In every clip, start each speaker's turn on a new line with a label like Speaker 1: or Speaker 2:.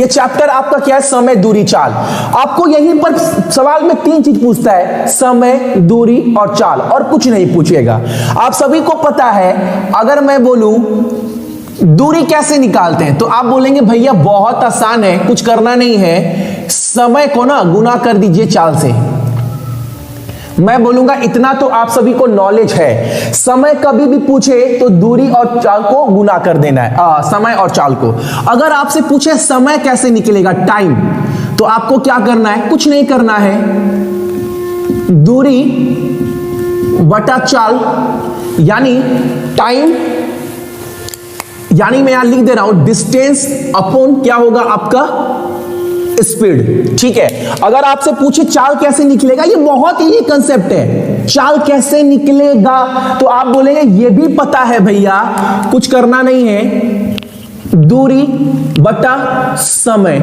Speaker 1: ये चैप्टर आपका क्या है, समय, दूरी, चाल। आपको यहीं पर सवाल में 3 चीज पूछता है, समय, दूरी और चाल, और कुछ नहीं पूछेगा। आप सभी को पता है, अगर मैं बोलूं दूरी कैसे निकालते हैं तो आप बोलेंगे भैया बहुत आसान है, कुछ करना नहीं है, समय को ना गुना कर दीजिए चाल से। मैं बोलूंगा इतना तो आप सभी को नॉलेज है, समय कभी भी पूछे तो दूरी और चाल को गुना कर देना है, समय और चाल को। अगर आपसे पूछे समय कैसे निकलेगा, टाइम, तो आपको क्या करना है, कुछ नहीं करना है, दूरी बटा चाल, यानी टाइम, यानी मैं यहां लिख दे रहा हूं डिस्टेंस अपॉन क्या होगा आपका स्पीड। ठीक है, अगर आपसे पूछे चाल कैसे निकलेगा, ये बहुत ही कंसेप्ट है, चाल कैसे निकलेगा, तो आप बोलेंगे ये भी पता है भैया, कुछ करना नहीं है, दूरी बटा समय।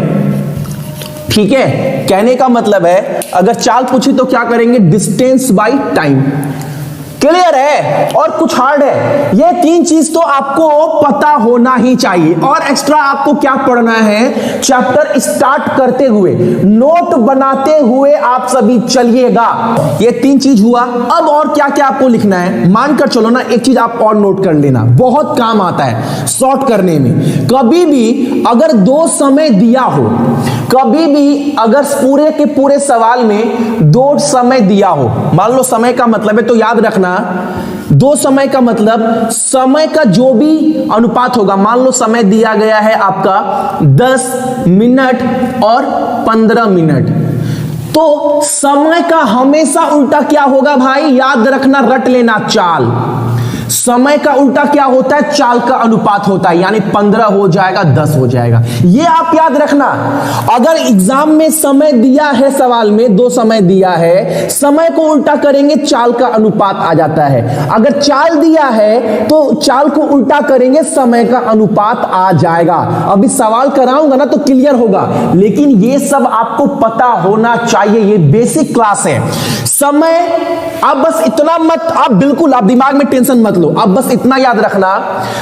Speaker 1: ठीक है, कहने का मतलब है अगर चाल पूछी तो क्या करेंगे, डिस्टेंस बाय टाइम। क्लियर है, और कुछ हार्ड है, ये 3 चीज तो आपको पता होना ही चाहिए। और एक्स्ट्रा आपको क्या पढ़ना है, चैप्टर स्टार्ट करते हुए, नोट बनाते हुए आप सभी चलिएगा। ये 3 चीज हुआ। अब और क्या क्या आपको लिखना है, मानकर चलो ना, एक चीज आप और नोट कर लेना, बहुत काम आता है शॉर्ट करने में। कभी भी अगर 2 समय दिया हो, कभी भी अगर पूरे के पूरे सवाल में 2 समय दिया हो, मान लो समय का मतलब है, तो याद रखना 2 समय का मतलब समय का जो भी अनुपात होगा, मान लो समय दिया गया है आपका 10 मिनट और 15 मिनट, तो समय का हमेशा उल्टा क्या होगा भाई, याद रखना, रट लेना, चाल। समय का उल्टा क्या होता है, चाल का अनुपात होता है, यानी 15 हो जाएगा 10 हो जाएगा, ये आप याद रखना। अगर एग्जाम में समय दिया है, सवाल में 2 समय दिया है, समय को उल्टा करेंगे चाल का अनुपात आ जाता है। अगर चाल दिया है तो चाल को उल्टा करेंगे, समय का अनुपात आ जाएगा। अभी सवाल कराऊंगा ना तो क्लियर होगा, लेकिन ये सब आपको पता होना चाहिए, ये बेसिक क्लास है। समय, आप बस इतना मत, आप बिल्कुल आप दिमाग में टेंशन मत लो, आप बस इतना याद रखना,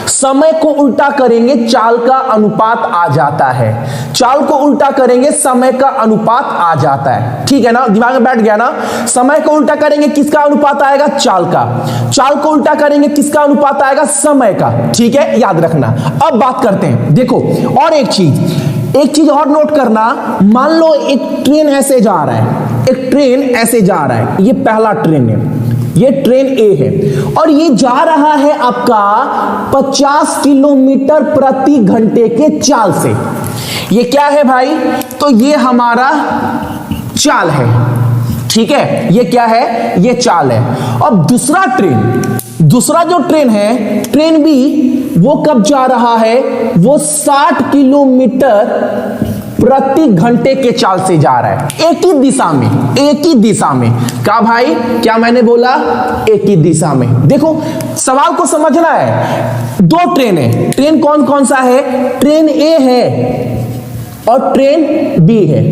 Speaker 1: समय को उल्टा करेंगे चाल का अनुपात आ जाता है, चाल को उल्टा करेंगे समय का अनुपात आ जाता है। ठीक है ना, दिमाग में बैठ गया ना। समय को उल्टा करेंगे किसका अनुपात आएगा, चाल का। चाल को उल्टा करेंगे किसका अनुपात आएगा, समय का। ठीक है, याद रखना। अब बात करते हैं, देखो और एक चीज और नोट करना। मान लो एक ट्रेन ऐसे जा रहा है, एक ट्रेन ऐसे जा रहा है, ये पहला ट्रेन है, ये ट्रेन ए है, और ये जा रहा है आपका 50 किलोमीटर प्रति घंटे के चाल से। ये क्या है भाई, तो ये हमारा चाल है। ठीक है, ये क्या है, ये चाल है। अब दूसरा जो ट्रेन है, ट्रेन बी, वो कब जा रहा है, वो 60 किलोमीटर प्रति घंटे के चाल से जा रहा है, एक ही दिशा में। क्या भाई, क्या मैंने बोला, एक ही दिशा में। देखो सवाल को समझना है, 2 ट्रेन है, ट्रेन कौन कौन सा है, ट्रेन ए है और ट्रेन बी है।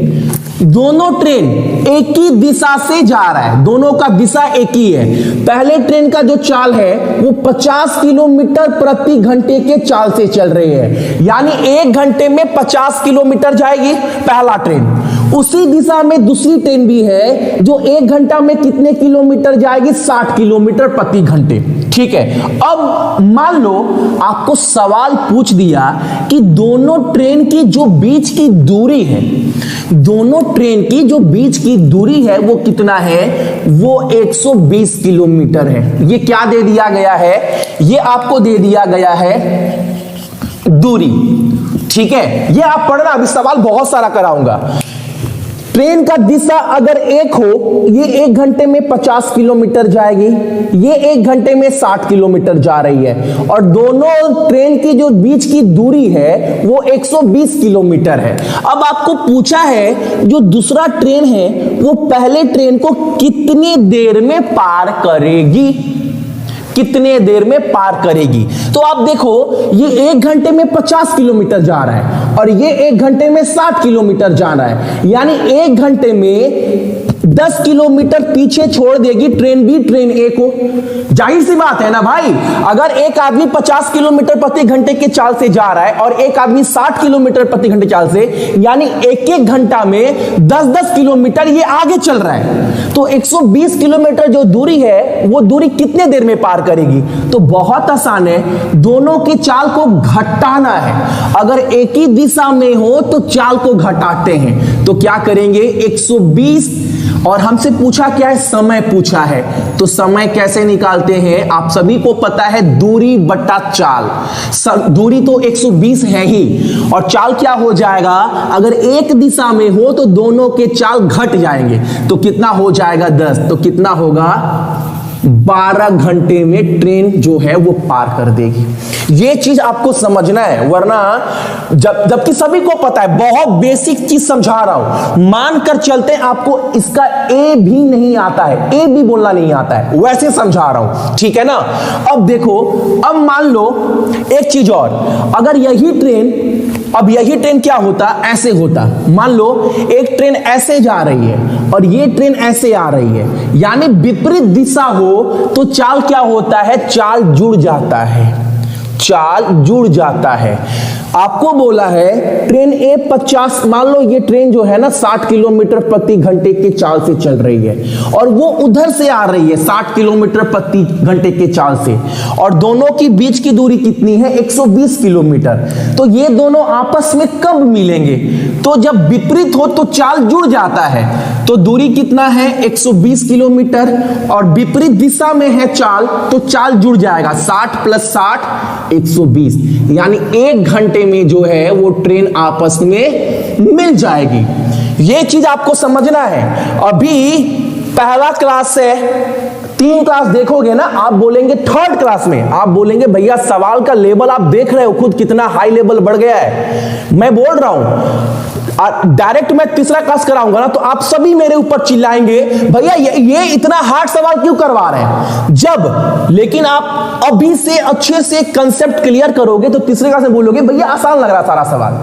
Speaker 1: दोनों ट्रेन एक ही दिशा से जा रहा है, दोनों का दिशा एक ही है। पहले ट्रेन का जो चाल है वो 50 किलोमीटर प्रति घंटे के चाल से चल रही है, यानी 1 घंटे में 50 किलोमीटर जाएगी पहला ट्रेन। उसी दिशा में दूसरी ट्रेन भी है जो 1 घंटा में कितने किलोमीटर जाएगी, 60 किलोमीटर प्रति घंटे। ठीक है, अब मान लो आपको सवाल पूछ दिया कि दोनों ट्रेन की जो बीच की दूरी है, दोनों ट्रेन की जो बीच की दूरी है वो कितना है, वो 120 किलोमीटर है। ये क्या दे दिया गया है, ये आपको दे दिया गया है दूरी। ठीक है, ये आप पढ़ना, अभी सवाल बहुत सारा कराऊंगा। ट्रेन का दिशा अगर एक हो, ये 1 घंटे में 50 किलोमीटर जाएगी, ये 1 घंटे में 60 किलोमीटर जा रही है, और दोनों ट्रेन की जो बीच की दूरी है वो 120 किलोमीटर है। अब आपको पूछा है जो दूसरा ट्रेन है वो पहले ट्रेन को कितनी देर में पार करेगी, कितने देर में पार करेगी। तो आप देखो, ये 1 घंटे में 50 किलोमीटर जा रहा है और ये 1 घंटे में 60 किलोमीटर जा रहा है, यानी 1 घंटे में 10 किलोमीटर पीछे छोड़ देगी ट्रेन बी ट्रेन ए को। जाहिर सी बात है ना भाई, अगर एक आदमी 50 किलोमीटर प्रति घंटे के चाल से जा रहा है और एक आदमी 60 किलोमीटर प्रति घंटे चाल से, यानी एक एक घंटा में 10-10 किलोमीटर ये आगे चल रहा है, तो 120 किलोमीटर जो दूरी है वो दूरी कितने देर में पार करेगी? तो बहुत आसान है, दोनों की चाल को घटाना है। अगर एक ही दिशा में हो तो चाल को घटाते हैं, तो क्या करेंगे 120, और हमसे पूछा क्या है? समय पूछा है, तो समय कैसे निकालते हैं? आप सभी को पता है दूरी बटा चाल। दूरी तो 120 है ही, और चाल क्या हो जाएगा? अगर एक दिशा में हो तो दोनों के चाल घट जाएंगे, तो कितना हो जाएगा 10, तो कितना होगा 12 घंटे में ट्रेन जो है वो पार कर देगी। ये चीज आपको समझना है, वरना जबकि सभी को पता है, बहुत बेसिक चीज समझा रहा हूं, मानकर चलते हैं आपको इसका ए भी नहीं आता है, ए भी बोलना नहीं आता है, वैसे समझा रहा हूं, ठीक है ना। अब देखो, अब मान लो एक चीज और, अगर यही ट्रेन क्या होता? ऐसे होता। मान लो एक ट्रेन ऐसे जा रही है और ये ट्रेन ऐसे आ रही है, यानी विपरीत दिशा हो तो चाल क्या होता है? चाल जुड़ जाता है, चाल जुड़ जाता है। आपको बोला है ट्रेन ए 50, मान लो ये ट्रेन जो है ना 60 किलोमीटर प्रति घंटे के चाल से चल रही है और वो उधर से आ रही है 60 किलोमीटर प्रति घंटे के चाल से, और दोनों की बीच की दूरी कितनी है? 120 किलोमीटर। तो ये दोनों आपस में कब मिलेंगे? तो जब विपरीत हो तो चाल जुड़ जाता है, तो दूरी कितना है? 120 किलोमीटर, और विपरीत दिशा में है चाल, तो चाल जुड़ जाएगा 60 + 60 120, यानी 1 घंटे में जो है वो ट्रेन आपस में मिल जाएगी। ये चीज आपको समझना है। अभी पहला क्लास है, 3 क्लास देखोगे ना, आप बोलेंगे 3rd क्लास में, आप बोलेंगे भैया सवाल का लेवल आप देख रहे हो खुद कितना हाई लेवल बढ़ गया है। मैं बोल रहा हूं डायरेक्ट मैं 3रा क्लास कराऊंगा ना, तो आप सभी मेरे ऊपर चिल्लाएंगे भैया ये इतना हार्ड सवाल क्यों करवा रहे हैं। जब लेकिन आप अभी से अच्छे से कंसेप्ट क्लियर करोगे तो 3रे क्लास में बोलोगे भैया आसान लग रहा है,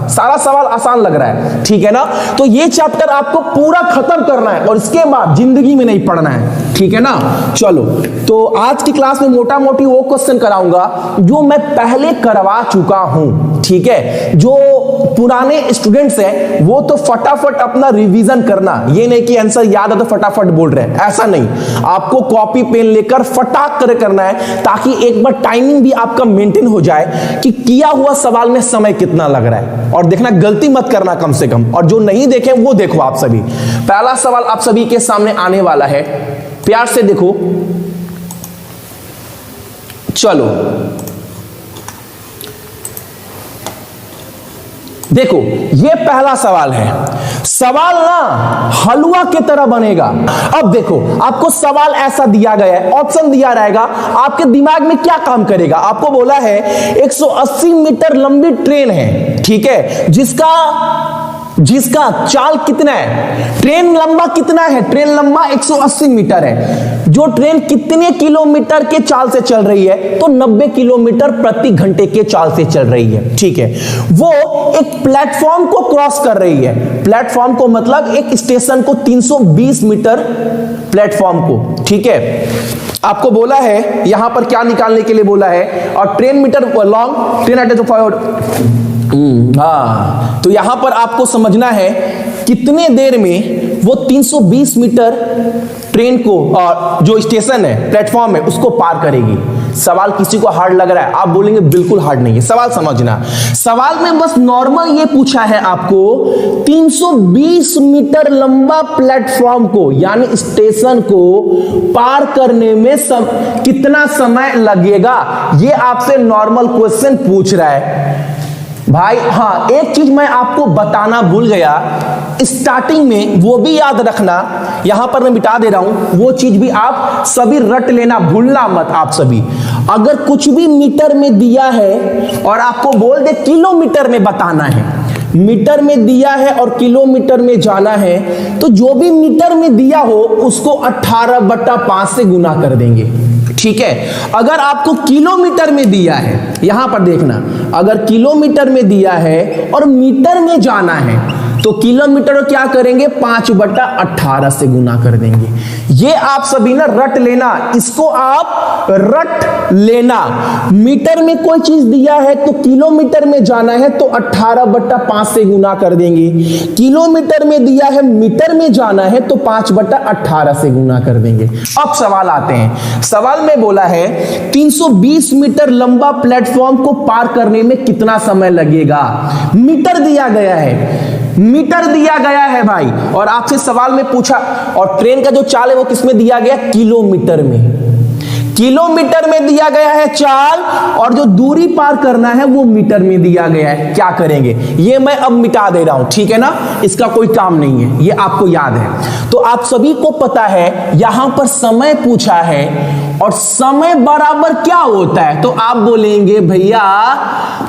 Speaker 1: सारा सवाल आसान लग रहा है, ठीक है ना। तो ये चैप्टर आपको पूरा खत्म करना है और इसके बाद जिंदगी में नहीं पढ़ना है, ठीक है ना। चलो, तो आज की क्लास में मोटा मोटी वो क्वेश्चन कराऊंगा जो मैं पहले करवा चुका हूं, ठीक है। जो पुराने स्टूडेंट्स हैं वो तो फटाफट अपना रिवीजन करना, ये नहीं कि आंसर याद है तो फटाफट बोल रहे हैं, ऐसा नहीं। आपको कॉपी पेन लेकर फटाक कर करना है, ताकि एक बार टाइमिंग भी आपका मेंटेन हो जाए कि किया हुआ सवाल में समय कितना लग रहा है। और देखना, गलती मत करना कम से कम, और जो नहीं देखे वो देखो आप सभी। पहला सवाल आप सभी के सामने आने वाला है, प्यार से देखो। चलो देखो, ये पहला सवाल है। सवाल ना हलवा की तरह बनेगा। अब देखो, आपको सवाल ऐसा दिया गया है, ऑप्शन दिया रहेगा, आपके दिमाग में क्या काम करेगा? आपको बोला है 180 मीटर लंबी ट्रेन है, ठीक है, जिसका चाल कितना है? ट्रेन लंबा कितना है? ट्रेन लंबा 180 मीटर है। जो ट्रेन कितने किलोमीटर के चाल से चल रही है? तो 90 किलोमीटर प्रति घंटे के चाल से चल रही है, ठीक है। वो एक प्लेटफॉर्म को क्रॉस कर रही है। प्लेटफॉर्म को मतलब एक स्टेशन को, 320 मीटर प्लेटफॉर्म को, ठीक है। आपको बोला है यहां पर क्या निकालने के लिए बोला है, और train meter long, train at forward. हाँ, तो यहां पर आपको समझना है कितने देर में वो 320 मीटर ट्रेन को, और जो स्टेशन है, प्लेटफॉर्म है, उसको पार करेगी। सवाल किसी को हार्ड लग रहा है, आप बोलेंगे बिल्कुल हार्ड नहीं है। सवाल समझना, सवाल में बस नॉर्मल ये पूछा है आपको, 320 मीटर लंबा प्लेटफॉर्म को, यानी स्टेशन को पार करने में कितना समय लगेगा, ये आपसे नॉर्मल क्वेश्चन पूछ रहा है भाई। हाँ, एक चीज मैं आपको बताना भूल गया, स्टार्टिंग में वो भी याद रखना, यहां पर मैं मिटा दे रहा हूं, वो चीज भी आप सभी रट लेना, भूलना मत आप सभी। अगर कुछ भी मीटर में दिया है और आपको बोल दे किलोमीटर में बताना है, मीटर में दिया है और किलोमीटर में जाना है, तो जो भी मीटर में दिया हो उसको 18/5 से गुना कर देंगे, ठीक है। अगर आपको किलोमीटर में दिया है, यहां पर देखना, अगर किलोमीटर में दिया है और मीटर में जाना है, तो किलोमीटर को क्या करेंगे 5/18 से गुना कर देंगे। ये आप सभी ना रट लेना, इसको आप रट लेना। मीटर में कोई चीज दिया है तो किलोमीटर में जाना है तो 18/5 से गुना कर देंगे। किलोमीटर में दिया है मीटर में जाना है तो 5/18 से गुना कर देंगे। अब सवाल आते हैं। सवाल में बोला है 320 मीटर लंबा प्लेटफॉर्म को पार करने में कितना समय लगेगा। मीटर दिया गया है, मीटर दिया गया है भाई, और आपसे सवाल में पूछा, और ट्रेन का जो चाल है वो किसमें दिया गया, किलोमीटर में। किलोमीटर में दिया गया है चाल, और जो दूरी पार करना है वो मीटर में दिया गया है। क्या करेंगे, ये मैं अब मिटा दे रहा हूं, ठीक है ना, इसका कोई काम नहीं है, ये आपको याद है। तो आप सभी को पता है यहां पर समय पूछा है, और समय बराबर क्या होता है, तो आप बोलेंगे भैया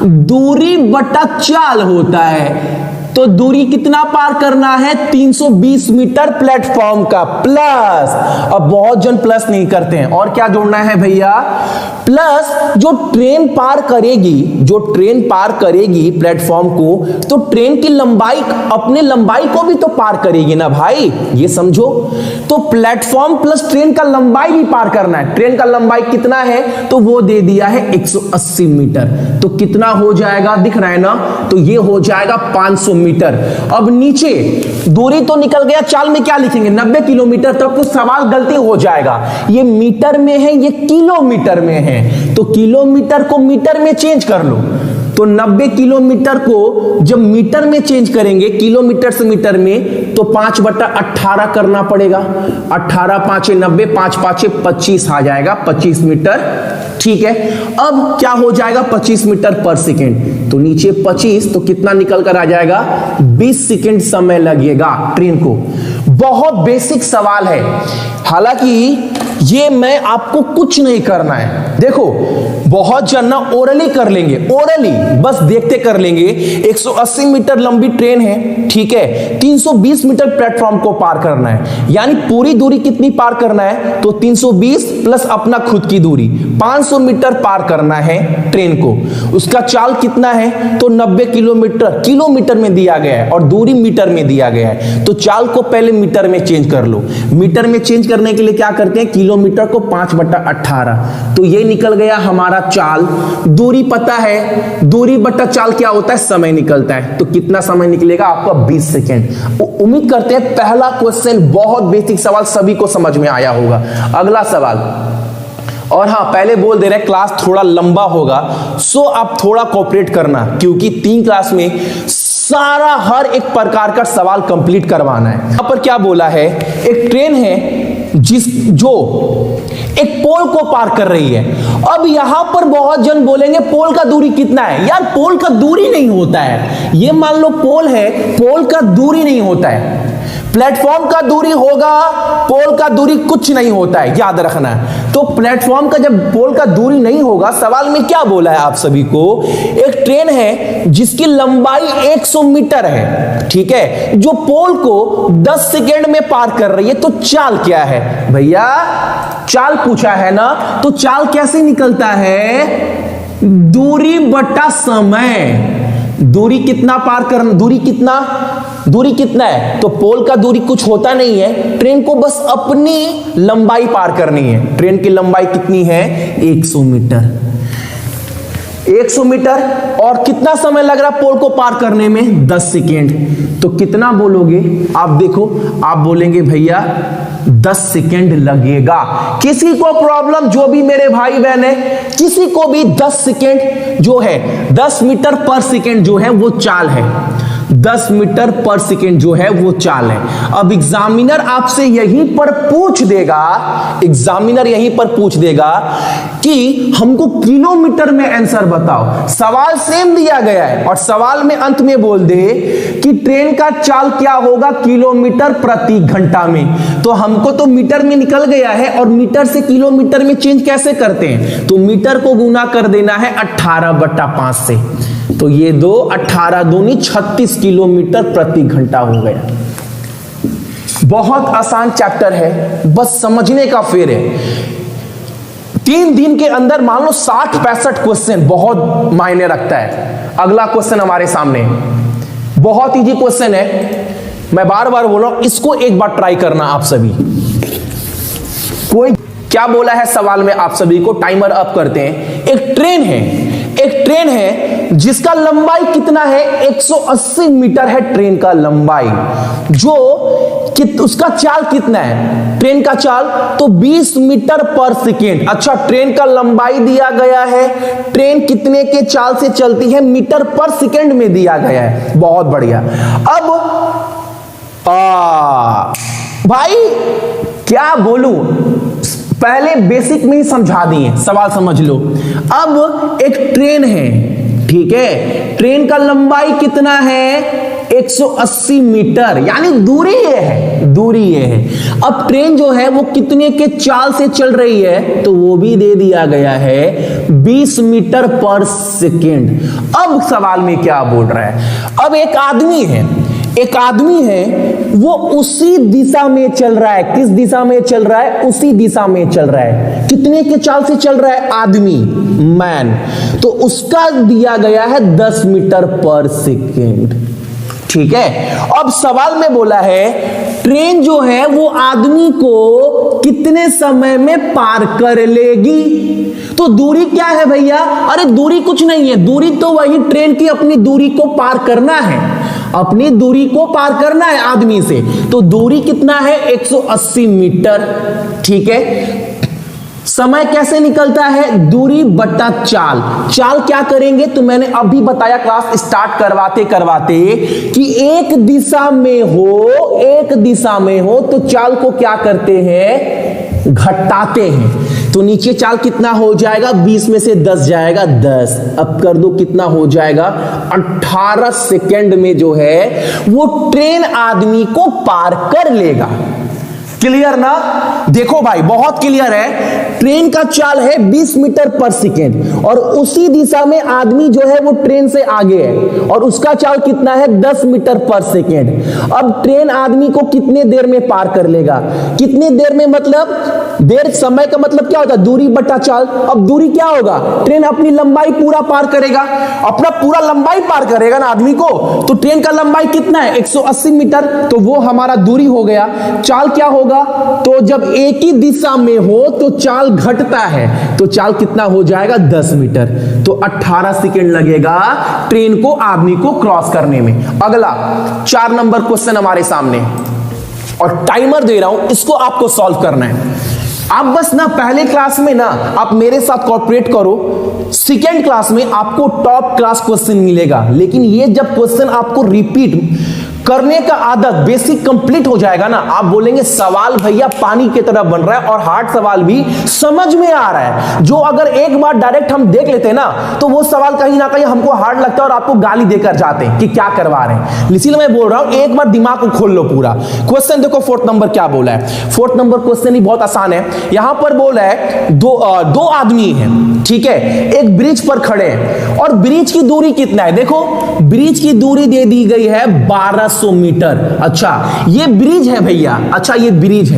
Speaker 1: दूरी बटा चाल होता है। तो दूरी कितना पार करना है, 320 मीटर प्लेटफॉर्म का, प्लस, अब बहुत जन प्लस नहीं करते हैं, और क्या जोड़ना है भैया, प्लस जो ट्रेन पार करेगी, जो ट्रेन पार करेगी प्लेटफॉर्म को, तो ट्रेन की लंबाई, अपने लंबाई को भी तो पार करेगी ना भाई, ये समझो। तो प्लेटफॉर्म प्लस ट्रेन का लंबाई भी पार करना है। ट्रेन का लंबाई कितना है, तो वो दे दिया है 180 मीटर। तो कितना हो जाएगा, दिख रहा है ना, तो ये हो जाएगा 500 मीटर। अब नीचे दूरी तो निकल गया, चाल में क्या लिखेंगे, 90 किलोमीटर। तब तो सवाल गलती हो जाएगा, ये मीटर में है, ये किलोमीटर में है, तो किलोमीटर को मीटर में चेंज कर लो। तो 90 किलोमीटर को जब मीटर में चेंज करेंगे, किलोमीटर से मीटर में, तो 5/18 करना पड़ेगा। 18 5 90, 5 5 25 आ जाएगा, 25 मीटर, ठीक है। अब क्या हो जाएगा, 25 मीटर पर सेकेंड, तो नीचे 25, तो कितना निकल कर आ जाएगा, 20 सेकेंड समय लगेगा ट्रेन को। बहुत बेसिक सवाल है, हालांकि ये मैं आपको कुछ नहीं करना है। देखो बहुत जन ना ओरली कर लेंगे, ओरली बस देखते कर लेंगे। 180 मीटर लंबी ट्रेन है, ठीक है, 320 मीटर प्लेटफॉर्म को पार करना है, यानी पूरी दूरी कितनी पार करना है, तो 320 प्लस अपना खुद की दूरी 500 मीटर पार करना है ट्रेन को। उसका चाल कितना है, तो 90 किलोमीटर, किलोमीटर में दिया गया है, और दूरी मीटर में दिया गया है। तो चाल को पहले मीटर में चेंज कर लो। मीटर में चेंज करने के लिए क्या करते हैं, किलोमीटर को 5/18, तो ये निकल गया हमारा चाल। दूरी पता है, दूरी बटा चाल क्या होता है, समय निकलता है। तो कितना समय निकलेगा आपका, 20 सेकेंड। उम्मीद करते हैं पहला क्वेश्चन बहुत बेसिक सवाल सभी को समझ में आया होगा। अगला सवाल, और हाँ पहले बोल दे रहे क्लास थोड़ा लंबा होगा, सो आप थोड़ा कोऑपरेट करना, क्योंकि 3 क्लास में सारा हर एक प्रकार का सवाल कंप्लीट करवाना है। यहां पर क्या बोला है, एक ट्रेन है जो एक पोल को पार कर रही है। अब यहां पर बहुत जन बोलेंगे पोल का दूरी कितना है, यार पोल का दूरी नहीं होता है। ये मान लो पोल है, पोल का दूरी नहीं होता है, प्लेटफॉर्म का दूरी होगा, पोल का दूरी कुछ नहीं होता है, याद रखना है। तो प्लेटफॉर्म का जब पोल का दूरी नहीं होगा, सवाल में क्या बोला है आप सभी को, एक ट्रेन है जिसकी लंबाई 100 मीटर है, ठीक है, जो पोल को 10 सेकेंड में पार कर रही है, तो चाल क्या है भैया, चाल पूछा है ना, तो चाल कैसे निकलता है, दूरी बटा समय। दूरी कितना पार करना, दूरी कितना है, तो पोल का दूरी कुछ होता नहीं है, ट्रेन को बस अपनी लंबाई पार करनी है। ट्रेन की लंबाई कितनी है, 100 मीटर, 100 मीटर, और कितना समय लग रहा है पोल को पार करने में, 10 सेकेंड। तो कितना बोलोगे आप, देखो आप बोलेंगे भैया 10 सेकेंड लगेगा। किसी को प्रॉब्लम, जो भी मेरे भाई बहन है, किसी को भी 10 सेकेंड जो है, 10 मीटर पर सेकेंड जो है वो चाल है, 10 मीटर पर सेकेंड जो है वो चाल है। अब एग्जामिनर आपसे यहीं पर पूछ देगा, एग्जामिनर यहीं पर पूछ देगा कि हमको किलोमीटर में आंसर बताओ। सवाल सेम दिया गया है, और सवाल में अंत में बोल दे कि ट्रेन का चाल क्या होगा किलोमीटर प्रति घंटा में। तो हमको तो मीटर में निकल गया है, और मीटर से किलोमीटर में चेंज कैसे करते हैं, तो मीटर को गुना कर देना है 18/5 से। तो ये 2 18 दूनी 36 किलोमीटर प्रति घंटा हो गया। बहुत आसान चैप्टर है, बस समझने का फेर है। 3 दिन के अंदर मान लो 60-65 क्वेश्चन, बहुत मायने रखता है। अगला क्वेश्चन हमारे सामने, बहुत इजी क्वेश्चन है, मैं बार बार बोल रहा हूं, इसको एक बार ट्राई करना आप सभी। कोई क्या बोला है सवाल में आप सभी को, टाइमर अप करते हैं। एक ट्रेन है जिसका लंबाई कितना है, 180 मीटर है ट्रेन का लंबाई, उसका चाल कितना है, ट्रेन का चाल तो 20 मीटर पर सेकेंड। अच्छा, ट्रेन का लंबाई दिया गया है, ट्रेन कितने के चाल से चलती है, मीटर पर सेकेंड में दिया गया है, बहुत बढ़िया। अब भाई क्या बोलूं, पहले बेसिक में ही समझा दिए, सवाल समझ लो। अब एक ट्रेन है, ठीक है, ट्रेन का लंबाई कितना है, 180 मीटर, यानी दूरी ये है। अब ट्रेन जो है वो कितने के चाल से चल रही है, तो वो भी दे दिया गया है 20 मीटर पर सेकेंड। अब सवाल में क्या बोल रहा है, अब एक आदमी है वो उसी दिशा में चल रहा है, किस दिशा में चल रहा है, उसी दिशा में चल रहा है, कितने के चाल से चल रहा है, आदमी, मैन, तो उसका दिया गया है 10 मीटर पर सेकेंड, ठीक है। अब सवाल में बोला है ट्रेन जो है वो आदमी को कितने समय में पार कर लेगी, तो दूरी क्या है भैया, अरे दूरी कुछ नहीं है, दूरी तो वही ट्रेन की अपनी दूरी को पार करना है, अपनी दूरी को पार करना है आदमी से, तो दूरी कितना है, 180 मीटर, ठीक है। समय कैसे निकलता है, दूरी बटा चाल। चाल क्या करेंगे तो मैंने अभी बताया क्लास स्टार्ट करवाते करवाते कि एक दिशा में हो तो चाल को क्या करते हैं, घटाते हैं। तो नीचे चाल कितना हो जाएगा, 20 में से 10 जाएगा 10, अब कर दो कितना हो जाएगा, 18 सेकेंड में जो है वो ट्रेन आदमी को पार कर लेगा। क्लियर ना, देखो भाई बहुत क्लियर है, ट्रेन का चाल है 20 मीटर पर सेकेंड और उसी दिशा में आदमी जो है वो ट्रेन से आगे है और उसका चाल कितना है, 10 मीटर पर सेकेंड। अब ट्रेन आदमी को कितने देर में पार कर लेगा, कितने देर में, मतलब देर समय का मतलब क्या होता है, दूरी बटा चाल। अब दूरी क्या होगा, ट्रेन अपनी लंबाई पूरा पार करेगा, अपना पूरा लंबाई पार करेगा ना आदमी को, तो ट्रेन का लंबाई कितना है, 180 मीटर, तो वो हमारा दूरी हो गया। चाल क्या होगा, तो जब एक ही दिशा में हो तो चाल घटता है, तो चाल कितना हो जाएगा, 10 मीटर, तो 18 सेकेंड लगेगा ट्रेन को आदमी को क्रॉस करने में। अगला 4 नंबर क्वेश्चन हमारे सामने, और टाइमर दे रहा हूं, इसको आपको सॉल्व करना है। आप बस ना पहले क्लास में ना आप मेरे साथ कोऑपरेट करो, सेकेंड क्लास में आपको टॉप क्लास क्वेश्चन मिलेगा, लेकिन ये जब क्वेश्चन आपको रिपीट करने का आदत बेसिक कंप्लीट हो जाएगा ना, आप बोलेंगे सवाल भैया पानी की तरह बन रहा है और हार्ड सवाल भी समझ में आ रहा है। जो अगर एक बार डायरेक्ट हम देख लेते हैं ना तो वो सवाल कहीं ना कहीं हमको हार्ड लगता है और आपको गाली देकर जाते हैं कि क्या करवा रहे हैं। इसीलिए मैं बोल रहा हूं एक बार दिमाग को खोल लो पूरा। क्वेश्चन देखो 4th नंबर क्या बोला है, 4th नंबर क्वेश्चन ही बहुत आसान है। यहां पर बोला है दो आदमी हैं, ठीक है, एक ब्रिज पर खड़े हैं और ब्रिज की दूरी कितना है, देखो ब्रिज की दूरी दे दी गई है 1200 मीटर। अच्छा ये ब्रिज है भैया, अच्छा ये ब्रिज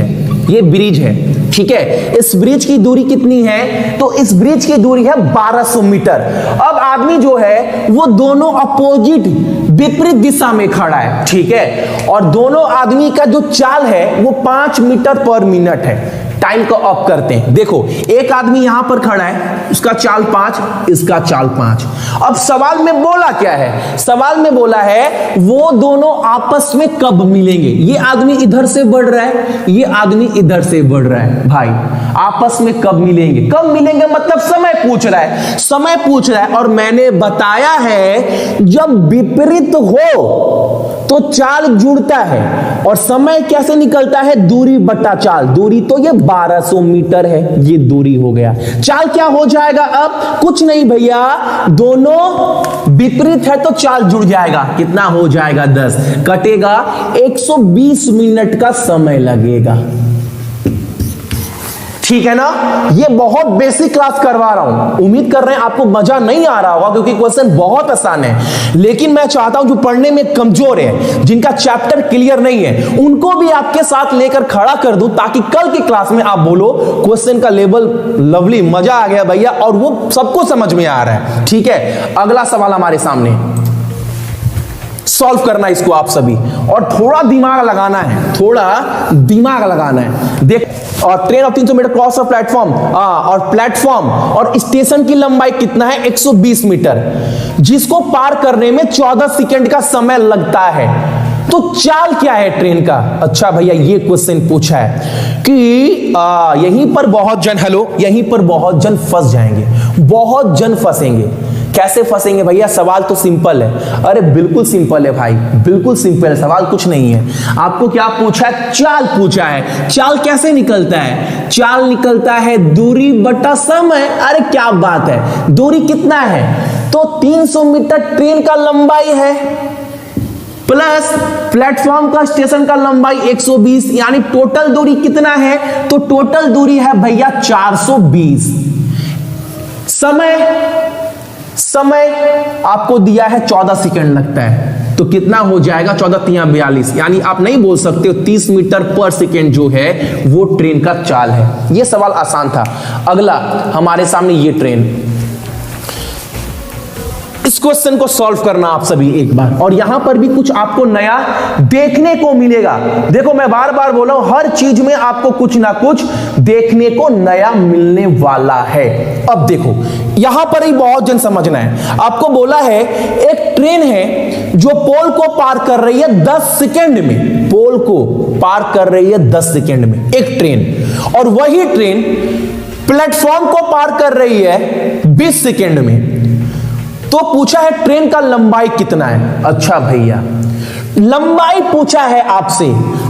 Speaker 1: है, ठीक है, इस ब्रिज की दूरी कितनी है, तो इस ब्रिज की दूरी है 1200 मीटर। अब आदमी जो है वो दोनों अपोजिट विपरीत दिशा में खड़ा है, ठीक है, और दोनों आदमी का जो चाल है वो 5 मीटर पर मिनट है। टाइम को ऑफ करते हैं, देखो एक आदमी यहां पर खड़ा है, उसका चाल 5, इसका चाल 5। अब सवाल में बोला क्या है, सवाल में बोला है वो दोनों आपस में कब मिलेंगे। ये आदमी इधर से बढ़ रहा है, ये आदमी इधर से बढ़ रहा है, भाई आपस में कब मिलेंगे, कब मिलेंगे मतलब समय पूछ रहा है, समय पूछ रहा है। और मैंने बताया है जब विपरीत हो तो चाल जुड़ता है और समय कैसे निकलता है, दूरी बटा चाल। दूरी तो ये 1200 मीटर है, ये दूरी हो गया। चाल क्या हो जाएगा, अब कुछ नहीं भैया, दोनों विपरीत है तो चाल जुड़ जाएगा, कितना हो जाएगा 10, कटेगा 120 मिनट का समय लगेगा, ठीक है ना। ये बहुत बेसिक क्लास करवा रहा हूं, उम्मीद कर रहे हैं आपको मजा नहीं आ रहा होगा क्योंकि क्वेश्चन बहुत आसान है, लेकिन मैं चाहता हूं जो पढ़ने में कमजोर है, जिनका चैप्टर क्लियर नहीं है, उनको भी आपके साथ लेकर खड़ा कर दूं ताकि कल की क्लास में आप बोलो क्वेश्चन का लेवल लवली, मजा आ गया भैया, और वो सबको समझ में आ रहा है, ठीक है। अगला सवाल हमारे सामने, सॉल्व करना इसको आप सभी, और थोड़ा दिमाग लगाना है, थोड़ा दिमाग लगाना है। देख, और train of 300 meter cross of platform, और प्लेटफॉर्म और स्टेशन की लंबाई कितना है 120 मीटर, जिसको पार करने में 14 सेकंड का समय लगता है। तो चाल क्या है ट्रेन का? अच्छा भैया, ये क्वेश्चन पूछा है कि यहीं पर बहुत जन, हेलो, यहीं पर बहुत जन फंस जाएंगे, बहुत जन फंसेंगे। कैसे फंसेंगे भैया? सवाल तो सिंपल है। अरे बिल्कुल सिंपल है भाई, बिल्कुल सिंपल है, सवाल कुछ नहीं है। आपको क्या पूछा है? चाल पूछा है। चाल कैसे निकलता है? चाल निकलता है दूरी बटा समय। अरे क्या बात है, दूरी कितना है? तो 300 मीटर ट्रेन का लंबाई है, प्लस प्लेटफॉर्म का, स्टेशन का लंबाई 120, यानी टोटल दूरी कितना है? तो टोटल दूरी है भैया 420। समय आपको दिया है 14 सेकंड लगता है, तो कितना हो जाएगा? 14 3 42, यानी आप नहीं बोल सकते हो 30 मीटर पर सेकंड जो है वो ट्रेन का चाल है। ये सवाल आसान था। अगला हमारे सामने ये ट्रेन, इस क्वेश्चन को सॉल्व करना आप सभी एक बार, और यहां पर भी कुछ आपको नया देखने को मिलेगा। देखो, मैं बार बार बोला हूं, हर चीज में आपको कुछ ना कुछ देखने को नया मिलने वाला है। अब देखो, यहां पर ही बहुत जन समझना है। आपको बोला है एक ट्रेन है जो पोल को पार कर रही है 10 सेकेंड में, पोल को पार कर रही है 10 सेकेंड में एक ट्रेन, और वही ट्रेन प्लेटफॉर्म को पार कर रही है 20 सेकेंड में। तो पूछा है ट्रेन का लंबाई कितना है। अच्छा भैया, लंबाई पूछा है आपसे,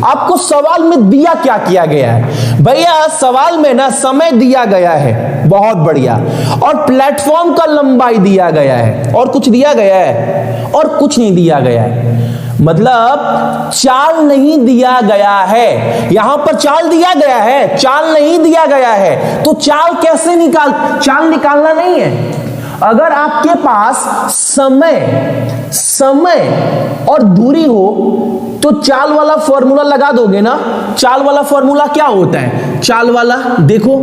Speaker 1: आपको सवाल में दिया क्या किया गया है? भैया सवाल में ना समय दिया गया है, बहुत बढ़िया, और प्लेटफॉर्म का लंबाई दिया गया है, और कुछ दिया गया है? और कुछ नहीं दिया गया है। मतलब चाल नहीं दिया गया है। यहां पर चाल दिया गया है, चाल नहीं दिया गया है। तो चाल कैसे चाल निकालना नहीं है। अगर आपके पास समय और दूरी हो तो चाल वाला फॉर्मूला लगा दोगे ना। चाल वाला फॉर्मूला क्या होता है? चाल वाला देखो,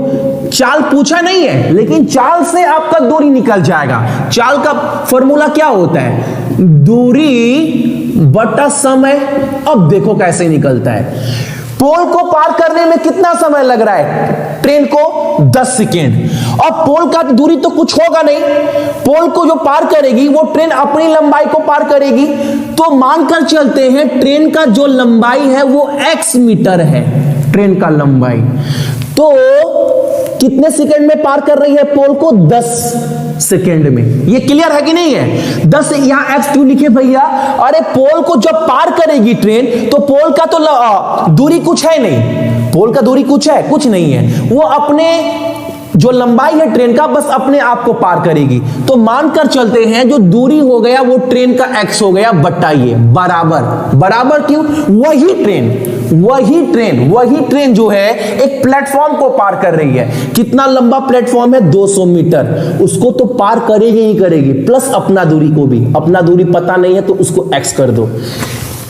Speaker 1: चाल पूछा नहीं है, लेकिन चाल से आपका दूरी निकल जाएगा। चाल का फॉर्मूला क्या होता है? दूरी बटा समय। अब देखो कैसे निकलता है। पोल को पार करने में कितना समय लग रहा है ट्रेन को? 10 सेकेंड। और पोल का दूरी तो कुछ होगा नहीं, पोल को जो पार करेगी वो ट्रेन अपनी लंबाई को पार करेगी। तो मानकर चलते हैं ट्रेन का जो लंबाई है वो x मीटर है, ट्रेन का लंबाई। तो कितने सेकंड में पार कर रही है पोल को? 10 सेकंड में। ये क्लियर है कि नहीं है? 10, यहां x क्यों लिखे भैया? अरे पोल को जब पार करेगी ट्रेन तो पोल का तो दूरी कुछ है नहीं, पोल का दूरी कुछ है? कुछ नहीं है। वो अपने जो लंबाई है ट्रेन का बस अपने आप को पार करेगी। तो मानकर चलते हैं जो दूरी हो गया वो ट्रेन का x हो गया बटा ये, बराबर। बराबर क्यों? वही ट्रेन जो है एक प्लेटफॉर्म को पार कर रही है। कितना लंबा प्लेटफॉर्म है? 200 मीटर। उसको तो पार करेगी ही करेगी, प्लस अपना दूरी को भी। अपना दूरी पता नहीं है तो उसको x कर दो।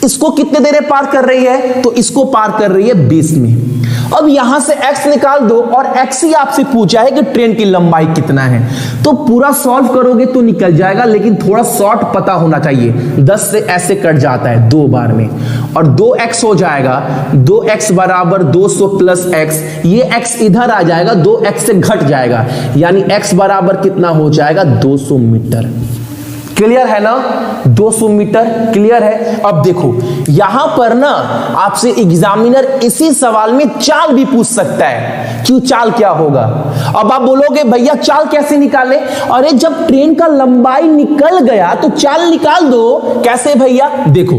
Speaker 1: इसको कितने देर में पार कर रही है? तो इसको पार कर रही है 20 में। अब यहां से x निकाल दो, और x ही आपसे पूछा है कि ट्रेन की लंबाई कितना है। तो पूरा सॉल्व करोगे तो निकल जाएगा, लेकिन थोड़ा शॉर्ट पता होना चाहिए। 10 से ऐसे कट जाता है 2 बार में, और 2x हो जाएगा। 2x बराबर 200 प्लस x, ये x इधर आ जाएगा, 2x से घट जाएगा, यानी x बराबर कितना हो जाएगा? 200 मीटर। क्लियर है ना? 200 मीटर क्लियर है। अब देखो यहां पर ना आपसे एग्जामिनर इसी सवाल में चाल भी पूछ सकता है। क्यों? चाल क्या होगा? अब आप बोलोगे भैया चाल कैसे निकाले? अरे जब ट्रेन का लंबाई निकल गया तो चाल निकाल दो। कैसे भैया? देखो,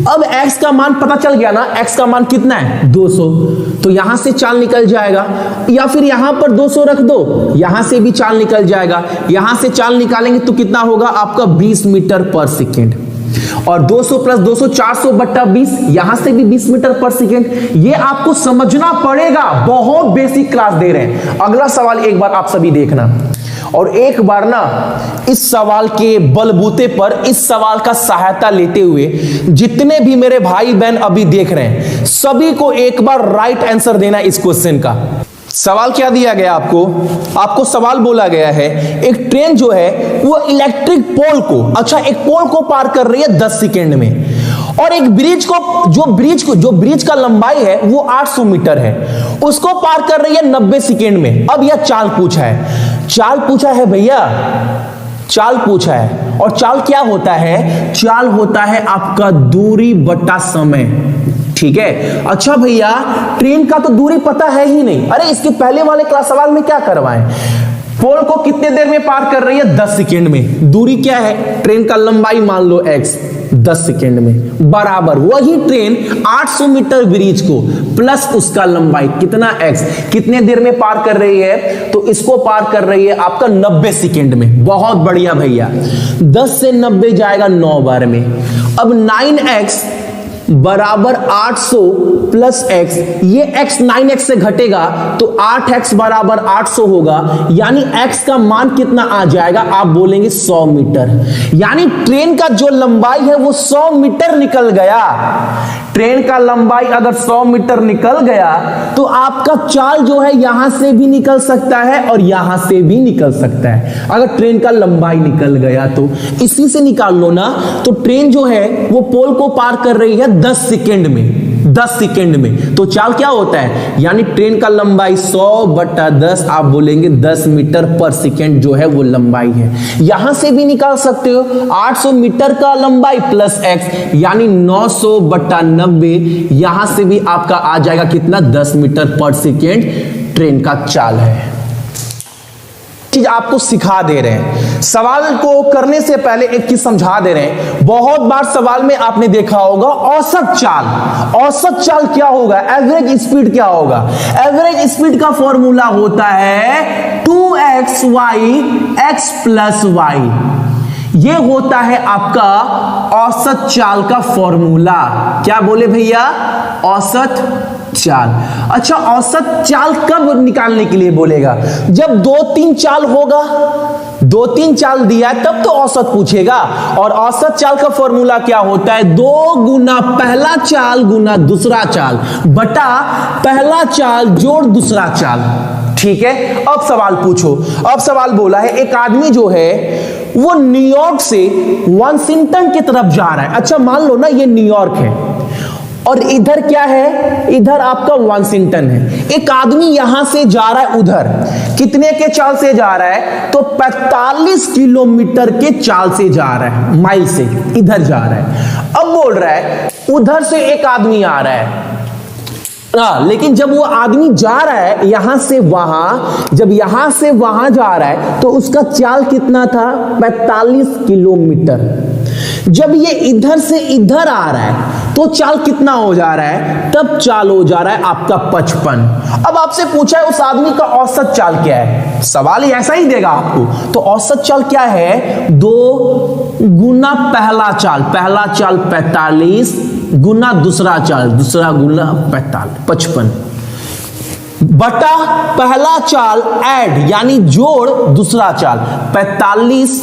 Speaker 1: अब x का मान पता चल गया ना, x का मान कितना है? 200। तो यहां से चाल निकल जाएगा, या फिर यहां पर 200 रख दो, यहां से भी चाल निकल जाएगा। यहां से चाल निकालेंगे तो कितना होगा आपका? 20 मीटर पर सेकेंड। और 200 प्लस 200 400 बट्टा 20, यहां से भी 20 मीटर पर सेकेंड। ये आपको समझना पड़ेगा, बहुत बेसिक क्लास दे रहे हैं। अगला सवाल एक बार आप सभी देखना, और एक बार ना इस सवाल के बलबूते पर, इस सवाल का सहायता लेते हुए जितने भी मेरे भाई बहन अभी देख रहे हैं, सभी को एक बार राइट आंसर देना इस क्वेश्चन का। सवाल क्या दिया गया आपको? आपको सवाल बोला गया है एक ट्रेन जो है वो इलेक्ट्रिक पोल को, अच्छा एक पोल को पार कर रही है 10 सेकेंड में, और एक ब्रिज को जो ब्रिज का लंबाई है वो 800 मीटर है, उसको पार कर रही है 90 सेकेंड में। अब यह चाल पूछा है भैया, चाल पूछा है। और चाल क्या होता है? चाल होता है आपका दूरी बटा समय, ठीक है। अच्छा भैया ट्रेन का तो दूरी पता है ही नहीं, अरे इसके पहले वाले क्लास सवाल में क्या करवाएं? पोल को कितने देर में पार कर रही है? 10 सेकेंड में। दूरी क्या है? ट्रेन का लंबाई मान लो x, 10 सेकेंड में बराबर वही ट्रेन 800 मीटर ब्रिज को प्लस उसका लंबाई कितना x, कितने देर में पार कर रही है? तो इसको पार कर रही है आपका 90 सेकेंड में। बहुत बढ़िया भैया, 10 से 90 जाएगा 9 बार में। अब 9x बराबर 800 प्लस x, ये x 9x से घटेगा तो 8x बराबर 800 होगा, यानी x का मान कितना आ जाएगा? आप बोलेंगे 100 मीटर। यानी ट्रेन का जो लंबाई है वो 100 मीटर निकल गया। ट्रेन का लंबाई अगर 100 मीटर निकल गया तो आपका चाल जो है यहां से भी निकल सकता है और यहां से भी निकल सकता है। अगर ट्रेन का लंबाई निकल गया तो इसी से निकाल लो ना। तो ट्रेन जो है वो पोल को पार कर रही है 10 सेकेंड में, 10 सेकेंड में। तो चाल क्या होता है? यानी ट्रेन का लंबाई 100 बटा 10, आप बोलेंगे 10 मीटर पर सेकेंड जो है वो लंबाई है। यहां से भी निकाल सकते हो 800 मीटर का लंबाई प्लस x, यानी 900 बटा 90, यहां से भी आपका आ जाएगा कितना? 10 मीटर पर सेकेंड ट्रेन का चाल है। चीज आपको सिखा दे रहे हैं, सवाल को करने से पहले एक चीज समझा दे रहे हैं। बहुत बार सवाल में आपने देखा होगा औसत चाल। औसत चाल क्या होगा? एवरेज स्पीड क्या होगा? एवरेज स्पीड का फॉर्मूला होता है 2xy x प्लस y। ये होता है आपका औसत चाल का फॉर्मूला। क्या बोले भैया? औसत चाल। अच्छा औसत चाल कब निकालने के लिए बोलेगा? जब 2-3 चाल होगा, 2-3 चाल दिया है तब तो औसत पूछेगा। और औसत चाल का फॉर्मूला क्या होता है? 2 गुना पहला चाल गुना दूसरा चाल बटा पहला चाल जोड़ दूसरा चाल, ठीक है। अब सवाल पूछो। अब सवाल बोला है एक आदमी जो है वो न्यूयॉर्क से वाशिंगटन की तरफ जा रहा है। अच्छा मान लो ना ये न्यूयॉर्क है और इधर क्या है? इधर आपका वाशिंगटन है। एक आदमी यहां से जा रहा है उधर, कितने के चाल से जा रहा है? तो 45 किलोमीटर के चाल से जा रहा है, माइल से इधर जा रहा है। अब बोल रहा है उधर से एक आदमी आ रहा है, लेकिन जब वो आदमी जा रहा है यहां से वहां, जब यहां से वहां जा रहा है तो उसका चाल कितना था? 45 किलोमीटर। जब ये इधर से इधर आ रहा है तो चाल कितना हो जा रहा है? तब चाल हो जा रहा है आपका 55। अब आपसे पूछा है उस आदमी का औसत चाल क्या है? सवाल ऐसा ही देगा आपको। तो औसत चाल क्या है? 2 गुना पहला चाल 45 गुना दूसरा चाल, दूसरा गुना 55 बटा पहला चाल ऐड यानी जोड़ दूसरा चाल 45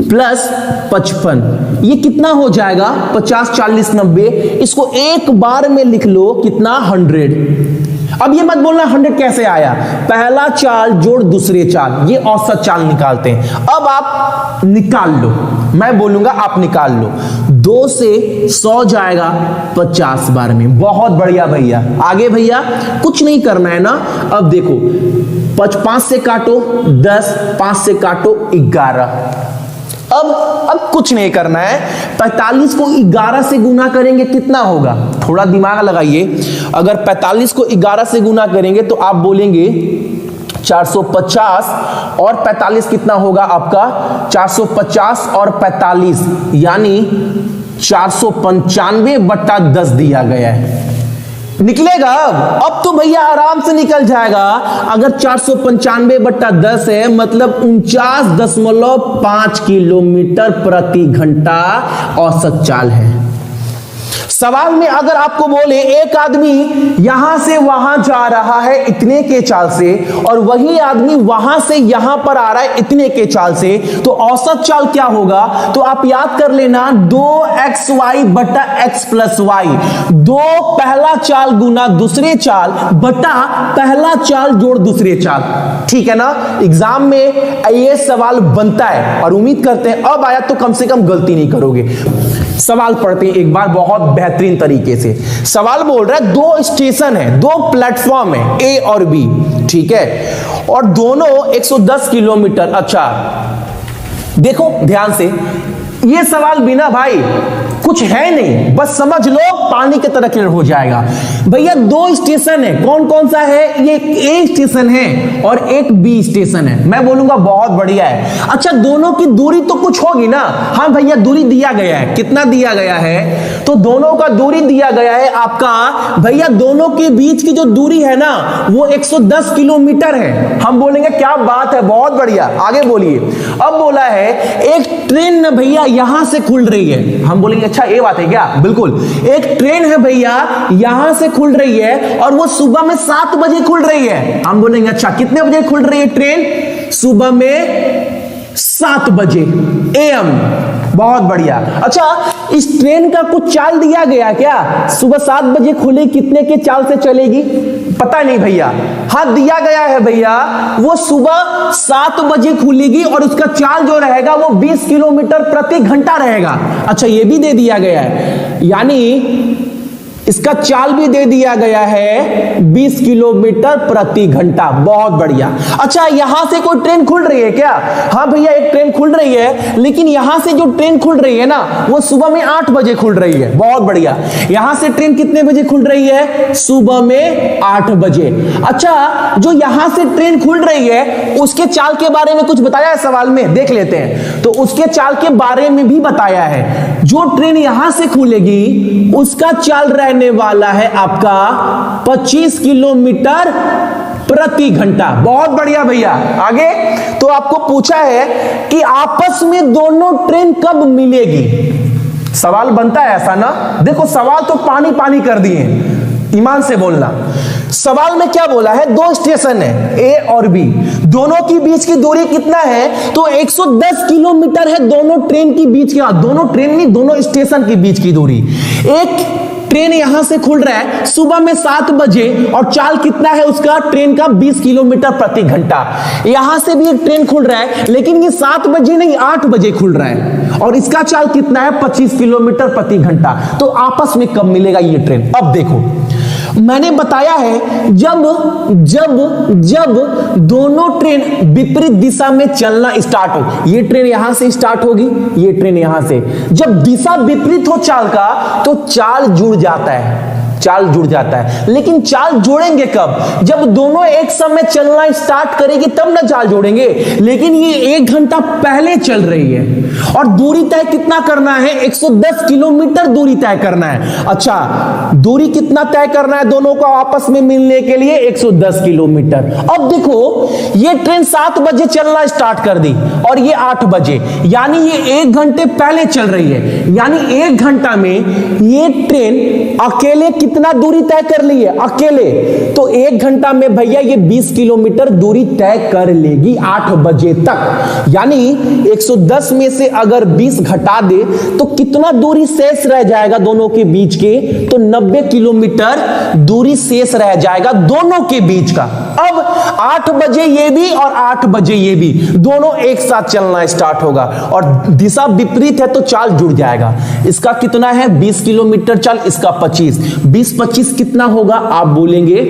Speaker 1: प्लस 55, ये कितना हो जाएगा? 50 40 90। इसको एक बार में लिख लो कितना? 100। अब ये मत बोलना 100 कैसे आया? पहला चाल जोड़ दूसरे चाल, ये औसत चाल निकालते हैं। अब आप निकाल लो, मैं बोलूंगा आप निकाल लो। 2 से 100 जाएगा 50 बार में। बहुत बढ़िया भैया। आगे भैया कुछ नहीं करना है ना। अब देखो 5 से काटो 10, 5 से काटो 11। अब कुछ नहीं करना है। 45 को 11 से गुना करेंगे कितना होगा? थोड़ा दिमाग लगाइए। अगर 45 को 11 से गुना करेंगे तो आप बोलेंगे 450 और 45 कितना होगा आपका? 450 और 45 यानी 495 बटा 10 दिया गया है। निकलेगा अब तो भैया आराम से निकल जाएगा। अगर 495 बटा 10 है मतलब 49.5 किलोमीटर प्रति घंटा औसत चाल है। सवाल में अगर आपको बोले एक आदमी यहां से वहां जा रहा है इतने के चाल से और वही आदमी वहां से यहां पर आ रहा है इतने के चाल से, तो औसत चाल क्या होगा? तो आप याद कर लेना 2xy बटा x प्लस वाई, 2 पहला चाल गुना दूसरे चाल बटा पहला चाल जोड़ दूसरे चाल। ठीक है ना? एग्जाम में ये सवाल बनता है और उम्मीद करते हैं अब आया तो कम से कम गलती नहीं करोगे। सवाल पढ़ते हैं एक बार बहुत बेहतरीन तरीके से। सवाल बोल रहा है 2 स्टेशन है, 2 प्लेटफॉर्म है ए और बी, ठीक है, और दोनों 110 किलोमीटर। अच्छा देखो ध्यान से, ये सवाल बिना भाई कुछ है नहीं, बस समझ लो पानी की तरह क्लियर हो जाएगा। भैया 2 स्टेशन है, कौन कौन सा है? ये एक ए स्टेशन है और एक बी स्टेशन है। मैं बोलूंगा बहुत बढ़िया है। अच्छा दोनों की दूरी तो कुछ होगी ना? हाँ भैया दूरी दिया गया है। कितना दिया गया है? तो दोनों का दूरी दिया गया है आपका, भैया दोनों के बीच की जो दूरी है ना वो 110 किलोमीटर है। हम बोलेंगे क्या बात है, बहुत बढ़िया, आगे बोलिए। अब बोला है एक ट्रेन भैया यहां से खुल रही है। हम बोलेंगे अच्छा ये बात है क्या? बिल्कुल, एक ट्रेन है भैया यहां से खुल रही है और वो सुबह में 7 बजे खुल रही है। हम बोलेंगे अच्छा कितने बजे खुल रही है ट्रेन? सुबह में 7 बजे AM। बहुत बढ़िया। अच्छा इस ट्रेन का कुछ चाल दिया गया क्या? सुबह 7 बजे खुले कितने के चाल से चलेगी? पता नहीं भैया। हाँ दिया गया है भैया, वो सुबह 7 बजे खुलेगी और उसका चाल जो रहेगा वो 20 किलोमीटर प्रति घंटा रहेगा। अच्छा ये भी दे दिया गया है, यानी इसका चाल भी दे दिया गया है 20 किलोमीटर प्रति घंटा। बहुत बढ़िया। अच्छा यहां से कोई ट्रेन खुल रही है क्या? हाँ भैया एक ट्रेन खुल रही है, लेकिन यहां से जो ट्रेन खुल रही है ना वो सुबह में 8 बजे खुल रही है। बहुत बढ़िया। यहां से ट्रेन कितने बजे खुल रही है? सुबह में 8 बजे। अच्छा जो यहां से ट्रेन खुल रही है उसके चाल के बारे में कुछ बताया है सवाल में, देख लेते हैं। तो उसके चाल के बारे में भी बताया है, जो ट्रेन यहां से खुलेगी उसका चाल रहने वाला है आपका 25 किलोमीटर प्रति घंटा। बहुत बढ़िया भैया। आगे तो आपको पूछा है कि आपस में दोनों ट्रेन कब मिलेगी? सवाल बनता है ऐसा ना? देखो सवाल तो पानी पानी कर दिए, ईमान से बोलना। सवाल में क्या बोला है? 2 स्टेशन है ए और बी, दोनों की बीच की दूरी कितना है? तो 110 किलोमीटर है दोनों ट्रेन की बीच की, दोनों ट्रेन नहीं दोनों स्टेशन की बीच की दूरी। एक ट्रेन यहां से खुल रहा है सुबह में 7 बजे और चाल कितना है उसका ट्रेन का? 20 किलोमीटर प्रति घंटा। यहां से भी एक ट्रेन खुल रहा है, लेकिन ये 7 बजे नहीं 8 बजे खुल रहा है और इसका चाल कितना है? 25 किलोमीटर प्रति घंटा। तो आपस में कब मिलेगा ये ट्रेन? अब देखो मैंने बताया है जब जब जब दोनों ट्रेन विपरीत दिशा में चलना स्टार्ट हो, ये ट्रेन यहां से स्टार्ट होगी, ये ट्रेन यहां से, जब दिशा विपरीत हो चाल का तो चाल जुड़ जाता है, चाल जुड़ जाता है। लेकिन चाल जोड़ेंगे कब? जब दोनों एक समय चलना स्टार्ट करेगी तब ना चाल जोड़ेंगे। लेकिन ये 1 घंटा पहले चल रही है और दूरी तय कितना करना है? 110 किलोमीटर दूरी तय करना है। अच्छा दूरी कितना तय करना है दोनों को आपस में मिलने के लिए? 110 किलोमीटर। अब देखो ये ट्रेन 7 बजे चलना स्टार्ट कर दी और ये 8 बजे, यानी ये 1 घंटे पहले चल रही है, यानी 1 घंटा में ये ट्रेन अकेले कितना दूरी तय कर ली है? अकेले। तो 1 घंटा में भैया ये 20 किलोमीटर दूरी तय कर लेगी 8 बजे तक। यानी 110 में से अगर 20 घटा दे तो कितना दूरी शेष रह जाएगा दोनों के बीच के? तो 90 किलोमीटर दूरी शेष रह जाएगा दोनों के बीच का। अब 8 बजे ये भी और 8 बजे ये भी, दोनों एक साथ चलना स्टार्ट होगा और दिशा विपरीत है तो चाल जुड़ जाएगा। इसका कितना है? 20 किलोमीटर चाल, इसका 25। 20-25 कितना होगा? आप बोलेंगे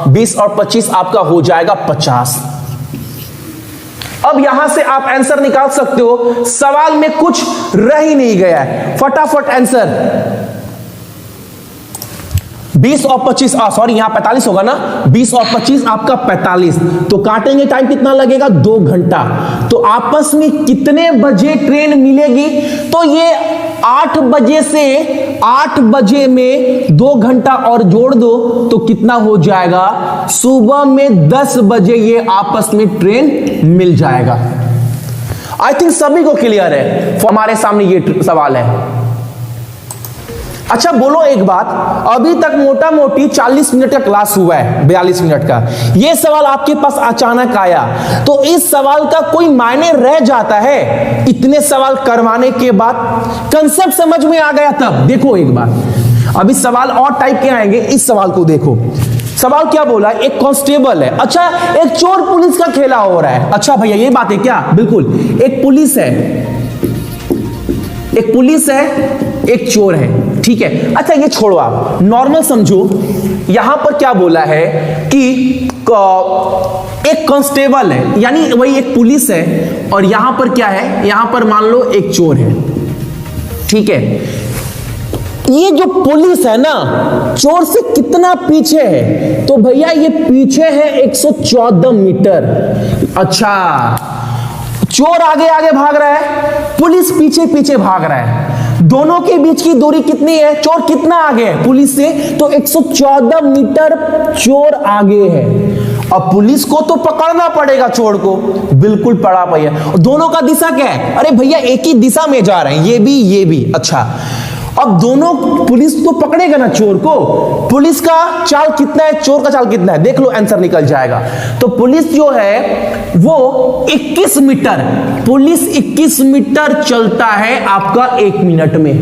Speaker 1: 20 और 25 आपका हो जाएगा 50। अब यहां से आप आंसर निकाल सकते हो, सवाल में कुछ रह ही नहीं गया है, फटाफट आंसर। 20 और 25 सॉरी यहां 45 होगा ना, 20 और 25 आपका 45। तो काटेंगे टाइम कितना लगेगा? 2 घंटा। तो आपस में कितने बजे ट्रेन मिलेगी? तो ये 8 बजे से 8 बजे में 2 घंटा और जोड़ दो तो कितना हो जाएगा? सुबह में 10 बजे ये आपस में ट्रेन मिल जाएगा। आई थिंक सभी को क्लियर है। हमारे सामने ये सवाल है। अच्छा बोलो एक बात, अभी तक मोटा मोटी 40 मिनट का क्लास हुआ है, 42 मिनट का। यह सवाल आपके पास अचानक आया तो इस सवाल का कोई मायने रह जाता है? इतने सवाल करवाने के बाद कंसेप्ट समझ में आ गया तब। देखो एक बार, अभी सवाल और टाइप के आएंगे, इस सवाल को देखो। सवाल क्या बोला, एक कांस्टेबल है, अच्छा एक चोर पुलिस का खेला हो रहा है। अच्छा भैया ये बात है क्या? बिल्कुल, एक पुलिस है, एक चोर है, ठीक है। अच्छा ये छोड़ो, आप नॉर्मल समझो। यहां पर क्या बोला है कि एक कांस्टेबल है, यानी वही एक पुलिस है, और यहां पर क्या है, यहां पर मान लो एक चोर है, ठीक है। ये जो पुलिस है ना, चोर से कितना पीछे है? तो भैया ये पीछे है 114 मीटर। अच्छा, चोर आगे आगे भाग रहा है, पुलिस पीछे पीछे भाग रहा है। दोनों के बीच की दूरी कितनी है? चोर कितना आगे है पुलिस से? तो 114 मीटर चोर आगे है। अब पुलिस को तो पकड़ना पड़ेगा चोर को, बिल्कुल पड़ा भैया। दोनों का दिशा क्या है? अरे भैया एक ही दिशा में जा रहे हैं, ये भी। अच्छा, अब दोनों, पुलिस तो पकड़ेगा ना चोर को। पुलिस का चाल कितना है, चोर का चाल कितना है? देख लो, आंसर निकल जाएगा। तो पुलिस जो है वो 21 मीटर, पुलिस 21 मीटर चलता है आपका 1 मिनट में।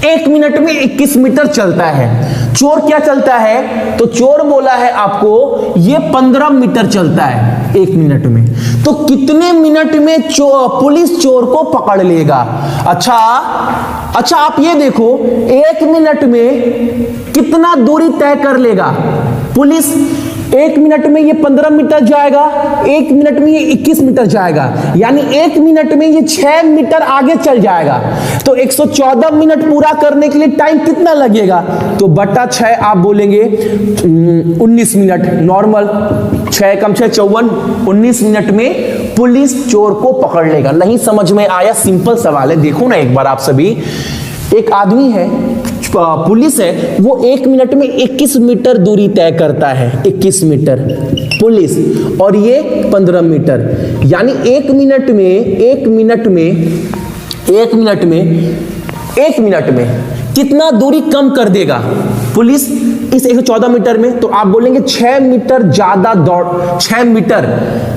Speaker 1: 1 मिनट में 21 मीटर चलता है। चोर क्या चलता है? तो चोर बोला है आपको ये 15 मीटर चलता है 1 मिनट में। तो कितने मिनट में पुलिस चोर को पकड़ लेगा? अच्छा आप ये देखो, 1 मिनट में कितना दूरी तय कर लेगा पुलिस? 1 मिनट में ये 15 मीटर जाएगा, 1 मिनट में ये 21 मीटर जाएगा, यानी 1 मिनट में ये 6 मीटर आगे चल जाएगा। तो 114 मिनट पूरा करने के लिए टाइम कितना लगेगा? तो बटा 6 आप बोलेंगे 19 मिनट। नॉर्मल 6 कम 6 54, 19 मिनट में पुलिस चोर को पकड़ लेगा। नहीं समझ में आया? सिंपल सवाल है, देखो ना एक बार आप सभी। एक आदमी है, पुलिस है, वो 1 मिनट में 21 मीटर दूरी तय करता है, 21 मीटर पुलिस, और ये 15 मीटर, यानी 1 मिनट में कितना दूरी कम कर देगा पुलिस इस 114 मीटर में? तो आप बोलेंगे 6 मीटर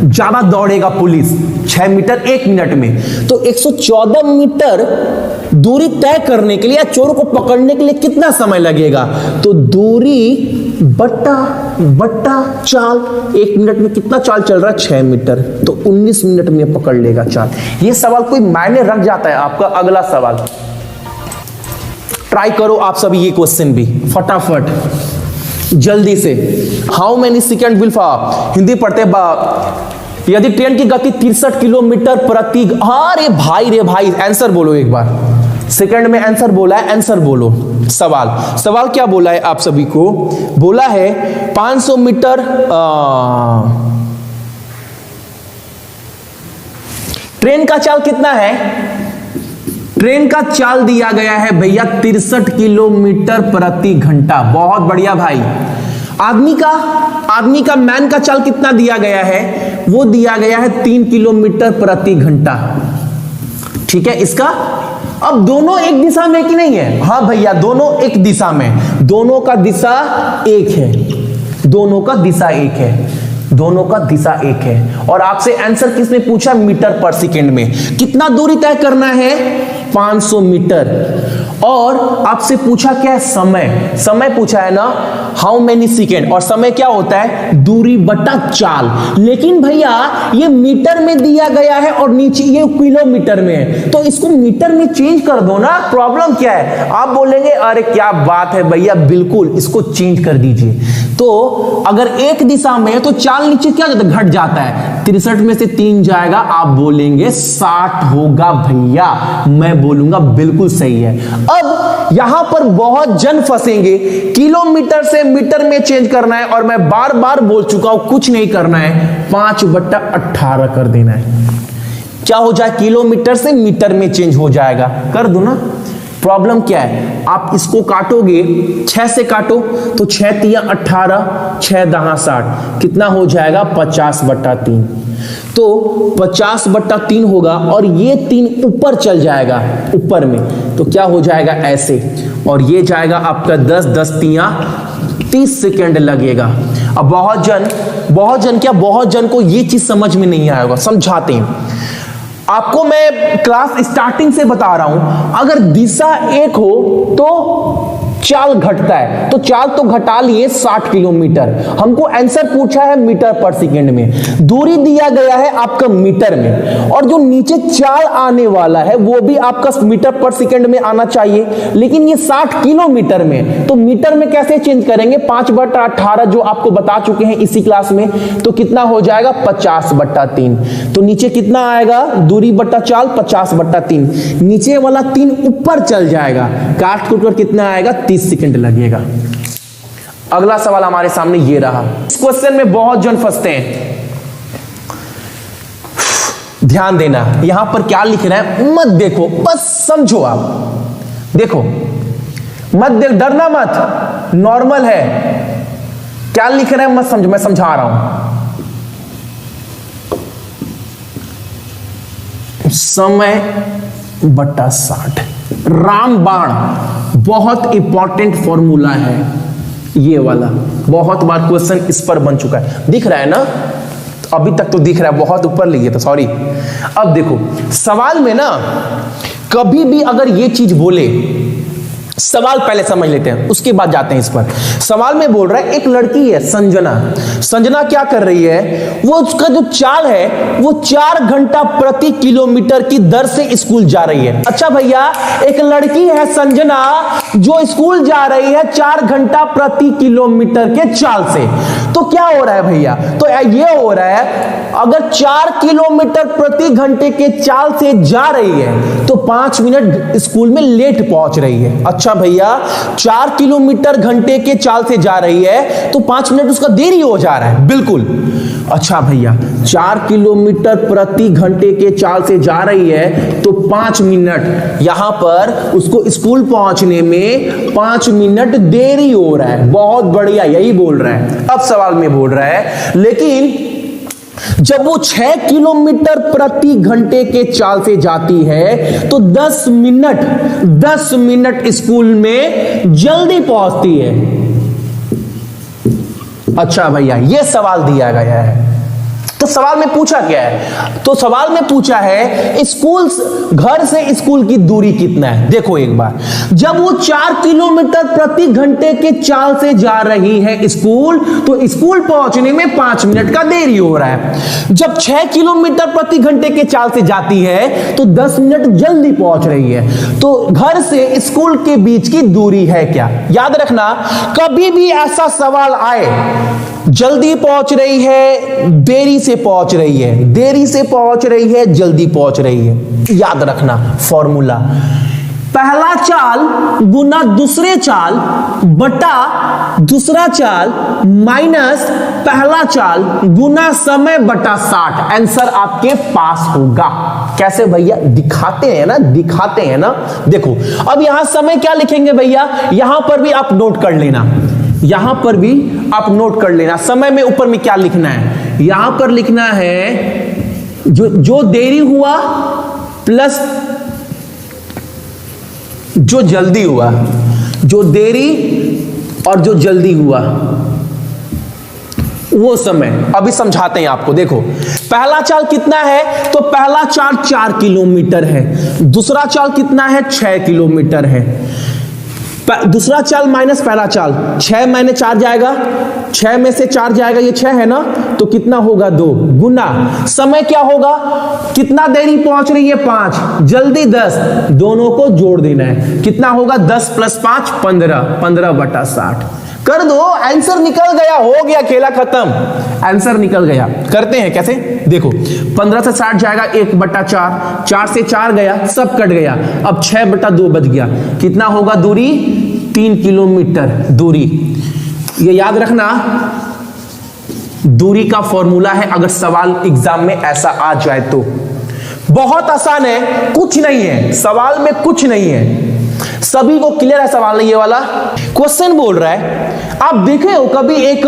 Speaker 1: ज्यादा दौड़ेगा पुलिस, 6 मीटर 1 मिनट में। तो 114 मीटर दूरी तय करने के लिए या चोर को पकड़ने के लिए कितना समय लगेगा? तो दूरी बट्टा चाल, 1 मिनट में कितना चाल चल रहा है? 6 मीटर, तो 19 मिनट में पकड़ लेगा चाल। ये सवाल कोई मायने रख जाता है आपका? अगला सवाल ट्राई करो आप सभी, ये क्वेश्चन भी फटाफट जल्दी से। How many second will Hindi पढ़ते यदि ट्रेन की गति 63 किलोमीटर प्रति, रे भाई आंसर बोलो एक बार। सेकंड में आंसर बोला है, आंसर बोलो। सवाल क्या बोला है आप सभी को? बोला है 500 मीटर ट्रेन का चाल कितना है? ट्रेन का चाल दिया गया है भैया 63 किलोमीटर प्रति घंटा। बहुत बढ़िया भाई। आदमी का मैन का चाल कितना दिया गया है? वो दिया गया है 3 किलोमीटर प्रति घंटा, ठीक है। इसका अब दोनों एक दिशा में कि नहीं है? हाँ भैया, दोनों एक दिशा में, दोनों का दिशा एक है। और आपसे आंसर किसने पूछा? मीटर पर सेकेंड में। कितना दूरी तय करना है? 500 मीटर। और आपसे पूछा क्या है? समय पूछा है ना, हाउ मेनी सेकेंड। और समय क्या होता है? दूरी बटा चाल। लेकिन भैया ये मीटर में दिया गया है और नीचे ये किलोमीटर में है, तो इसको मीटर में चेंज कर दो ना। प्रॉब्लम क्या है? आप बोलेंगे अरे क्या बात है भैया, बिल्कुल इसको चेंज कर दीजिए। तो अगर एक दिशा में है तो चाल नीचे क्या घट जाता है, 63 में से 3 जाएगा, आप बोलेंगे 60 होगा भैया। मैं बोलूंगा बिल्कुल सही है। अब यहां पर बहुत जन फंसेंगे, किलोमीटर से मीटर में चेंज करना है, और मैं बार बार बोल चुका हूं कुछ नहीं करना है, 5/18 कर देना है। क्या हो जाए? किलोमीटर से मीटर में चेंज हो जाएगा। कर दो ना। प्रॉब्लम क्या है? आप इसको काटोगे, 6 से काटो तो 6 × 18, 6 × 60, कितना हो जाएगा? 50/3। तो 50/3 होगा और ये 3 ऊपर चल जाएगा ऊपर में, तो क्या हो जाएगा ऐसे, और ये जाएगा आपका 10, 10 तिया 30 सेकेंड लगेगा। अब बहुत जन को ये चीज समझ में नहीं आएगा, समझाते हैं आपको। मैं क्लास स्टार्टिंग से बता रहा हूं, अगर दिशा एक हो तो चाल घटता है, तो चाल तो घटा लिए 60 किलोमीटर। हमको आंसर पूछा है मीटर पर सेकेंड में, दूरी दिया गया है आपका मीटर में, और जो नीचे चाल आने वाला है वो भी आपका मीटर पर सेकेंड में आना चाहिए, लेकिन ये 60 किलोमीटर में, तो मीटर में कैसे चेंज करेंगे? 5/18 जो आपको बता चुके हैं इसी क्लास में, तो कितना हो जाएगा 50/3। तो नीचे कितना आएगा? दूरी बट्टा चाल 50/3, नीचे वाला 3 ऊपर चल जाएगा, काट कूट कर कितना आएगा? 30 सेकंड लगेगा। अगला सवाल हमारे सामने ये रहा। इस क्वेश्चन में बहुत जन फंसते हैं, ध्यान देना यहां पर क्या लिख रहे हैं मत देखो, बस समझो। आप देखो, मत देख, डरना मत, नॉर्मल है। क्या लिख रहे हैं मत समझो, मैं समझा रहा हूं। समय बट्टा 60, रामबाण बहुत इंपॉर्टेंट फॉर्मूला है ये वाला, बहुत बार क्वेश्चन इस पर बन चुका है। दिख रहा है ना? अभी तक तो दिख रहा है, बहुत ऊपर ले गया था, सॉरी। अब देखो सवाल में ना कभी भी अगर ये चीज बोले, सवाल पहले समझ लेते हैं उसके बाद जाते हैं इस पर। सवाल में बोल रहा है एक लड़की है संजना क्या कर रही है? वो उसका जो चाल है वो 4 घंटा प्रति किलोमीटर की दर से स्कूल जा रही है। अच्छा भैया, एक लड़की है संजना जो स्कूल जा रही है 4 घंटा प्रति किलोमीटर के चाल से, तो क्या हो रहा है भैया? तो ये हो रहा है अगर 4 किलोमीटर प्रति घंटे के चाल से जा रही है तो 5 मिनट स्कूल में लेट पहुंच रही है। अच्छा भैया, 4 किलोमीटर घंटे के चाल से जा रही है तो 5 मिनट उसका देरी हो जा रहा है, बिल्कुल। अच्छा भैया, 4 किलोमीटर प्रति घंटे के चाल से जा रही है तो 5 मिनट यहां पर उसको स्कूल पहुंचने में 5 मिनट देरी हो रहा है। बहुत बढ़िया, यही बोल रहा है। अब सवाल में बोल रहा है लेकिन जब वो 6 किलोमीटर प्रति घंटे के चाल से जाती है तो 10 मिनट स्कूल में जल्दी पहुंचती है। अच्छा भैया, ये सवाल दिया गया है, तो सवाल में पूछा क्या है? तो सवाल में पूछा है स्कूल, घर से स्कूल की दूरी कितना है। देखो एक बार, जब वो 4 किलोमीटर प्रति घंटे के चाल से जा रही है स्कूल, तो स्कूल पहुंचने में 5 मिनट का देरी हो रहा है। जब 6 किलोमीटर प्रति घंटे के चाल से जाती है तो 10 मिनट जल्दी पहुंच रही है। तो घर से स्कूल के बीच की दूरी है क्या? याद रखना, कभी भी ऐसा सवाल आए, जल्दी पहुंच रही है, देरी से पहुंच रही है, देरी से पहुंच रही है, जल्दी पहुंच रही है, याद रखना फॉर्मूला, पहला चाल गुना दूसरे चाल बटा दूसरा चाल माइनस पहला चाल गुना समय बटा 60। आंसर आपके पास होगा। कैसे भैया? दिखाते हैं ना। देखो अब यहां समय क्या लिखेंगे भैया? यहां पर भी आप नोट कर लेना, यहां पर भी आप नोट कर लेना। समय में ऊपर में क्या लिखना है? यहां पर लिखना है जो देरी हुआ प्लस जो जल्दी हुआ, जो देरी और जो जल्दी हुआ वो समय। अभी समझाते हैं आपको। देखो पहला चाल कितना है? तो पहला चाल 4 किलोमीटर है, दूसरा चाल कितना है? 6 किलोमीटर है। दूसरा चाल माइनस पहला चाल, 6 माइनस 4 जाएगा, 6 में से 4 जाएगा, ये 6 है ना, तो कितना होगा 2 गुना समय क्या होगा? कितना देरी पहुंच रही है? 5, जल्दी 10, दोनों को जोड़ देना है। कितना होगा? 10 + 5 15/60 कर दो। आंसर निकल गया, हो गया, खेला खत्म, आंसर निकल गया। करते हैं कैसे? देखो 15 से 60 जाएगा 1/4, 4 से 4 गया, सब कट गया। अब 6/2 बच गया। कितना होगा दूरी? 3 किलोमीटर दूरी। ये याद रखना, दूरी का फॉर्मूला है अगर सवाल एग्जाम में ऐसा आ जाए तो। बहुत आसान है, कुछ नहीं है सवाल में, कुछ नहीं है, सभी को क्लियर है सवाल नहीं ये वाला। क्वेश्चन बोल रहा है, आप देखे हो कभी एक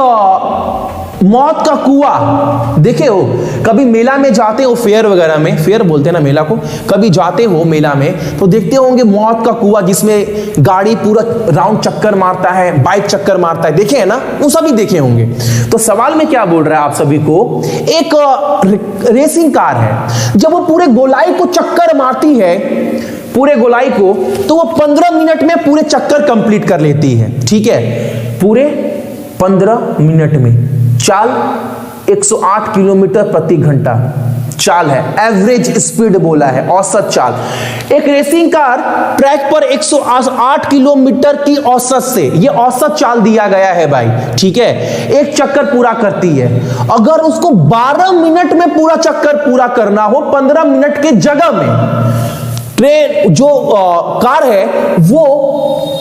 Speaker 1: मौत का कुआं देखे हो, कभी मेला में जाते हो, फेयर वगैरह में, फेयर बोलते हैं ना मेला को, कभी जाते हो मेला में तो देखते होंगे मौत का कुआं, जिसमें गाड़ी पूरा राउंड चक्कर मारता है, बाइक चक्कर मारता है, देखे हैं ना, वो सभी देखे होंगे। तो सवाल में क्या बोल रहा है आप सभी को, एक रेसिंग कार है, जब वो पूरे गोलाई को चक्कर मारती है, पूरे गोलाई को, तो वो 15 मिनट में पूरे चक्कर कंप्लीट कर लेती है। ठीक है, पूरे 15 मिनट में। चाल 108 किलोमीटर प्रति घंटा चाल है, एवरेज स्पीड बोला है, औसत चाल। एक रेसिंग कार ट्रैक पर 108 किलोमीटर की औसत से, ये औसत चाल दिया गया है भाई, ठीक है, एक चक्कर पूरा करती है। अगर उसको 12 मिनट में पूरा चक्कर पूरा करना हो 15 मिनट के जगह में, ट्रेन जो कार है वो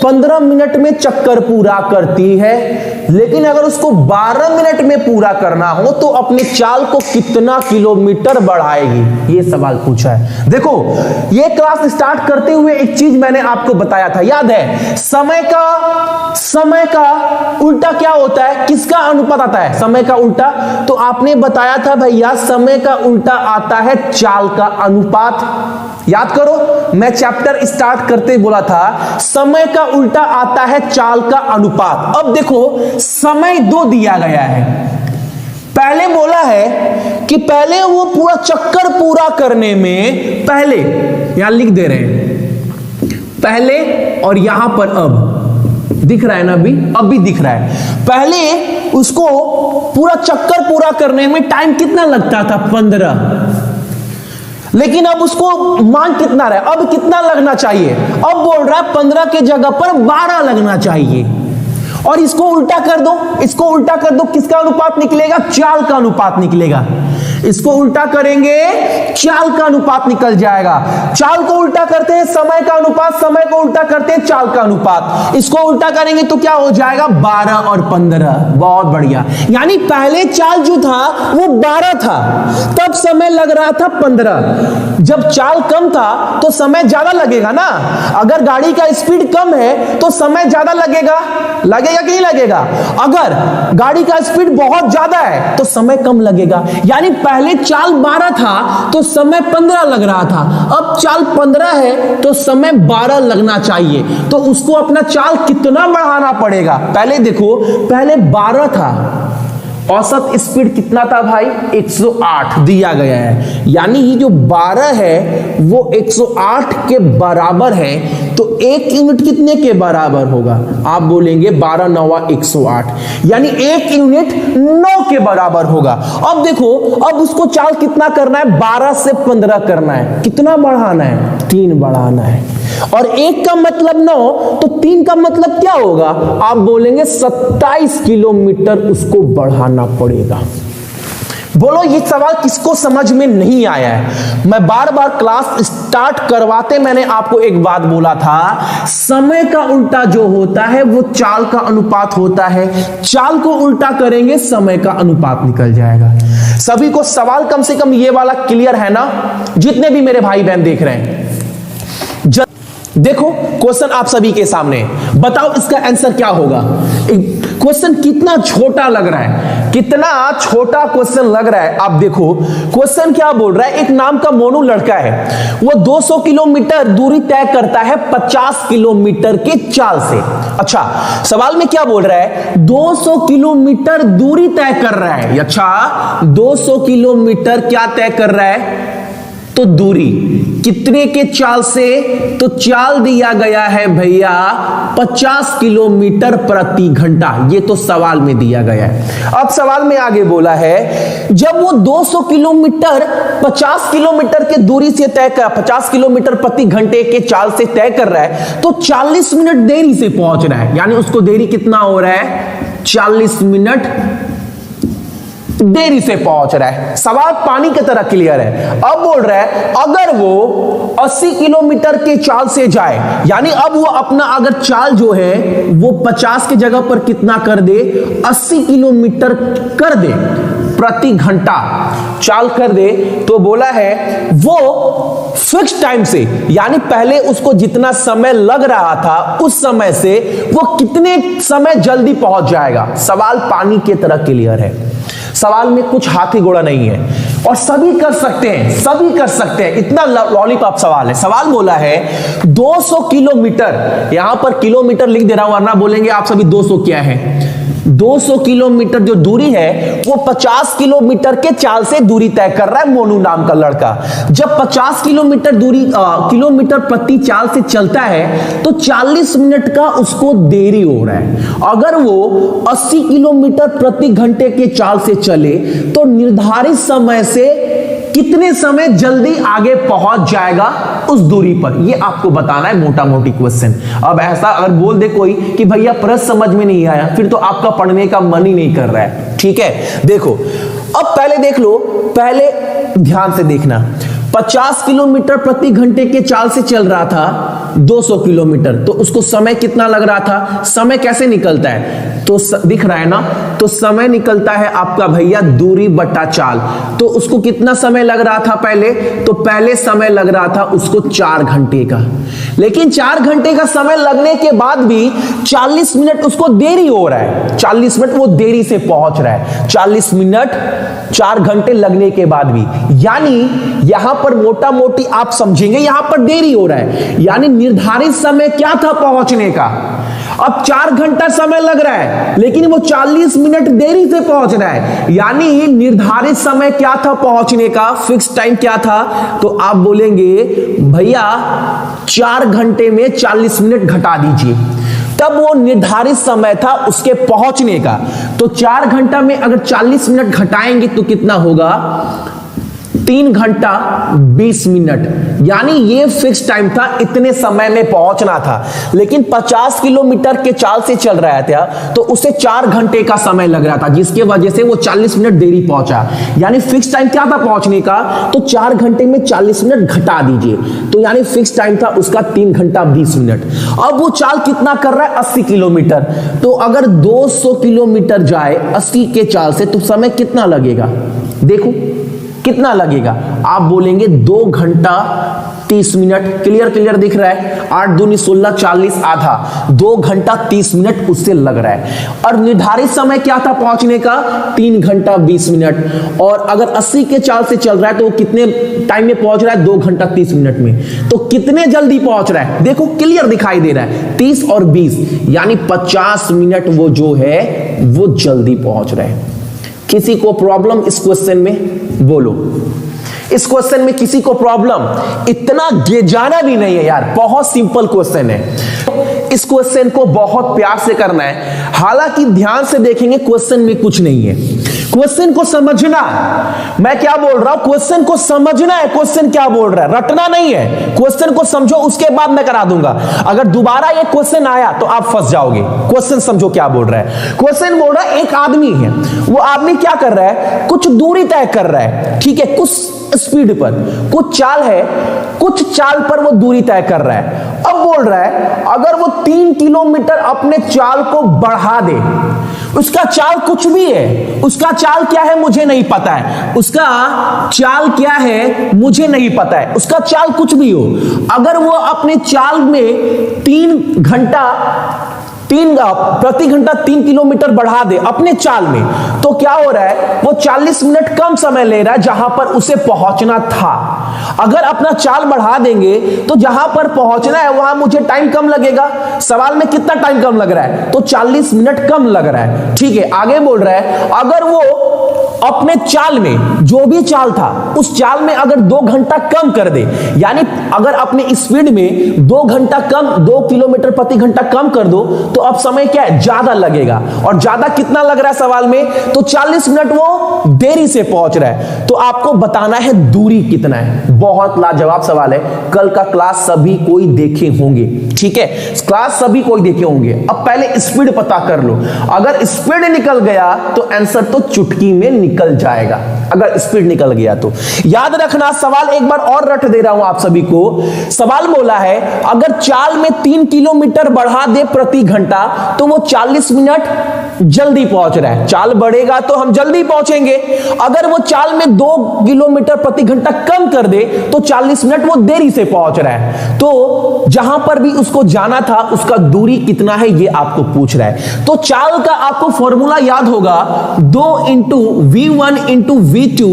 Speaker 1: 15 मिनट में चक्कर पूरा करती है, लेकिन अगर उसको 12 मिनट में पूरा करना हो तो अपने चाल को कितना किलोमीटर बढ़ाएगी, ये सवाल पूछा है। देखो, ये क्लास स्टार्ट करते हुए एक चीज मैंने आपको बताया था, याद है, समय का उल्टा क्या होता है, किसका अनुपात आता है समय का उल्टा, तो आपने बताया था भैया समय का उल्टा आता है चाल का अनुपात। याद करो, मैं चैप्टर स्टार्ट करते बोला था समय का उल्टा आता है चाल का अनुपात। अब देखो, समय 2 दिया गया है, पहले बोला है कि पहले वो पूरा चक्कर पूरा करने में, पहले यहां लिख दे रहे हैं पहले, और यहां पर अब दिख रहा है ना, अब भी दिख रहा है, पहले उसको पूरा चक्कर पूरा करने में टाइम कितना लगता था, 15, लेकिन अब उसको मान कितना रहा है, अब कितना लगना चाहिए, अब बोल रहा है 15 के जगह पर 12 लगना चाहिए। और इसको उल्टा कर दो, इसको उल्टा कर दो, किसका अनुपात निकलेगा, चाल का अनुपात निकलेगा। इसको उल्टा करेंगे चाल का अनुपात निकल जाएगा, चाल को उल्टा करते हैं समय का अनुपात, समय को उल्टा करते हैं चाल का अनुपात, इसको उल्टा करेंगे तो क्या हो जाएगा, 12 और 15। बहुत बढ़िया, यानी पहले चाल जो था वो 12 था, तब समय लग रहा था 15। जब चाल कम था तो समय ज्यादा लगेगा ना, अगर गाड़ी का स्पीड कम है तो समय ज्यादा लगेगा कि नहीं लगेगा, अगर गाड़ी का स्पीड बहुत ज्यादा है तो समय कम लगेगा। यानी पहले चाल 12 था तो समय 15 लग रहा था, अब चाल 15 है तो समय 12 लगना चाहिए, तो उसको अपना चाल कितना बढ़ाना पड़ेगा। पहले देखो, पहले 12 था, औसत स्पीड कितना था भाई, 108 दिया गया है, यानी ये जो 12 है वो 108 के बराबर है, तो 1 यूनिट कितने के बराबर होगा, आप बोलेंगे 12 9 108, यानी 1 यूनिट 9 के बराबर होगा। अब देखो, अब उसको चाल कितना करना है, 12 से 15 करना है, कितना बढ़ाना है, 3 बढ़ाना है, और 1 का मतलब 9, तो 3 का मतलब क्या होगा, आप बोलेंगे 27 किलोमीटर उसको बढ़ाना पड़ेगा। बोलो, ये सवाल किसको समझ में नहीं आया है। मैं बार बार क्लास स्टार्ट करवाते मैंने आपको एक बात बोला था, समय का उल्टा जो होता है वो चाल का अनुपात होता है, चाल को उल्टा करेंगे समय का अनुपात निकल जाएगा। सभी को सवाल कम से कम ये वाला क्लियर है ना, जितने भी मेरे भाई बहन देख रहे हैं। देखो, क्वेश्चन आप सभी के सामने, बताओ इसका आंसर क्या होगा। क्वेश्चन कितना छोटा लग रहा है, कितना छोटा क्वेश्चन लग रहा है। आप देखो क्वेश्चन क्या बोल रहा है, एक नाम का मोनू लड़का है, वो 200 किलोमीटर दूरी तय करता है 50 किलोमीटर के चाल से। अच्छा, सवाल में क्या बोल रहा है, 200 किलोमीटर दूरी तय कर रहा है। अच्छा, 200 किलोमीटर क्या तय कर रहा है, तो दूरी कितने के चाल से, तो चाल दिया गया है भैया 50 किलोमीटर प्रति घंटा, ये तो सवाल में दिया गया है। अब सवाल में आगे बोला है, जब वो 200 किलोमीटर 50 किलोमीटर के दूरी से तय कर, 50 किलोमीटर प्रति घंटे के चाल से तय कर रहा है, तो 40 मिनट देरी से पहुंच रहा है, यानी उसको देरी कितना हो रहा है, 40 मिनट देरी से पहुंच रहा है। सवाल पानी की तरह क्लियर है। अब बोल रहा है, अगर वो 80 किलोमीटर के चाल से जाए, यानी अब वो अपना अगर चाल जो है वो 50 की जगह पर कितना कर दे, 80 किलोमीटर कर दे प्रति घंटा चाल कर दे, तो बोला है वो फिक्स टाइम से, यानी पहले उसको जितना समय लग रहा था उस समय से वो कितने समय जल्दी पहुंच जाएगा। सवाल पानी की तरह क्लियर है। सवाल में कुछ हाथी घोड़ा नहीं है और सभी कर सकते हैं, सभी कर सकते हैं। इतना लॉलीपॉप सवाल है। सवाल बोला है 200 किलोमीटर, यहां पर किलोमीटर लिख दे रहा हूं वरना बोलेंगे आप सभी 200 क्या है। 200 किलोमीटर जो दूरी है वो 50 किलोमीटर के चाल से दूरी तय कर रहा है मोनू नाम का लड़का। जब 50 किलोमीटर दूरी किलोमीटर प्रति चाल से चलता है तो 40 मिनट का उसको देरी हो रहा है। अगर वो 80 किलोमीटर प्रति घंटे के चाल से चले तो निर्धारित समय से कितने समय जल्दी आगे पहुंच जाएगा उस दूरी पर, ये आपको बताना है मोटा मोटी क्वेश्चन। अब ऐसा अगर बोल दे कोई कि भैया प्रश्न समझ में नहीं आया, फिर तो आपका पढ़ने का मन ही नहीं कर रहा है। ठीक है, देखो अब पहले देख लो, पहले ध्यान से देखना। 50 किलोमीटर प्रति घंटे के चाल से चल रहा था 200 किलोमीटर, तो उसको समय कितना लग रहा था? समय कैसे निकलता है? तो दिख रहा है ना, तो समय निकलता है आपका भैया दूरी बटा चाल। तो उसको कितना समय लग रहा था पहले? तो पहले समय लग रहा था उसको 4 घंटे का। लेकिन 4 घंटे का समय लगने के बाद भी 40 मिनट उसको देरी हो रहा है। 40 मिनट वो देरी से पहुंच रहा है। 40 मिनट 4 घंटे लगने के बाद भी, यानी यहां पर मोटा मोटी आप समझेंगे यहां पर देरी हो रहा है, यानी निर्धारित समय क्या था पहुंचने का? अब 4 घंटा समय लग रहा है लेकिन वो 40 मिनट देरी से पहुंच रहा है, यानी निर्धारित समय क्या था पहुंचने का? फिक्स टाइम क्या था? तो आप बोलेंगे भैया 4 घंटे में 40 मिनट घटा दीजिए, तब वो निर्धारित समय था उसके पहुंचने का। तो 4 घंटा में अगर 40 मिनट घटाएंगे तो कितना होगा? 3 घंटा 20 मिनट, यानी ये फिक्स टाइम था, इतने समय में पहुंचना था। लेकिन 50 किलोमीटर के चाल से चल रहा था तो उसे 4 घंटे का समय लग रहा था, जिसके वजह से वो 40 मिनट देरी पहुंचा। यानी फिक्स टाइम क्या था पहुंचने का? तो 4 घंटे में 40 मिनट घटा दीजिए, तो यानी फिक्स टाइम था उसका 3 घंटा 20 मिनट। अब वो चाल कितना कर रहा है? 80 किलोमीटर। तो अगर 200 किलोमीटर जाए 80 के चाल से तो समय कितना लगेगा? देखो कितना लगेगा? आप बोलेंगे 2 घंटा 30 मिनट। क्लियर दिख रहा है? 8 दूनी 16, 40 आधा, 2 घंटा 30 मिनट उससे लग रहा है। और निर्धारित समय क्या था पहुंचने का? 3 घंटा 20 मिनट। और अगर 80 के चाल से चल रहा है तो कितने टाइम में पहुंच रहा है? 2 घंटा 30 मिनट में। तो कितने जल्दी पहुंच रहा है? देखो क्लियर दिखाई दे रहा है, 30 और 20 यानी 50 मिनट वो जो है वो जल्दी पहुंच रहा है। किसी को प्रॉब्लम इस क्वेश्चन में? बोलो, इस क्वेश्चन में किसी को प्रॉब्लम? इतना गेजाना भी नहीं है यार, बहुत सिंपल क्वेश्चन है। इस क्वेश्चन को बहुत प्यार से करना है, हालांकि ध्यान से देखेंगे क्वेश्चन में कुछ नहीं है। क्वेश्चन को समझना, मैं क्या बोल रहा हूं? क्वेश्चन को समझना है, क्वेश्चन क्या बोल रहा है, रटना नहीं है। क्वेश्चन को समझो, उसके बाद मैं करा दूंगा। अगर दोबारा ये क्वेश्चन आया तो आप फंस जाओगे। क्वेश्चन समझो क्या बोल रहा है। क्वेश्चन बोल रहा है एक आदमी है, वो आदमी क्या कर रहा है? कुछ दूरी तय कर रहा है, ठीक है, कुछ स्पीड पर, कुछ चाल है, कुछ चाल पर वो दूरी तय कर रहा है। अब बोल रहा है अगर वो 3 किलोमीटर अपने चाल को बढ़ा दे, उसका चाल कुछ भी है, उसका चाल क्या है मुझे नहीं पता है, उसका चाल क्या है मुझे नहीं पता है, उसका चाल कुछ भी हो, अगर वो अपने चाल में 3 घंटा प्रति घंटा 3 किलोमीटर बढ़ा दे अपने चाल में, तो क्या हो रहा है? वो 40 मिनट कम समय ले रहा है जहां पर उसे पहुंचना था। अगर अपना चाल बढ़ा देंगे तो जहां पर पहुंचना है वहां मुझे टाइम कम लगेगा। सवाल में कितना टाइम कम लग रहा है? तो 40 मिनट कम लग रहा है। ठीक है, आगे बोल रहा है अगर वो अपने चाल में, जो भी चाल था उस चाल में अगर 2 घंटा कम कर दे, यानी अगर अपने स्पीड में 2 घंटा कम, 2 किलोमीटर प्रति घंटा कम कर दो, तो अब समय क्या है? ज्यादा लगेगा। और ज्यादा कितना लग रहा है सवाल में? तो 40 मिनट वो देरी से पहुंच रहा है। तो आपको बताना है दूरी कितना है। बहुत लाजवाब सवाल है, कल का क्लास सभी कोई देखे होंगे। ठीक है, क्लास सभी कोई देखे होंगे। अब पहले स्पीड पता कर लो, अगर स्पीड निकल गया तो आंसर तो चुटकी में निकल जाएगा। अगर स्पीड निकल गया तो। याद रखना, सवाल एक बार और रट दे रहा हूं आप सभी को। सवाल बोला है अगर चाल में 3 किलोमीटर बढ़ा दे प्रति घंटा तो वो 40 मिनट जल्दी पहुंच रहा है। चाल बढ़ेगा तो हम जल्दी पहुंचेंगे। अगर वो चाल में 2 किलोमीटर प्रति घंटा कम कर दे तो 40 मिनट वो देरी से पहुंच रहा है। तो जहां पर भी उसको जाना था उसका दूरी कितना है ये आपको पूछ रहा है। तो चाल का आपको फॉर्मूला याद होगा, 2 into V1 into V2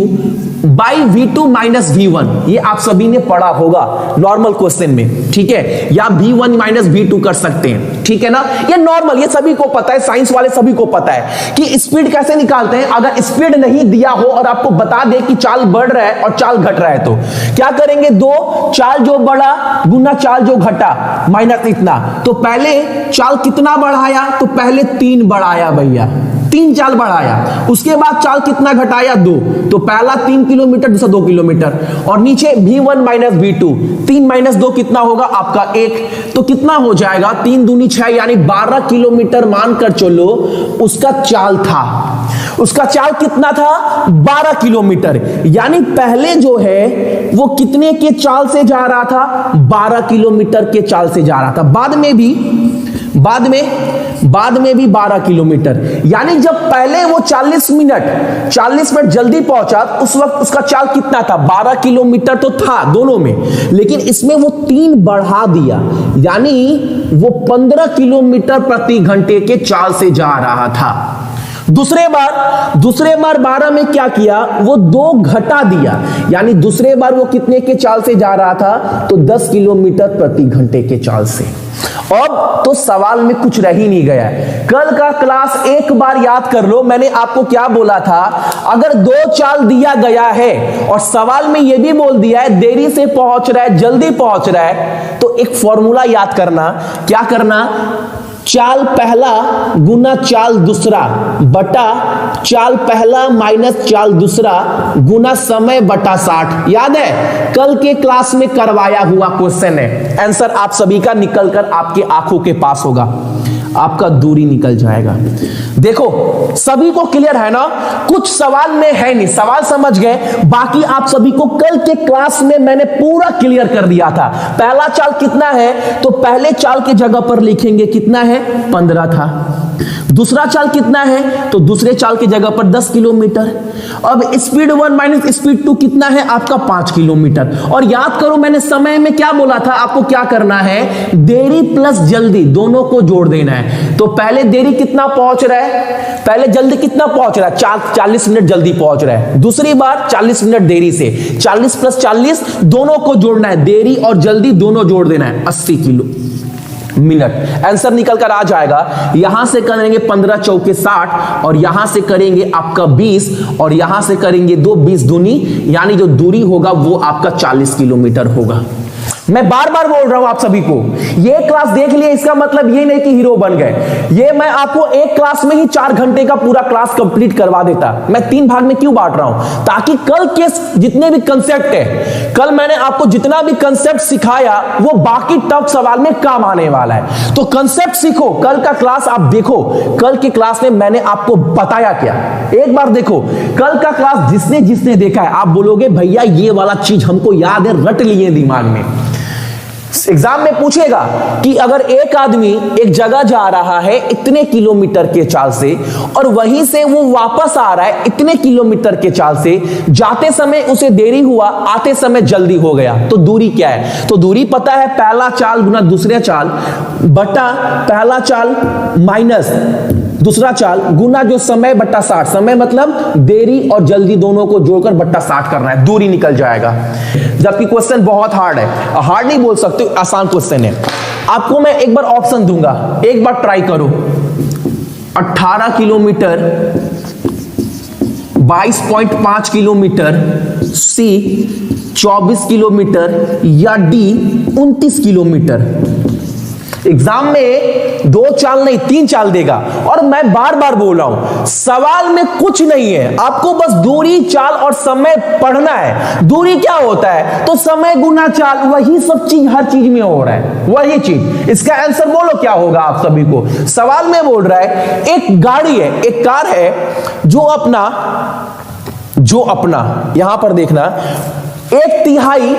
Speaker 1: by V2 minus V1। ये आप सभी ने पढ़ा होगा नॉर्मल क्वेश्चन में, ठीक है, या V1 माइनस V2 कर सकते हैं, ठीक है ना। ये नॉर्मल, ये सभी को पता है, साइंस वाले सभी को पता है कि स्पीड कैसे निकालते हैं। अगर स्पीड नहीं दिया हो और आपको बता दे कि चाल बढ़ रहा है और चाल घट रहा है तो क्या करेंगे, 2 चाल जो बढ़ा गुना चाल जो घटा माइनस इतना। तो पहले चाल कितना बढ़ाया, तो पहले 3 बढ़ाया भैया, 3 चाल बढ़ाया। उसके बाद चाल कितना घटाया, 2। तो पहला 3 किलोमीटर, दूसरा 2 किलोमीटर। और नीचे V1 माइनस V2, 3 माइनस 2 कितना होगा आपका 1। तो कितना हो जाएगा, 3 दूनी 6, यानी 12 किलोमीटर मानकर चलो उसका चाल था। उसका चाल कितना था, 12 किलोमीटर। यानी पहले जो है वो कितने के चाल से जा रहा था, 12 किलोमीटर के चाल से जा रहा था। बाद में भी 12 किलोमीटर। यानी जब पहले वो 40 मिनट जल्दी पहुंचा, उस वक्त उसका चाल कितना था, 12 किलोमीटर तो था दोनों में, लेकिन इसमें वो 3 बढ़ा दिया, यानी वो 15 किलोमीटर प्रति घंटे के चाल से जा रहा था। दूसरे बार 12 में क्या किया, वो 2 घटा दिया, यानी दूसरे बार वो कितने के चाल से जा रहा था, तो 10 किलोमीटर प्रति घंटे के चाल से। अब तो सवाल में कुछ रह ही नहीं गया। कल का क्लास एक बार याद कर लो, मैंने आपको क्या बोला था, अगर 2 चाल दिया गया है और सवाल में यह भी बोल दिया है देरी से पहुंच रहा है जल्दी पहुंच रहा है, तो एक फॉर्मूला याद करना। क्या करना, चाल पहला गुना चाल दूसरा बटा चाल पहला माइनस चाल दूसरा गुना समय बटा 60। याद है, कल के क्लास में करवाया हुआ क्वेश्चन है। आंसर आप सभी का निकलकर आपकी आंखों के पास होगा, आपका दूरी निकल जाएगा। देखो सभी को क्लियर है ना, कुछ सवाल में है नहीं, सवाल समझ गए, बाकी आप सभी को कल के क्लास में मैंने पूरा क्लियर कर दिया था। पहला चाल कितना है, तो पहले चाल की जगह पर लिखेंगे कितना है, 15 था। दूसरा चाल कितना है, तो दूसरे चाल की जगह पर 10 किलोमीटर। अब स्पीड 1 माइनस स्पीड 2 कितना है आपका, 5 किलोमीटर। और याद करो मैंने समय में क्या बोला था, आपको क्या करना है, देरी प्लस जल्दी दोनों को जोड़ देना है। तो पहले देरी कितना पहुंच रहा है, पहले जल्दी कितना पहुंच रहा है, 40 मिनट जल्दी पहुंच रहा है। दूसरी बार 40 मिनट देरी से, 40 प्लस 40 दोनों को जोड़ना है, देरी और जल्दी दोनों जोड़ देना है, 80 किलो मिनट। आंसर निकल कर आ जाएगा। यहां से करेंगे 15 चौके 60 और यहां से करेंगे आपका 20 और यहां से करेंगे 2 20 दूनी, यानी जो दूरी होगा वो आपका 40 किलोमीटर होगा। मैं बार बार बोल रहा हूं आप सभी को, ये क्लास देख लिए इसका मतलब ये नहीं कि हीरो बन गए। ये मैं आपको एक क्लास में ही 4 घंटे का पूरा क्लास कंप्लीट करवा देता। मैं 3 भाग में क्यों बांट रहा हूं, ताकि कल के जितने भी कंसेप्ट है, कल मैंने आपको जितना भी कंसेप्ट सिखाया वो बाकी टफ सवाल में काम आने वाला है। तो कंसेप्ट सीखो, कल का क्लास आप देखो, कल की क्लास में मैंने आपको बताया क्या, एक बार देखो कल का क्लास। जिसने देखा है आप बोलोगे भैया ये वाला चीज हमको याद है, रट लिए दिमाग में। एग्जाम में पूछेगा कि अगर एक आदमी एक जगह जा रहा है इतने किलोमीटर के चाल से और वहीं से वो वापस आ रहा है इतने किलोमीटर के चाल से, जाते समय उसे देरी हुआ, आते समय जल्दी हो गया, तो दूरी क्या है, तो दूरी पता है, पहला चाल गुना दूसरे चाल बटा पहला चाल माइनस दूसरा चाल गुना जो समय बट्टा 60। समय मतलब देरी और जल्दी दोनों को जोड़कर बट्टा 60 करना है, दूरी निकल जाएगा। जबकि क्वेश्चन बहुत हार्ड है, हार्ड नहीं बोल सकते, आसान क्वेश्चन है। आपको मैं एक बार ऑप्शन दूंगा, एक बार ट्राई करो। 18 किलोमीटर, 22.5 किलोमीटर, सी 24 किलोमीटर या डी 29 किलोमीटर। एग्जाम में 2 चाल नहीं 3 चाल देगा। और मैं बार बार बोल रहा हूं सवाल में कुछ नहीं है, आपको बस दूरी, चाल और समय पढ़ना है। दूरी क्या होता है, तो समय गुना चाल, वही सब चीज हर चीज में हो रहा है, वही चीज। इसका आंसर बोलो क्या होगा आप सभी को। सवाल में बोल रहा है एक गाड़ी है, एक कार है जो अपना जो अपना यहां पर देखना 1/3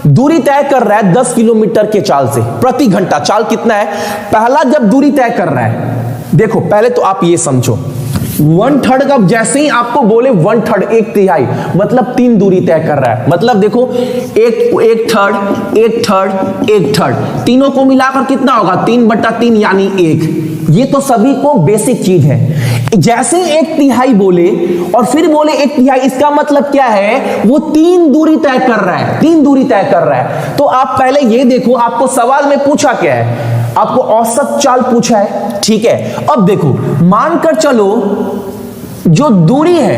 Speaker 1: दूरी तय कर रहा है 10 किलोमीटर के चाल से प्रति घंटा। चाल कितना है? पहला जब दूरी तय कर रहा है, देखो पहले तो आप ये समझो 1/3 का जैसे ही आपको बोले 1/3 1/3 मतलब 3 दूरी तय कर रहा है। मतलब देखो 1/3 1/3 1/3 तीनों को मिलाकर कितना होगा? 3/3 यानी 1। ये तो सभी को बेसिक चीज है। जैसे 1/3 बोले और फिर बोले 1/3, इसका मतलब क्या है? वो 3 दूरी तय कर रहा है, 3 दूरी तय कर रहा है। तो आप पहले ये देखो, आपको सवाल में पूछा क्या है? आपको औसत चाल पूछा है, ठीक है। अब देखो मानकर चलो जो दूरी है,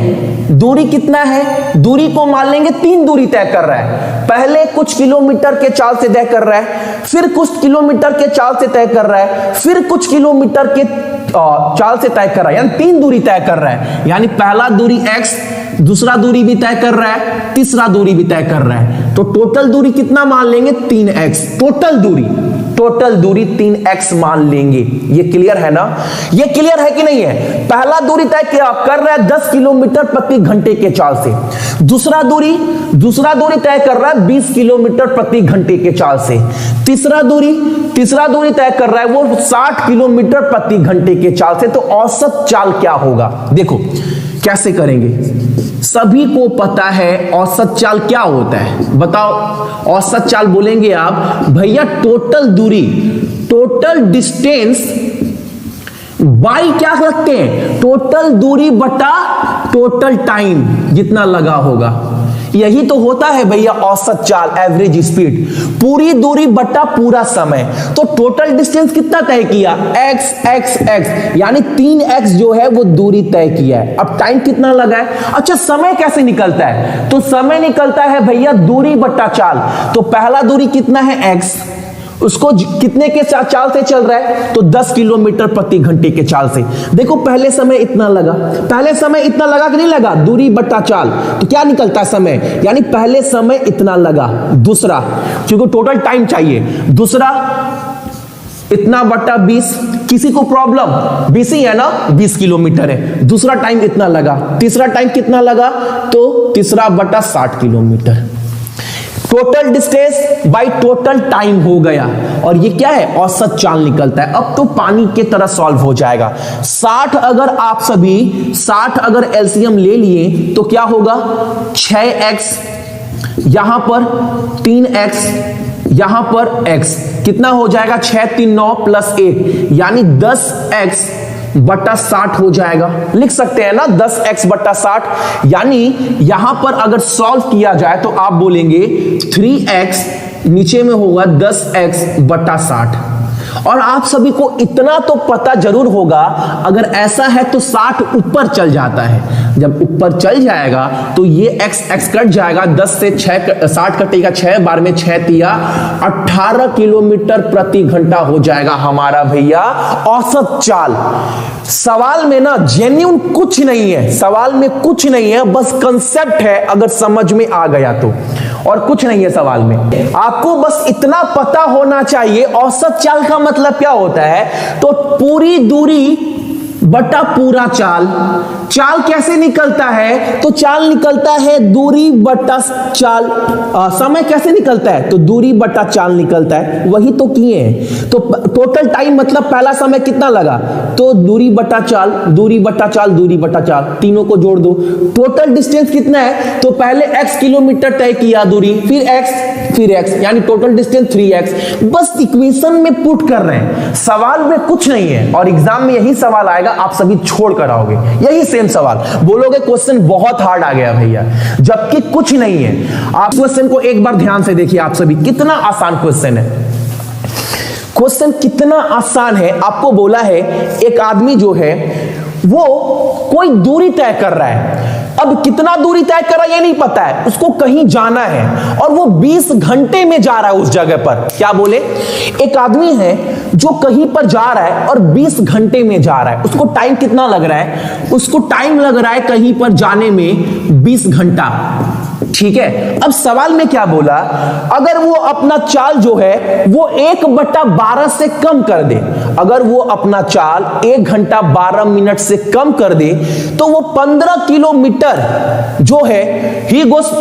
Speaker 1: दूरी कितना है? दूरी को मान लेंगे 3 दूरी तय कर रहा है। पहले कुछ किलोमीटर के चाल से तय कर रहा है, फिर कुछ किलोमीटर के चाल से तय कर रहा है, फिर कुछ किलोमीटर के चाल से तय कर रहा है, यानी 3 दूरी तय कर रहा है। यानी पहला दूरी x, दूसरा दूरी भी तय कर रहा है, तीसरा दूरी भी तय कर रहा है। तो टोटल दूरी कितना मान लेंगे? 3x। टोटल दूरी 3x मान लेंगे। ये क्लियर है ना? ये क्लियर है कि नहीं है? पहला दूरी तय कर रहा है 10 किलोमीटर प्रति घंटे के चाल से। दूसरा दूरी तय कर रहा है 20 किलोमीटर प्रति घंटे के चाल से। तीसरा दूरी तय कर रहा है वो 60 किलोमीटर प्रति घंटे के चाल से। तो औसत चाल क्या होगा? देखो कैसे करेंगे। सभी को पता है औसत चाल क्या होता है। बताओ औसत चाल बोलेंगे आप भैया टोटल दूरी, टोटल डिस्टेंस बाई क्या रखते हैं? टोटल दूरी बटा टोटल टाइम जितना लगा होगा। यही तो होता है भैया औसत चाल, एवरेज स्पीड। पूरी दूरी बटा पूरा समय। तो टोटल डिस्टेंस कितना तय किया? x यानी 3x जो है वो दूरी तय किया है। अब टाइम कितना लगा है? अच्छा समय कैसे निकलता है? तो समय निकलता है भैया दूरी बटा चाल। तो पहला दूरी कितना है? x, उसको कितने के चाल से चल रहा है? तो 10 किलोमीटर प्रति घंटे के चाल से। देखो पहले समय इतना लगा कि नहीं लगा? दूरी बटा चाल। तो क्या निकलता है समय? यानी पहले समय इतना लगा। दूसरा, क्योंकि टोटल टाइम चाहिए, दूसरा इतना बटा 20। किसी को प्रॉब्लम 20 ही है ना? 20 किलोमीटर है। दूसरा टाइम इतना लगा। तीसरा टाइम कितना लगा? तो तीसरा बटा 60 kilometre. Total distance by total time हो गया। और ये क्या है? औसत चाल निकलता है। अब तो पानी की तरह सॉल्व हो जाएगा। 60 अगर एलसीएम ले लिए तो क्या होगा? 6x, यहां पर 3x, यहां पर x, कितना हो जाएगा? 6 3 9 प्लस 1 यानी 10x बटा 60 हो जाएगा। लिख सकते हैं ना 10x बटा 60। यानी यहां पर अगर सॉल्व किया जाए तो आप बोलेंगे 3x, नीचे में होगा 10x बटा 60। और आप सभी को इतना तो पता जरूर होगा, अगर ऐसा है तो 60 ऊपर चल जाता है। जब ऊपर चल जाएगा तो ये x कट जाएगा, 10 से 60 कटेगा, 6 बार में 6 तिया 18 किलोमीटर प्रति घंटा हो जाएगा हमारा भैया औसत चाल। सवाल में ना जेन्युइन कुछ नहीं है, सवाल में कुछ नहीं है, बस कंसेप्ट है अगर समझ में आ गया तो, और कुछ नहीं है सवाल में। आपको बस इतना पता होना चाहिए औसत चाल का मतलब क्या होता है। तो पूरी दूरी बटा पूरा चाल। चाल कैसे निकलता है? तो चाल निकलता है दूरी बटा चाल। समय कैसे निकलता है? तो दूरी बटा चाल निकलता है। वही तो किए हैं। तो टोटल टाइम मतलब पहला समय कितना लगा? तो दूरी बटा चाल, दूरी बटा चाल, दूरी बटा चाल, तीनों को जोड़ दो। टोटल डिस्टेंस कितना है? तो पहले x किलोमीटर तय किया दूरी, फिर x यानी टोटल डिस्टेंस 3x। बस इक्वेशन में पुट कर रहे हैं, सवाल में कुछ नहीं है। और एग्जाम में यही सवाल आएगा, आप सभी छोड़ कर आओगे यही सेम सवाल। बोलोगे क्वेश्चन बहुत हार्ड आ गया भैया, जबकि कुछ नहीं है। आप क्वेश्चन को एक बार ध्यान से देखिए, आप सभी कितना आसान क्वेश्चन है। क्वेश्चन कितना आसान है। आपको बोला है एक आदमी जो है वो कोई दूरी तय कर रहा है। अब कितना दूरी तय कर रहा है ये नहीं पता है, उसको कहीं जाना है और वो 20 घंटे में जा रहा है उस जगह पर। क्या बोले? एक आदमी है जो कहीं पर जा रहा है और 20 घंटे में जा रहा है। उसको टाइम कितना लग रहा है? उसको टाइम लग रहा है कहीं पर जाने में 20 घंटा। ठीक है, अब सवाल में क्या बोला? अगर वो अपना चाल जो है वो 1/12 से कम कर दे। अगर वो अपना चाल 1 घंटा 12 मिनट से कम कर दे तो वो 15 किलोमीटर जो है ही गोस,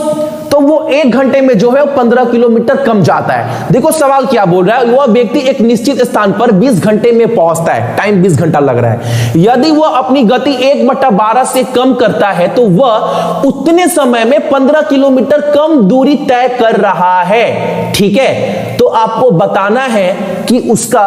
Speaker 1: तो वो 1 घंटे में जो है वो 15 किलोमीटर कम जाता है। देखो सवाल क्या बोल रहा है, वह व्यक्ति एक निश्चित स्थान पर 20 घंटे में पहुंचता है, टाइम 20 घंटा लग रहा है। यदि वह अपनी गति 1/12 से कम करता है तो वह उतने समय में 15 किलोमीटर कम दूरी तय कर रहा है। ठीक है, तो आपको बताना है कि उसका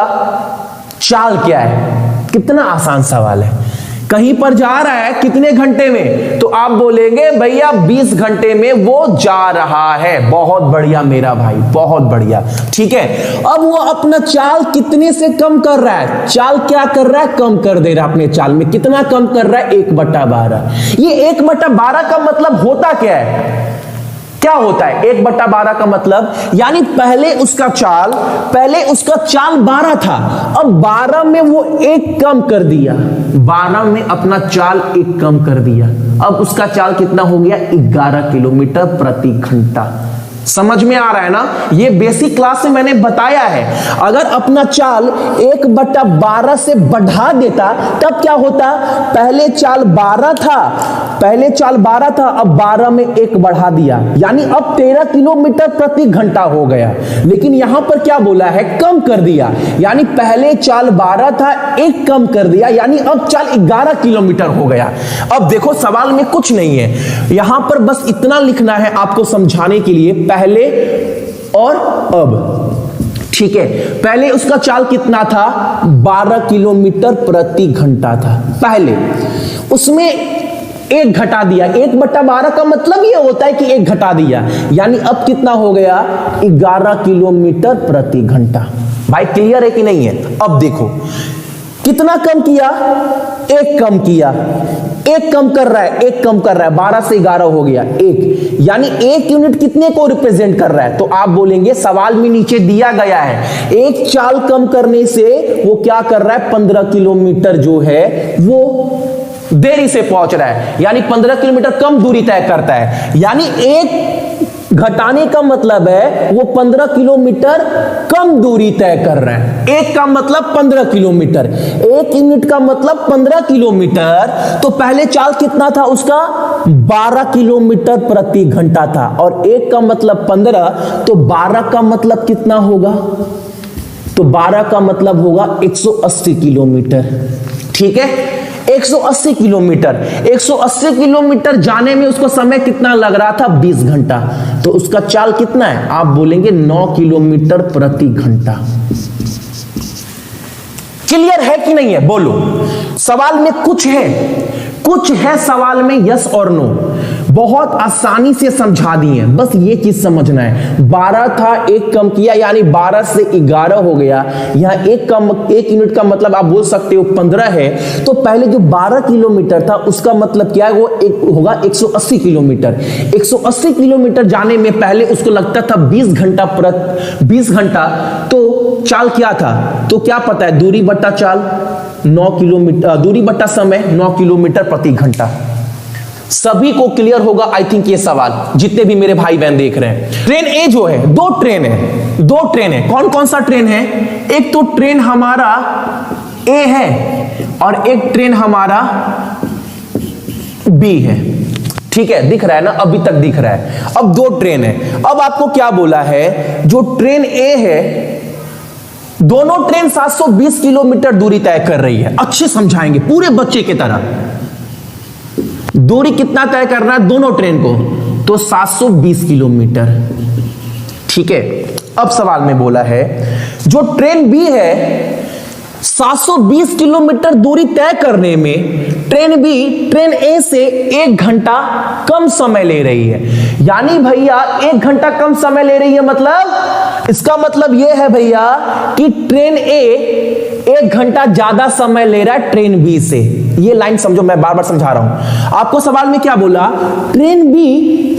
Speaker 1: चाल क्या है। कितना आसान सवाल है। कहीं पर जा रहा है कितने घंटे में, तो आप बोलेंगे भैया 20 घंटे में वो जा रहा है। बहुत बढ़िया मेरा भाई, बहुत बढ़िया। ठीक है, अब वो अपना चाल कितने से कम कर रहा है, चाल क्या कर रहा है, कम कर दे रहा है अपने चाल में। कितना कम कर रहा है, 1/12। ये 1/12 का मतलब होता क्या है, क्या होता है 1/12 का मतलब, यानी पहले उसका चाल 12 था, अब 12 में वो 1 कम कर दिया, 12 में अपना चाल 1 कम कर दिया। अब उसका चाल कितना हो गया, 11 किलोमीटर प्रति घंटा। समझ में आ रहा है ना, ये बेसिक क्लास में मैंने बताया है। अगर अपना चाल 1/12 से बढ़ा देता तब क्या होता, पहले चाल 12 था, अब 12 में 1 बढ़ा दिया, यानी अब 13 किलोमीटर प्रति घंटा हो गया। लेकिन यहां पर क्या बोला है, कम कर दिया, यानी पहले चाल 12 था, 1 कम कर दिया, यानी अब चाल 11 किलोमीटर हो गया। अब देखो सवाल में कुछ नहीं है, यहां पर बस इतना लिखना है आपको समझाने के लिए, पहले और अब। ठीक है, पहले उसका चाल कितना था, 12 किलोमीटर प्रति घंटा था पहले, उसमें 1 घटा दिया। 1/12 का मतलब यह होता है कि 1 घटा दिया, यानी अब कितना हो गया, 11 किलोमीटर प्रति घंटा। भाई क्लियर है कि नहीं है। अब देखो कितना कम किया, 1 कम किया, 1 कम कर रहा है, 1 कम कर रहा है, 12 से 11 हो गया 1, यानी 1 यूनिट कितने को रिप्रेजेंट कर रहा है, तो आप बोलेंगे सवाल में नीचे दिया गया है 1 चाल कम करने से वो क्या कर रहा है, 15 किलोमीटर जो है वो देरी से पहुंच रहा है, यानी 15 किलोमीटर कम दूरी तय करता है। यानी 1 घटाने का मतलब है वो 15 किलोमीटर कम दूरी तय कर रहा है। 1 का मतलब 15 किलोमीटर, 1 यूनिट का मतलब 15 किलोमीटर। तो पहले चाल कितना था उसका, 12 किलोमीटर प्रति घंटा था, और 1 का मतलब 15, तो 12 का मतलब कितना होगा, तो 12 का मतलब होगा 180 किलोमीटर। ठीक है, 180 किलोमीटर, 180 किलोमीटर जाने में उसको समय कितना लग रहा था, 20 घंटा। तो उसका चाल कितना है, आप बोलेंगे 9 किलोमीटर प्रति घंटा। क्लियर है कि नहीं है, बोलो। सवाल में कुछ है सवाल में, यस और नो, बहुत आसानी से समझा दिए, बस ये चीज समझना है। 12 था, 1 कम किया, यानी 12 से 11 हो गया। यहां 1 यूनिट का मतलब आप बोल सकते हो 15 है, तो पहले जो 12 किलोमीटर था उसका मतलब क्या है, वो होगा 180 किलोमीटर। 180 किलोमीटर जाने में पहले उसको लगता था 20 घंटा, तो चाल क्या था, तो क्या पता है, दूरी बट्टा चाल 9 किलोमीटर, दूरी बट्टा समय 9 किलोमीटर प्रति घंटा। सभी को क्लियर होगा आई थिंक ये सवाल, जितने भी मेरे भाई बहन देख रहे हैं। ट्रेन ए जो है, 2 ट्रेन है। कौन कौन सा ट्रेन है, एक तो ट्रेन हमारा ए है और एक ट्रेन हमारा बी है। ठीक है, दिख रहा है ना, अभी तक दिख रहा है। अब 2 ट्रेन है। अब आपको क्या बोला है, जो ट्रेन ए है, दोनों ट्रेन 720 किलोमीटर दूरी तय कर रही है। अच्छे समझाएंगे पूरे बच्चे की तरह। दूरी कितना तय करना है दोनों ट्रेन को, तो 720 किलोमीटर। ठीक है, अब सवाल में बोला है जो ट्रेन बी है 720 किलोमीटर दूरी तय करने में ट्रेन बी ट्रेन ए से 1 घंटा कम समय ले रही है। यानी भैया 1 घंटा कम समय ले रही है, मतलब इसका मतलब यह है भैया कि ट्रेन ए 1 घंटा ज्यादा समय ले रहा है ट्रेन बी से। ये लाइन समझो, मैं बार बार समझा रहा हूं आपको। सवाल में क्या बोला, ट्रेन बी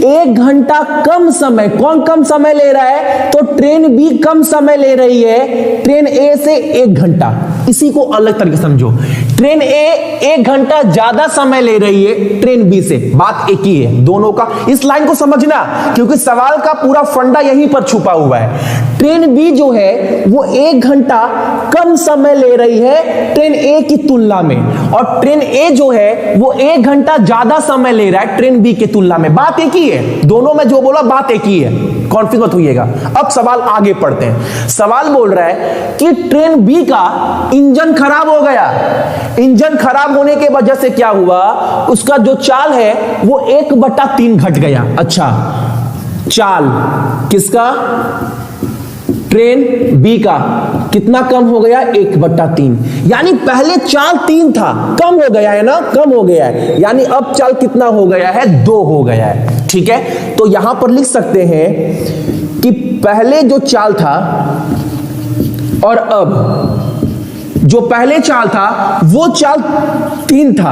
Speaker 1: 1 घंटा कम समय, कौन कम समय ले रहा है, तो ट्रेन बी कम समय ले रही है ट्रेन ए से 1 घंटा। इसी को अलग तरीके से समझो, ट्रेन ए 1 घंटा ज्यादा समय ले रही है ट्रेन बी से, बात एक ही है दोनों का। इस लाइन को समझना, क्योंकि सवाल का पूरा फंडा यहीं पर छुपा हुआ है। ट्रेन बी जो है वो 1 घंटा कम समय ले रही है ट्रेन ए की तुलना में, और ट्रेन ए जो है वो 1 घंटा ज्यादा समय ले रहा है ट्रेन बी की तुलना में। बात एक ही है, दोनों में जो बोला बात एक ही है, कॉन्फ्यूज मत होइएगा। अब सवाल आगे पढ़ते हैं। सवाल बोल रहा है कि ट्रेन बी का इंजन खराब हो गया। इंजन खराब होने के वजह से क्या हुआ, उसका जो चाल है वो 1/3 घट गया। अच्छा, चाल किसका, ट्रेन बी का कितना कम हो गया, 1/3। यानी पहले चाल 3 था, कम हो गया है ना, कम हो गया है, यानी अब चाल कितना हो गया है, 2 हो गया है। ठीक है, तो यहां पर लिख सकते हैं कि पहले जो चाल था और अब जो पहले चाल था वो चाल 3 था,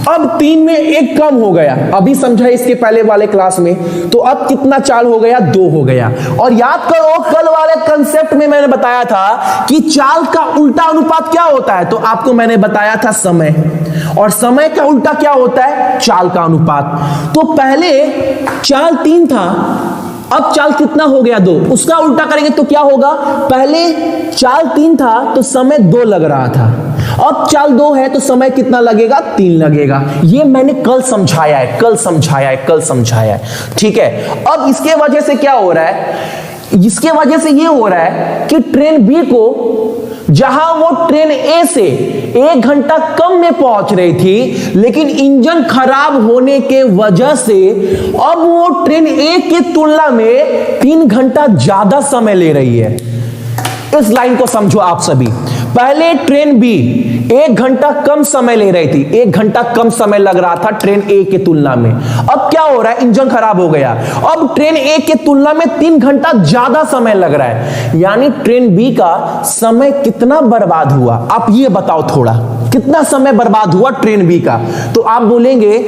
Speaker 1: अब 3 में 1 कम हो गया। अभी समझा इसके पहले वाले क्लास में, तो अब कितना चाल हो गया, 2 हो गया। और याद करो कल वाले कंसेप्ट में मैंने बताया था कि चाल का उल्टा अनुपात क्या होता है, तो आपको मैंने बताया था समय, और समय का उल्टा क्या होता है, चाल का अनुपात। तो पहले चाल 3 था, अब चाल कितना हो गया, 2। उसका उल्टा करेंगे तो क्या होगा, पहले चाल 3 था तो समय 2 लग रहा था, अब चाल 2 है तो समय कितना लगेगा, 3 लगेगा। ये मैंने कल समझाया है, कल समझाया है। ठीक है, अब इसके वजह से क्या हो रहा है, इसके वजह से ये हो रहा है कि ट्रेन बी को जहां वो ट्रेन ए से 1 घंटा कम में पहुंच रही थी, लेकिन इंजन खराब होने के वजह से अब वो ट्रेन ए की तुलना में 3 घंटा ज्यादा समय ले रही है। इस लाइन को समझो आप सभी। पहले ट्रेन बी 1 घंटा कम समय ले रही थी, 1 घंटा कम समय लग रहा था ट्रेन ए की तुलना में। अब क्या हो रहा है, इंजन खराब हो गया, अब ट्रेन ए की तुलना में 3 घंटा ज्यादा समय लग रहा है। यानी ट्रेन बी का समय कितना बर्बाद हुआ, आप ये बताओ थोड़ा, कितना समय बर्बाद हुआ ट्रेन बी का। तो आप बोलेंगे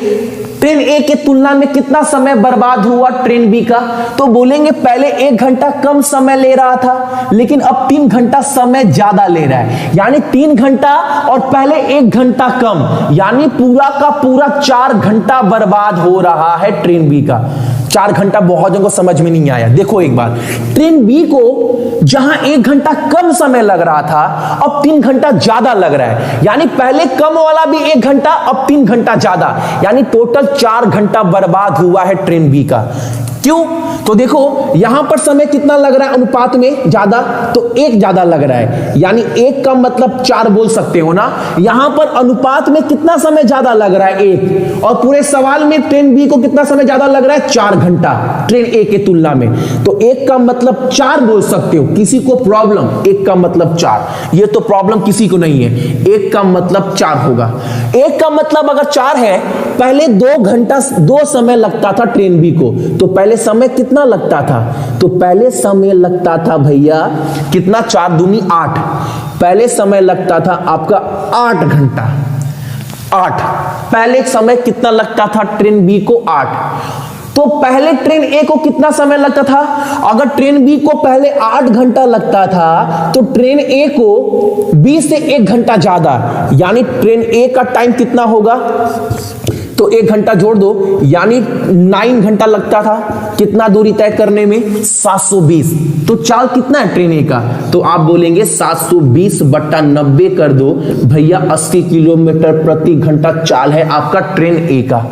Speaker 1: ट्रेन ए की तुलना में कितना समय बर्बाद हुआ ट्रेन बी का, तो बोलेंगे पहले 1 घंटा कम समय ले रहा था, लेकिन अब 3 घंटा समय ज्यादा ले रहा है। यानी 3 घंटा और पहले 1 घंटा कम, यानी पूरा का पूरा 4 घंटा बर्बाद हो रहा है ट्रेन बी का। 4 घंटा बहुत जगह को समझ में नहीं आया। देखो एक बार, ट्रेन बी को जहां 1 घंटा कम समय लग रहा था, अब 3 घंटा ज्यादा लग रहा है। यानी पहले कम वाला भी 1 घंटा, अब 3 घंटा ज्यादा, यानी टोटल 4 घंटा बर्बाद हुआ है ट्रेन बी का। क्यों, तो देखो यहां पर समय कितना लग रहा है अनुपात में ज्यादा, तो 1 ज्यादा लग रहा है, यानी 1 का मतलब 4 बोल सकते हो ना। यहां पर अनुपात में कितना समय ज्यादा लग रहा है, 1, और पूरे सवाल में ट्रेन बी को कितना समय ज्यादा लग रहा है, 4 घंटा ट्रेन ए के तुलना में। तो 1 का मतलब 4 बोल सकते हो। किसी को प्रॉब्लम, 1 का मतलब 4, ये तो प्रॉब्लम किसी को नहीं है, 1 का मतलब 4 होगा। 1 का मतलब अगर 4 है, पहले 2 घंटा 2 समय लगता था ट्रेन बी को, तो पहले समय कितना लगता था, तो पहले समय लगता था भैया कितना, 4 दूनी 8, पहले समय लगता था आपका 8 घंटा। 8 पहले समय कितना लगता था ट्रेन बी को, 8। तो पहले ट्रेन ए को कितना समय लगता था, अगर ट्रेन बी को पहले 8 घंटा लगता था, तो ट्रेन ए को बी से 1 घंटा ज्यादा, यानी ट्रेन ए का टाइम कितना होगा, तो 1 घंटा जोड़ दो, यानी 9 घंटा लगता था कितना दूरी तय करने में, 720। तो चाल कितना है ट्रेन ए का, तो आप बोलेंगे 720/90 कर दो भैया, 80 किलोमीटर प्रति घंटा चाल है आपका ट्रेन ए का।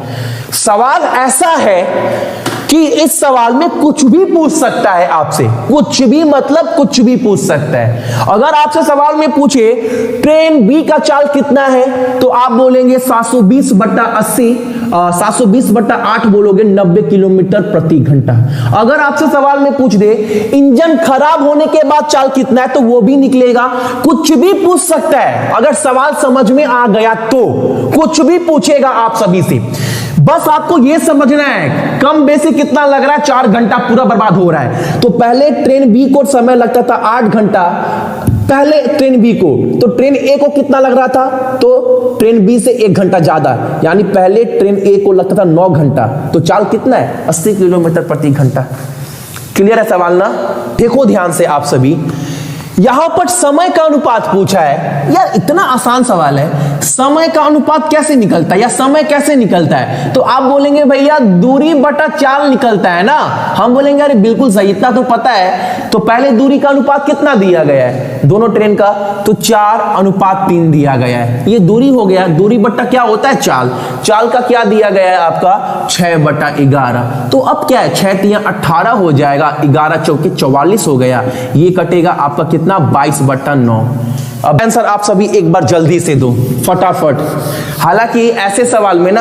Speaker 1: सवाल ऐसा है कि इस सवाल में कुछ भी पूछ सकता है आपसे, कुछ भी मतलब कुछ भी पूछ सकता है। अगर आपसे सवाल में पूछे ट्रेन बी का चाल कितना है, तो आप बोलेंगे 720/80, 720/8 बोलोगे 90 किलोमीटर प्रति घंटा। अगर आपसे सवाल में पूछ दे इंजन खराब होने के बाद चाल कितना है, तो वो भी निकलेगा। कुछ भी पूछ सकता है, अगर सवाल समझ में आ गया तो कुछ भी पूछेगा आप सभी से। बस आपको यह समझना है कम बेसी कितना लग रहा है, 4 घंटा पूरा बर्बाद हो रहा है। तो पहले ट्रेन बी को समय लगता था 8 घंटा, पहले ट्रेन बी को, तो ट्रेन ए को कितना लग रहा था, तो ट्रेन बी से 1 घंटा ज्यादा, यानी पहले ट्रेन ए को लगता था 9 घंटा। तो चाल कितना है, 80 किलोमीटर प्रति घंटा। क्लियर है सवाल ना? देखो ध्यान से आप सभी, यहां पर समय का अनुपात पूछा है। यार इतना आसान सवाल है, समय का अनुपात कैसे निकलता है या समय कैसे निकलता है? तो आप बोलेंगे भैया दूरी बटा चाल निकलता है ना। हम बोलेंगे अरे बिल्कुल सही, इतना तो पता है। तो पहले दूरी का अनुपात कितना दिया गया है दोनों ट्रेन का? तो 4:3 दिया गया है। ये दूरी हो गया, दूरी बट्टा क्या होता है? चाल। चाल का क्या दिया गया है आपका? 6/11। तो अब क्या है, 6 × 18 हो जाएगा, 11 चौके 44 हो गया। ये कटेगा आपका कितना? 22/9। अब आंसर आप सभी एक बार जल्दी से दो फटाफट। हालांकि ऐसे सवाल में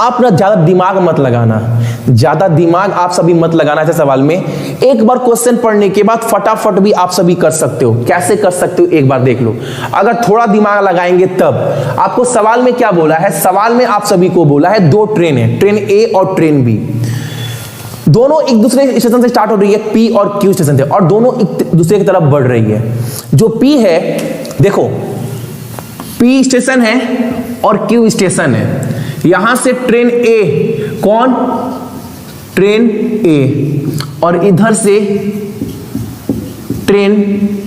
Speaker 1: आप ना ज्यादा दिमाग मत लगाना, ज्यादा दिमाग आप सभी मत लगाना। ऐसे सवाल में एक बार क्वेश्चन पढ़ने के बाद फटाफट भी आप सभी कर सकते हो। कैसे कर सकते हो एक बार देख लो। अगर थोड़ा दिमाग लगाएंगे तब। आपको सवाल में क्या बोला है? सवाल में आप सभी को बोला है 2 ट्रेन है, ट्रेन ए और ट्रेन बी। दोनों एक दूसरे स्टेशन से स्टार्ट हो रही है, पी और क्यू स्टेशन से, और दोनों एक दूसरे की तरफ बढ़ रही है। जो पी है, देखो पी स्टेशन है और क्यू स्टेशन है। यहां से ट्रेन ए, कौन? ट्रेन ए, और इधर से ट्रेन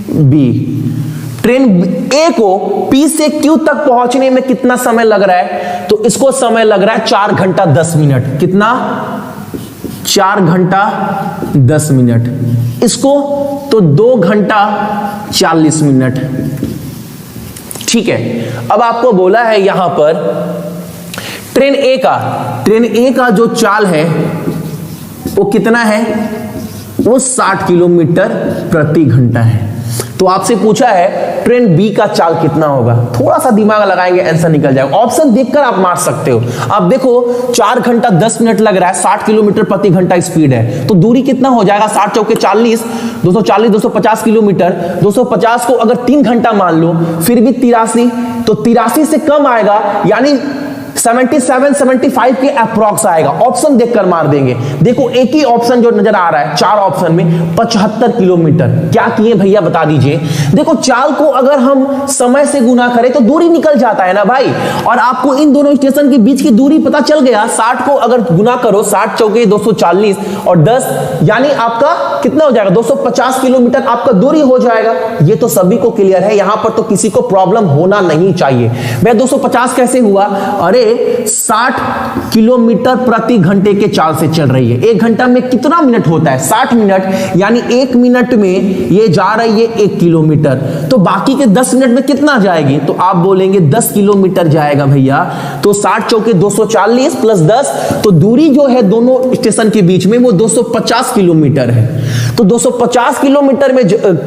Speaker 1: बी। ट्रेन ए को पी से क्यू तक पहुंचने में कितना समय लग रहा है? तो इसको समय लग रहा है 4 घंटा 10 मिनट। कितना? 4 घंटा 10 मिनट। इसको तो 2 घंटा 40 मिनट। ठीक है। अब आपको बोला है यहां पर ट्रेन ए का जो चाल है वो कितना है? वो 60 किलोमीटर प्रति घंटा है। तो आपसे पूछा है ट्रेन बी का चाल कितना होगा? थोड़ा सा दिमाग लगाएंगे आंसर निकल जाएगा। ऑप्शन देखकर आप मार सकते हो। अब देखो 4 घंटा 10 मिनट लग रहा है, 60 किलोमीटर प्रति घंटा स्पीड है, तो दूरी कितना हो जाएगा? 60 चौके 40, 240, 250 किलोमीटर। 250 को अगर 3 घंटा मान लो, फिर भी 83, तो 83 से कम आएगा, यानी 77, 75 के अप्रॉक्स आएगा। ऑप्शन देखकर मार देंगे। देखो एक ही ऑप्शन जो नजर आ रहा है 4 ऑप्शन में, 75 किलोमीटर। क्या किए भैया बता दीजिए। देखो चाल को अगर हम समय से गुना करें तो दूरी निकल जाता है ना भाई। और आपको इन दोनों स्टेशन के बीच की दूरी पता चल गया। 60 को अगर गुना करो, 60 चौके 240 और 10, यानी आपका कितना हो जाएगा? 250 किलोमीटर आपका दूरी हो जाएगा। ये तो सभी को क्लियर है, यहां पर तो किसी को प्रॉब्लम होना नहीं चाहिए। भाई 250 कैसे हुआ? अरे 60 किलोमीटर प्रति घंटे के चाल से चल रही है। 1 घंटा में कितना मिनट होता है? 60 मिनट, यानी 1 मिनट में ये जा रही है 1 किलोमीटर। तो बाकी के 10 मिनट में कितना जाएगी? तो आप बोलेंगे 10 किलोमीटर जाएगा भैया। तो 60 चौके 240 प्लस 10, तो दूरी जो है दोनों स्टेशन के बीच में वो 250 किलोमीटर है। तो 250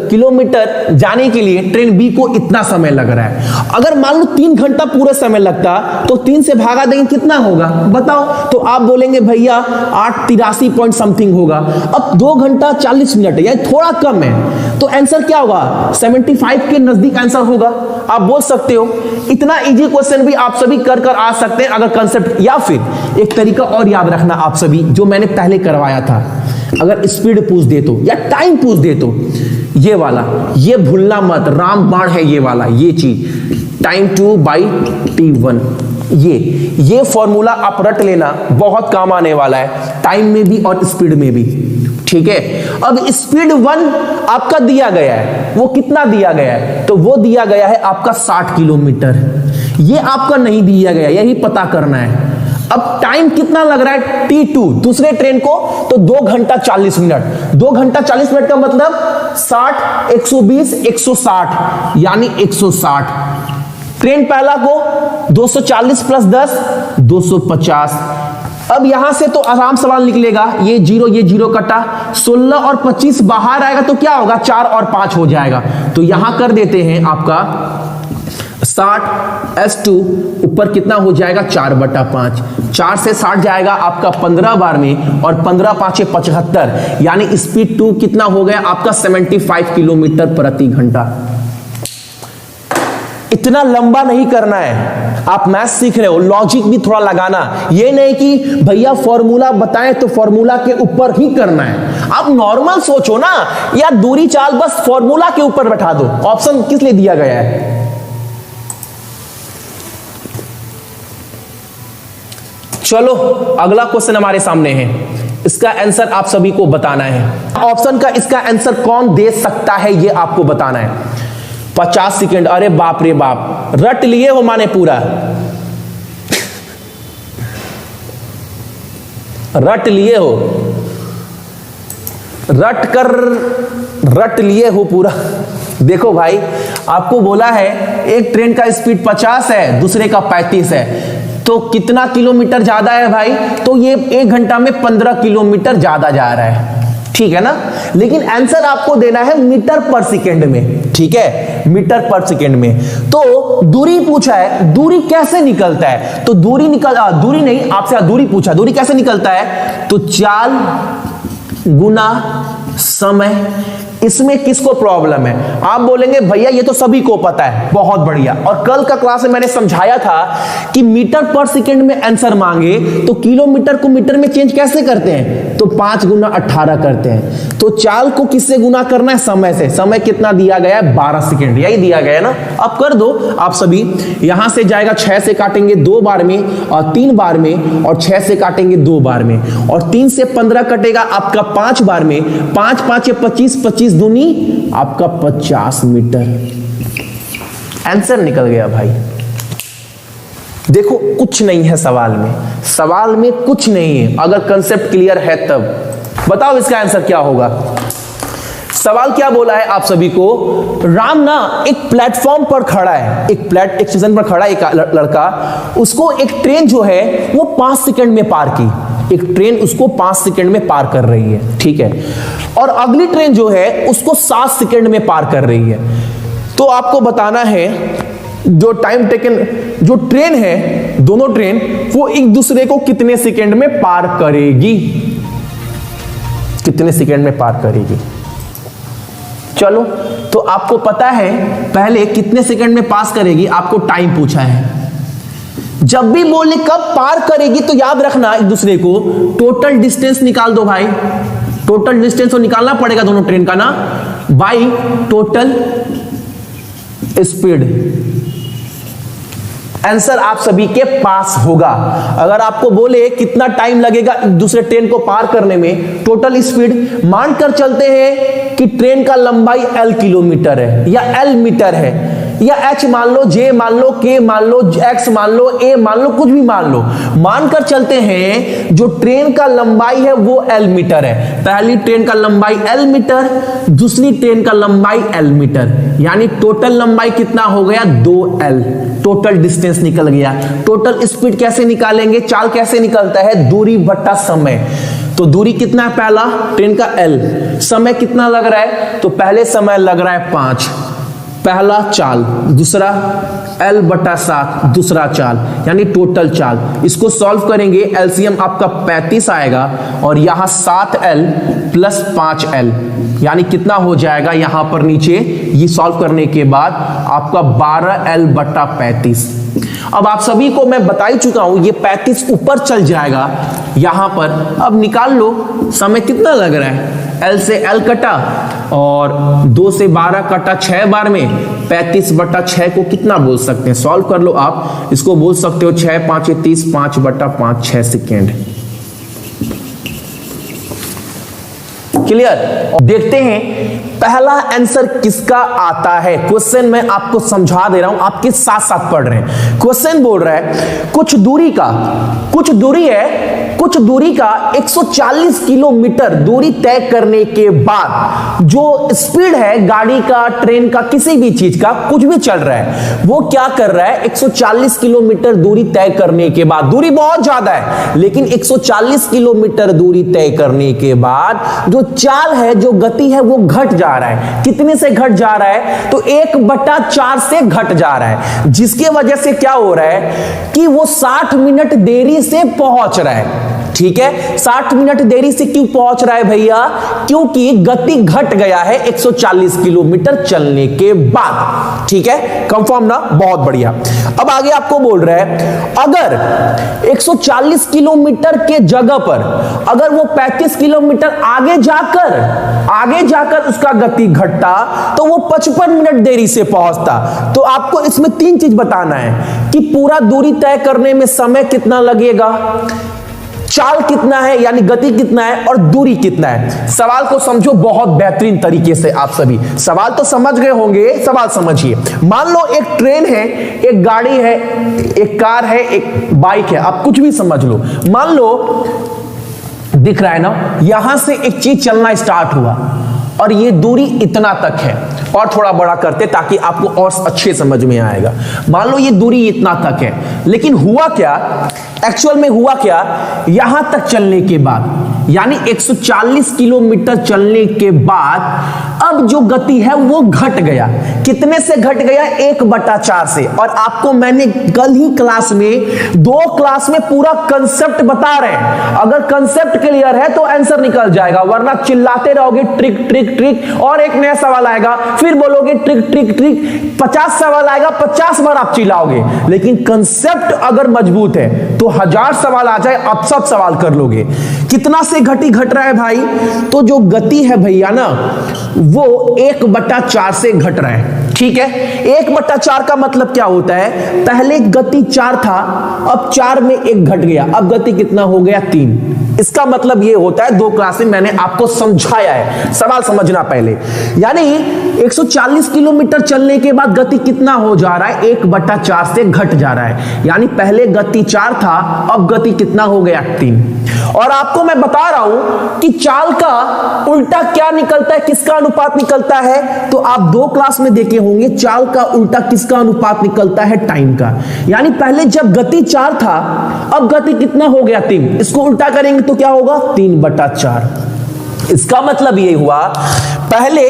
Speaker 1: किलोमीटर जाने के लिए ट्रेन बी को इतना समय लग रहा है। अगर मान लो 3 घंटा पूरा समय लगता तो 3 से भागा देंगे, कितना होगा बताओ? तो आप बोलेंगे भैया 883 पॉइंट समथिंग होगा। अब 2 घंटा 40 मिनट है, यानी थोड़ा कम है। तो आंसर क्या होगा? 75 के नजदीक आंसर होगा। आप बोल सकते हो। इतना इजी क्वेश्चन भी आप सभी कर आ सकते हैं अगर कंसेप्ट, या फिर एक तरीका और याद रखना आप सभी, जो मैंने पहले करवाया था। अगर स्पीड पूछ दे तो या टाइम पूछ दे तो ये वाला, ये भूलना मत, रामबाण है ये वाला, ये चीज टाइम 2/t1। ये फॉर्मूला आप रट लेना, बहुत काम आने वाला है टाइम में भी और स्पीड में भी। ठीक है। अब स्पीड 1 आपका दिया गया है, वो कितना दिया गया है? तो वो दिया गया है आपका 60 किलोमीटर। ये आपका नहीं दिया गया, यही पता करना है। अब टाइम कितना लग रहा है? T2 दूसरे ट्रेन को, तो 2 घंटा 40 मिनट। 2 घंटा 40 मिनट का मतलब 60, 120, 160, यानी 160। ट्रेन पहला को 240 प्लस 10, 250। अब यहां से तो आराम सवाल निकलेगा। ये 0 कटा, 16 और 25 बाहर आएगा तो क्या होगा? 4 और 5 हो जाएगा। तो यहां कर देते हैं आपका 60 S2 ऊपर कितना हो जाएगा? 4/5। 4 से 60 जाएगा आपका 15 बार में, और 15 5 75, यानी स्पीड 2 कितना हो गया आपका? 75 किलोमीटर प्रति घंटा। इतना लंबा नहीं करना है। आप मैथ सीख रहे हो, लॉजिक भी थोड़ा लगाना। ये नहीं कि भैया फॉर्मूला बताएं तो फॉर्मूला के ऊपर ही करना है। आप नॉर्मल सोचो ना यार, दूरी चाल बस फॉर्मूला के ऊपर बैठा दो। ऑप्शन किस लिए दिया गया है? चलो अगला क्वेश्चन हमारे सामने है, इसका आंसर आप सभी को बताना है। ऑप्शन का इसका आंसर कौन दे सकता है ये आपको बताना है। 50 सेकंड। अरे बाप रे बाप, रट लिए हो माने पूरा, रट लिए हो, रट लिए हो पूरा। देखो भाई, आपको बोला है एक ट्रेन का स्पीड 50 है, दूसरे का 35 है, तो कितना किलोमीटर ज्यादा है भाई? तो ये 1 घंटा में 15 किलोमीटर ज्यादा जा रहा है, ठीक है ना। लेकिन आंसर आपको देना है मीटर पर सेकेंड में, ठीक है, मीटर पर सेकेंड में। तो दूरी पूछा है, दूरी कैसे निकलता है? तो दूरी नहीं, आपसे दूरी पूछा, दूरी कैसे निकलता है? तो चाल गुना समय। इसमें किसको प्रॉब्लम है? आप बोलेंगे भैया ये तो सभी को पता है, बहुत बढ़िया। और कल का क्लास में मैंने समझाया था कि मीटर पर सेकेंड में आंसर मांगे तो किलोमीटर को मीटर में चेंज कैसे करते हैं? तो 5 गुना 18 करते हैं। तो चाल को किससे गुना करना है? समय से। समय कितना दिया गया है? 12 सेकेंड, यही दिया गया है ना। अब कर दो आप सभी, यहां से जाएगा 6 से काटेंगे 2 बार में और 3 बार में, और 6 से काटेंगे 2 बार में, और 3 से 15 कटेगा आपका 5 बार में। 5 5 25, 25 दूनी आपका 50 मीटर। आंसर निकल गया भाई। देखो कुछ नहीं है सवाल में, सवाल में कुछ नहीं है। अगर कंसेप्ट क्लियर है तब बताओ इसका आंसर क्या होगा। सवाल क्या बोला है आप सभी को? राम ना एक प्लेटफॉर्म पर खड़ा है, एक स्टेशन पर खड़ा है एक लड़का, उसको एक ट्रेन जो है वो 5 सेकंड में पार की, एक ट्रेन उसको 5 सेकंड में पार कर रही है, ठीक है। और अगली ट्रेन जो है उसको 7 सेकंड में पार कर रही है। तो आपको बताना है जो टाइम टेकन, जो ट्रेन है, दोनों ट्रेन वो एक दूसरे को कितने सेकंड में पार करेगी, कितने सेकंड में पार करेगी। चलो, तो आपको पता है पहले कितने सेकंड में पास करेगी, आपको टाइम पूछा है। जब भी बोले कब पार करेगी तो याद रखना एक दूसरे को टोटल डिस्टेंस निकाल दो भाई। टोटल डिस्टेंस तो निकालना पड़ेगा दोनों ट्रेन का ना, बाई टोटल स्पीड। आंसर आप सभी के पास होगा। अगर आपको बोले कितना टाइम लगेगा दूसरे ट्रेन को पार करने में, टोटल स्पीड मानकर चलते हैं कि ट्रेन का लंबाई L किलोमीटर है या L मीटर है, या H मान लो, J मान लो, K मान लो, X मान लो, A मान लो, कुछ भी मान लो। मानकर चलते हैं जो ट्रेन का लंबाई है वो L मीटर है। पहली ट्रेन का लंबाई L मीटर, दूसरी ट्रेन का लंबाई L मीटर, यानी टोटल लंबाई कितना हो गया? 2L। टोटल डिस्टेंस निकल गया। टोटल स्पीड कैसे निकालेंगे? चाल कैसे निकलता है? दूरी बटा समय। तो दूरी कितना है? पहला ट्रेन का L, समय कितना लग रहा है? तो पहले समय लग रहा है 5, पहला चाल, दूसरा L बटा 7 दूसरा चाल, यानी टोटल चाल। इसको सॉल्व करेंगे, एलसीएम आपका 35 आएगा और यहां 7L प्लस 5L, यानी कितना हो जाएगा यहां पर नीचे ये सॉल्व करने के बाद आपका 12L बटा 35। अब आप सभी को मैं बता ही चुका हूं, ये 35 ऊपर चल जाएगा यहां पर। अब निकाल लो समय कितना लग रहा है। L से L कटा और 2 से 12 कटा 6 बार में, 35 बटा 6 को कितना बोल सकते हैं? सॉल्व कर लो आप, इसको बोल सकते हो 6 5 30, 5 बटा 5 6 सेकेंड। क्लियर? देखते हैं पहला आंसर किसका आता है। क्वेश्चन मैं आपको समझा दे रहा हूं, आपके साथ साथ पढ़ रहे हैं। क्वेश्चन बोल रहा है कुछ दूरी का 140 किलोमीटर दूरी तय करने के बाद जो स्पीड है गाड़ी का, ट्रेन का, किसी भी चीज का, कुछ भी चल रहा है, वो क्या कर रहा है? 140 किलोमीटर दूरी तय करने के बाद, दूरी बहुत ज्यादा है लेकिन 140 किलोमीटर दूरी तय करने के बाद जो चाल है, जो गति है, वो घट जा रहा है। कितने से घट जा रहा है? तो 1/4 से घट जा रहा है, जिसके वजह से क्या हो रहा है कि वो 60 मिनट देरी से पहुंच रहा है। ठीक है, 60 मिनट देरी से क्यों पहुंच रहा है भैया? क्योंकि गति घट गया है 140 किलोमीटर चलने के बाद। ठीक है, कंफर्म ना? बहुत बढ़िया। अब आगे आपको बोल रहा है अगर 140 किलोमीटर के जगह पर अगर वो 35 किलोमीटर आगे जाकर उसका गति घटता तो वो 55 मिनट देरी से पहुंचता। तो आपको इसमें 3 चीज बताना है कि पूरा दूरी तय करने में समय कितना लगेगा, चाल कितना है यानी गति कितना है और दूरी कितना है। सवाल को समझो बहुत बेहतरीन तरीके से। आप सभी सवाल तो समझ गए होंगे, सवाल समझिए। मान लो एक ट्रेन है, एक गाड़ी है, एक कार है, एक बाइक है, आप कुछ भी समझ लो। मान लो दिख रहा है ना, यहां से एक चीज चलना स्टार्ट हुआ और ये दूरी इतना तक है, और थोड़ा बड़ा करते ताकि आपको और अच्छे समझ में आएगा। मान लो ये दूरी इतना तक है, लेकिन हुआ क्या, एक्चुअल में हुआ क्या, यहां तक चलने के बाद यानी 140 किलोमीटर चलने के बाद अब जो गति है वो घट गया। कितने से घट गया? 1/4 से। और आपको मैंने कल ही क्लास में, 2 क्लास में पूरा कंसेप्ट बता रहे हैं। अगर कंसेप्ट क्लियर है तो आंसर निकल जाएगा, वरना चिल्लाते रहोगे ट्रिक ट्रिक ट्रिक, और एक नया सवाल आएगा, फिर बोलोगे ट्रिक ट्रिक ट्रिक, 50 सवाल आएगा, 50 बार आप चिल्लाओगे। लेकिन कंसेप्ट अगर मजबूत है तो 1000 सवाल आ जाए, आप सब सवाल कर लोगे। कितना से गति घट रहा है भाई? तो जो गति है भैया ना, वो 1/4 से घट रहा है। ठीक है, 1/4 का मतलब क्या होता है? पहले गति 4 था, अब 4 में 1 घट गया, अब गति कितना हो गया? 3। इसका मतलब ये होता है, 2 क्लास में मैंने आपको समझाया है, सवाल समझना पहले। यानी 140 किलोमीटर चलने के बाद गति कितना हो जा रहा है? 1/4 से घट जा रहा है। यानी पहले गति 4 था, अब गति कितना हो गया? 3। और आपको मैं बता रहा हूं कि चाल का उल्टा क्या निकलता है, किसका अनुपात निकलता है? तो आप 2 क्लास में देखे होंगे, चाल का उल्टा किसका अनुपात निकलता है? टाइम का। यानी पहले जब गति 4 था, अब गति कितना हो गया? 3। इसको उल्टा करेंगे तो क्या होगा? 3/4। इसका मतलब ये हुआ, पहले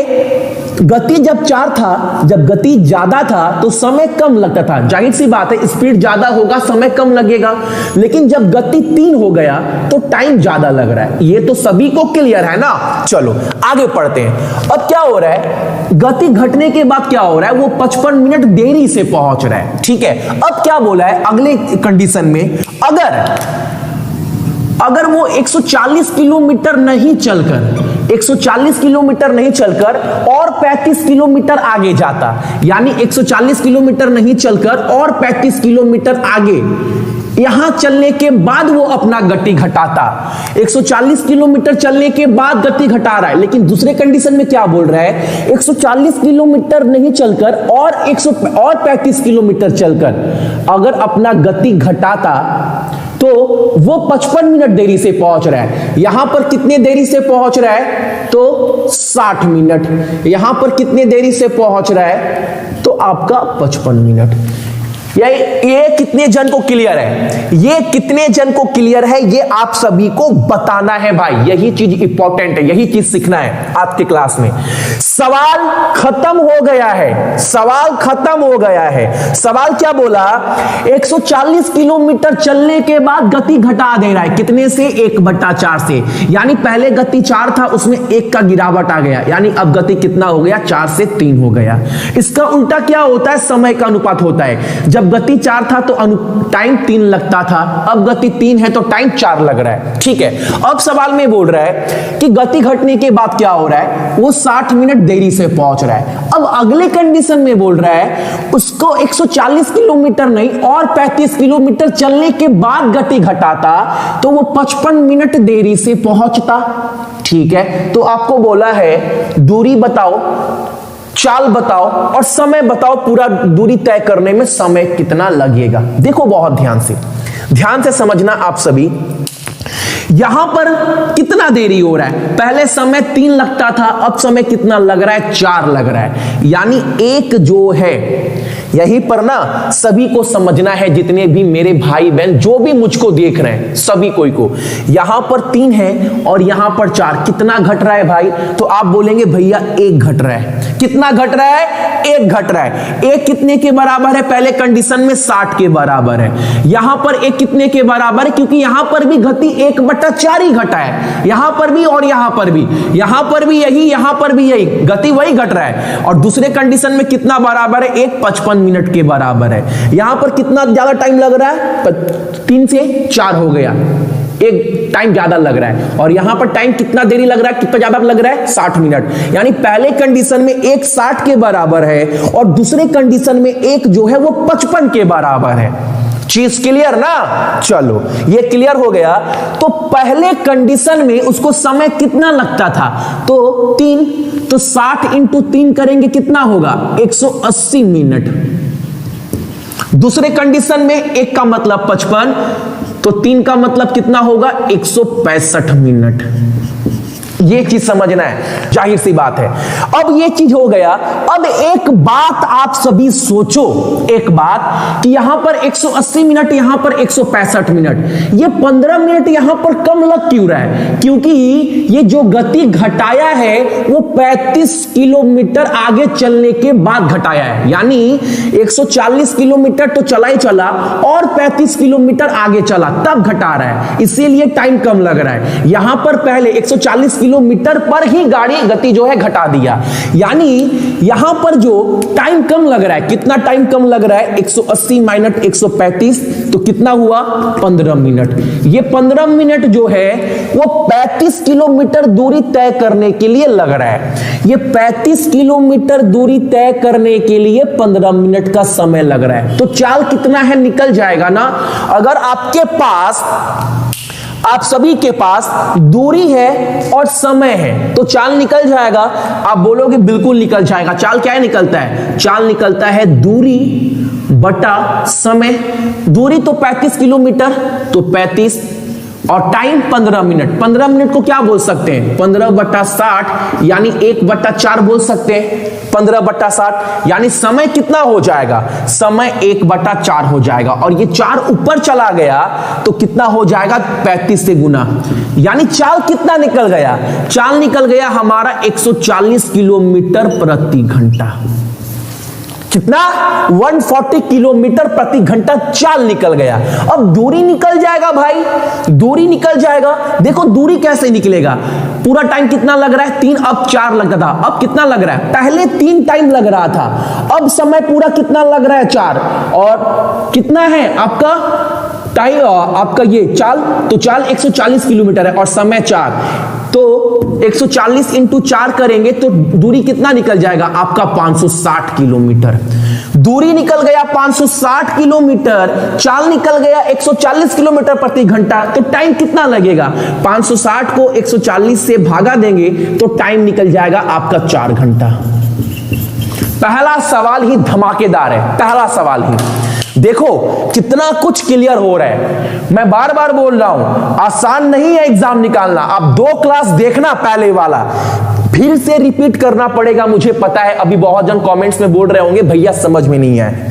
Speaker 1: गति जब 4 था, जब गति ज्यादा था तो समय कम लगता था, जाहिर सी बात है, स्पीड ज्यादा होगा, समय कम लगेगा। लेकिन जब गति 3 हो गया तो टाइम ज्यादा लग रहा है। ये तो सभी को क्लियर है ना। चलो आगे पढ़ते हैं। अब क्या हो रहा है? गति घटने के बाद क्या हो रहा है? वो 55 मिनट देरी से पहुंच रहा है। ठीक है, अब क्या बोला है अगले कंडीशन में? अगर वो 140 किलोमीटर नहीं चलकर 140 किलोमीटर नहीं चलकर और 35 किलोमीटर आगे जाता, यानी 140 किलोमीटर नहीं चलकर और 35 किलोमीटर आगे यहां चलने के बाद वो अपना गति घटाता। 140 किलोमीटर चलने के बाद गति घटा रहा है, लेकिन दूसरे कंडीशन में क्या बोल रहा है? 140 किलोमीटर नहीं चलकर और 35 किलोमीटर चलकर अगर अपना गति घटाता तो वो 55 मिनट देरी से पहुंच रहा है। यहां पर कितने देरी से पहुंच रहा है? तो 60 मिनट। यहां पर कितने देरी से पहुंच रहा है? तो आपका 55 मिनट। ये कितने जन को क्लियर है? ये कितने जन को क्लियर है? ये आप सभी को बताना है भाई, यही चीज इंपॉर्टेंट है, यही चीज सीखना है आज के क्लास में। सवाल खत्म हो गया है, सवाल खत्म हो गया है। सवाल क्या बोला? 140 किलोमीटर चलने के बाद गति घटा दे रहा है, कितने से? 1/4 से। यानी पहले गति 4 था, उसमें 1 का गिरावट आ गया, यानी अब गति कितना हो गया? 4 से 3 हो गया। इसका उल्टा क्या होता है? समय का अनुपात होता है। जब गति 4 था तो टाइम 3 लगता था, अब गति 3 है तो टाइम 4 लग रहा है। ठीक है, अब सवाल में बोल रहा है कि गति घटने के बाद क्या हो रहा है? वो 60 मिनट देरी से पहुंच रहा है। अब अगले कंडीशन में बोल रहा है उसको 140 किलोमीटर नहीं और 35 किलोमीटर चलने के बाद गति घटाता तो वो 55 मिनट देरी से पहुंचता। ठीक है, तो आपको बोला है दूरी बताओ, चाल बताओ और समय बताओ, पूरा दूरी तय करने में समय कितना लगेगा। देखो बहुत ध्यान से समझना आप सभी। यहां पर कितना देरी हो रहा है? पहले समय 3 लगता था, अब समय कितना लग रहा है? 4 लग रहा है। यानी 1 जो है, यहीं पर ना सभी को समझना है, जितने भी मेरे भाई बहन जो भी मुझको देख रहे हैं सभी को यहां पर 3 है और यहां पर 4, कितना घट रहा है भाई? तो आप बोलेंगे भैया 1 घट रहा है। कितना घट रहा है? 1 घट रहा है। 1 कितने के बराबर है? पहले कंडीशन में 60 के बराबर है। यहां पर 1 कितने के बराबर है? क्योंकि यहां पर भी गति 1/4 ही घटा है, यहां पर भी और यहां पर भी यही, यहां पर भी यही, गति वही घट रहा है। और दूसरे कंडीशन में कितना बराबर है? 1 55 मिनट के बराबर है। यहां पर कितना ज्यादा टाइम लग रहा है? 3 से 4 हो गया, 1 टाइम ज्यादा लग रहा है। और यहां पर टाइम कितना देरी लग रहा है? कितना ज्यादा लग रहा है? 60 मिनट। यानी पहले कंडीशन में 1 60 के बराबर है और दूसरे कंडीशन में 1 जो है वो 55 के बराबर है। चीज क्लियर ना? चलो ये क्लियर हो गया। तो पहले कंडीशन में उसको समय कितना लगता था? तो 3, तो 60 इंटू 3 करेंगे कितना होगा? 180 मिनट। दूसरे कंडीशन में 1 का मतलब 55, तो 3 का मतलब कितना होगा? 165 मिनट। ये चीज समझना है, जाहिर सी बात है। अब ये चीज हो गया। अब एक बात आप सभी सोचो, एक बात कि यहां पर 180 मिनट, यहां पर 165 मिनट, ये 15 मिनट यहां पर कम लग क्यों रहा है? क्योंकि ये जो गति घटाया है वो 35 किलोमीटर आगे चलने के बाद घटाया है। यानी 140 किलोमीटर तो चला ही चला और 35 किलोमीटर आगे चला, तब घटा रहा है, इसीलिए टाइम कम लग रहा है। यहां पर पहले 140 किलोमीटर पर ही गाड़ी गति जो है घटा दिया, यानी यहां पर जो टाइम कम लग रहा है, कितना टाइम कम लग रहा है? 180 माइनस 135, तो कितना हुआ? 15 मिनट। ये 15 मिनट जो है वो 35 किलोमीटर दूरी तय करने के लिए लग रहा है। ये 35 किलोमीटर दूरी तय करने के लिए 15 मिनट का समय लग रहा है। तो चाल कितना है? निकल जाएगा ना। अगर आपके पास, आप सभी के पास दूरी है और समय है तो चाल निकल जाएगा। आप बोलोगे बिल्कुल निकल जाएगा। चाल क्या निकलता है? चाल निकलता है दूरी बटा समय। दूरी तो 35 किलोमीटर, तो 35 और टाइम 15 मिनट। 15 मिनट को क्या बोल सकते हैं? 15 बटा 60 यानी 1 बटा 4 बोल सकते हैं। 15 बटा 60 यानी समय कितना हो जाएगा? समय 1 बटा 4 हो जाएगा। और ये 4 ऊपर चला गया तो कितना हो जाएगा? 35 से गुना। यानी चाल कितना निकल गया? चाल निकल गया हमारा 140 किलोमीटर प्रति घंटा। कितना? 140 किलोमीटर प्रति घंटा चाल निकल गया। अब दूरी निकल जाएगा भाई, दूरी निकल जाएगा। देखो दूरी कैसे निकलेगा? पूरा टाइम कितना लग रहा है? 3, अब 4 लगता था, अब कितना लग रहा है? पहले 3 टाइम लग रहा था, अब समय पूरा कितना लग रहा है? 4। और कितना है आपका टाइम, आपका ये चाल, तो चाल 140 किलोमीटर है और समय 4, तो 140 इंटू 4 करेंगे तो दूरी कितना निकल जाएगा आपका? 560 किलोमीटर। दूरी निकल गया 560 किलोमीटर, चाल निकल गया 140 किलोमीटर प्रति घंटा, तो टाइम कितना लगेगा? 560 को 140 से भागा देंगे तो टाइम निकल जाएगा आपका 4 घंटा। पहला सवाल ही धमाकेदार है, पहला सवाल ही। देखो कितना कुछ क्लियर हो रहा है। मैं बार बार बोल रहा हूं, आसान नहीं है एग्जाम निकालना। आप 2 क्लास देखना, पहले वाला फिर से रिपीट करना पड़ेगा। मुझे पता है अभी बहुत जन कमेंट्स में बोल रहे होंगे भैया समझ में नहीं आए।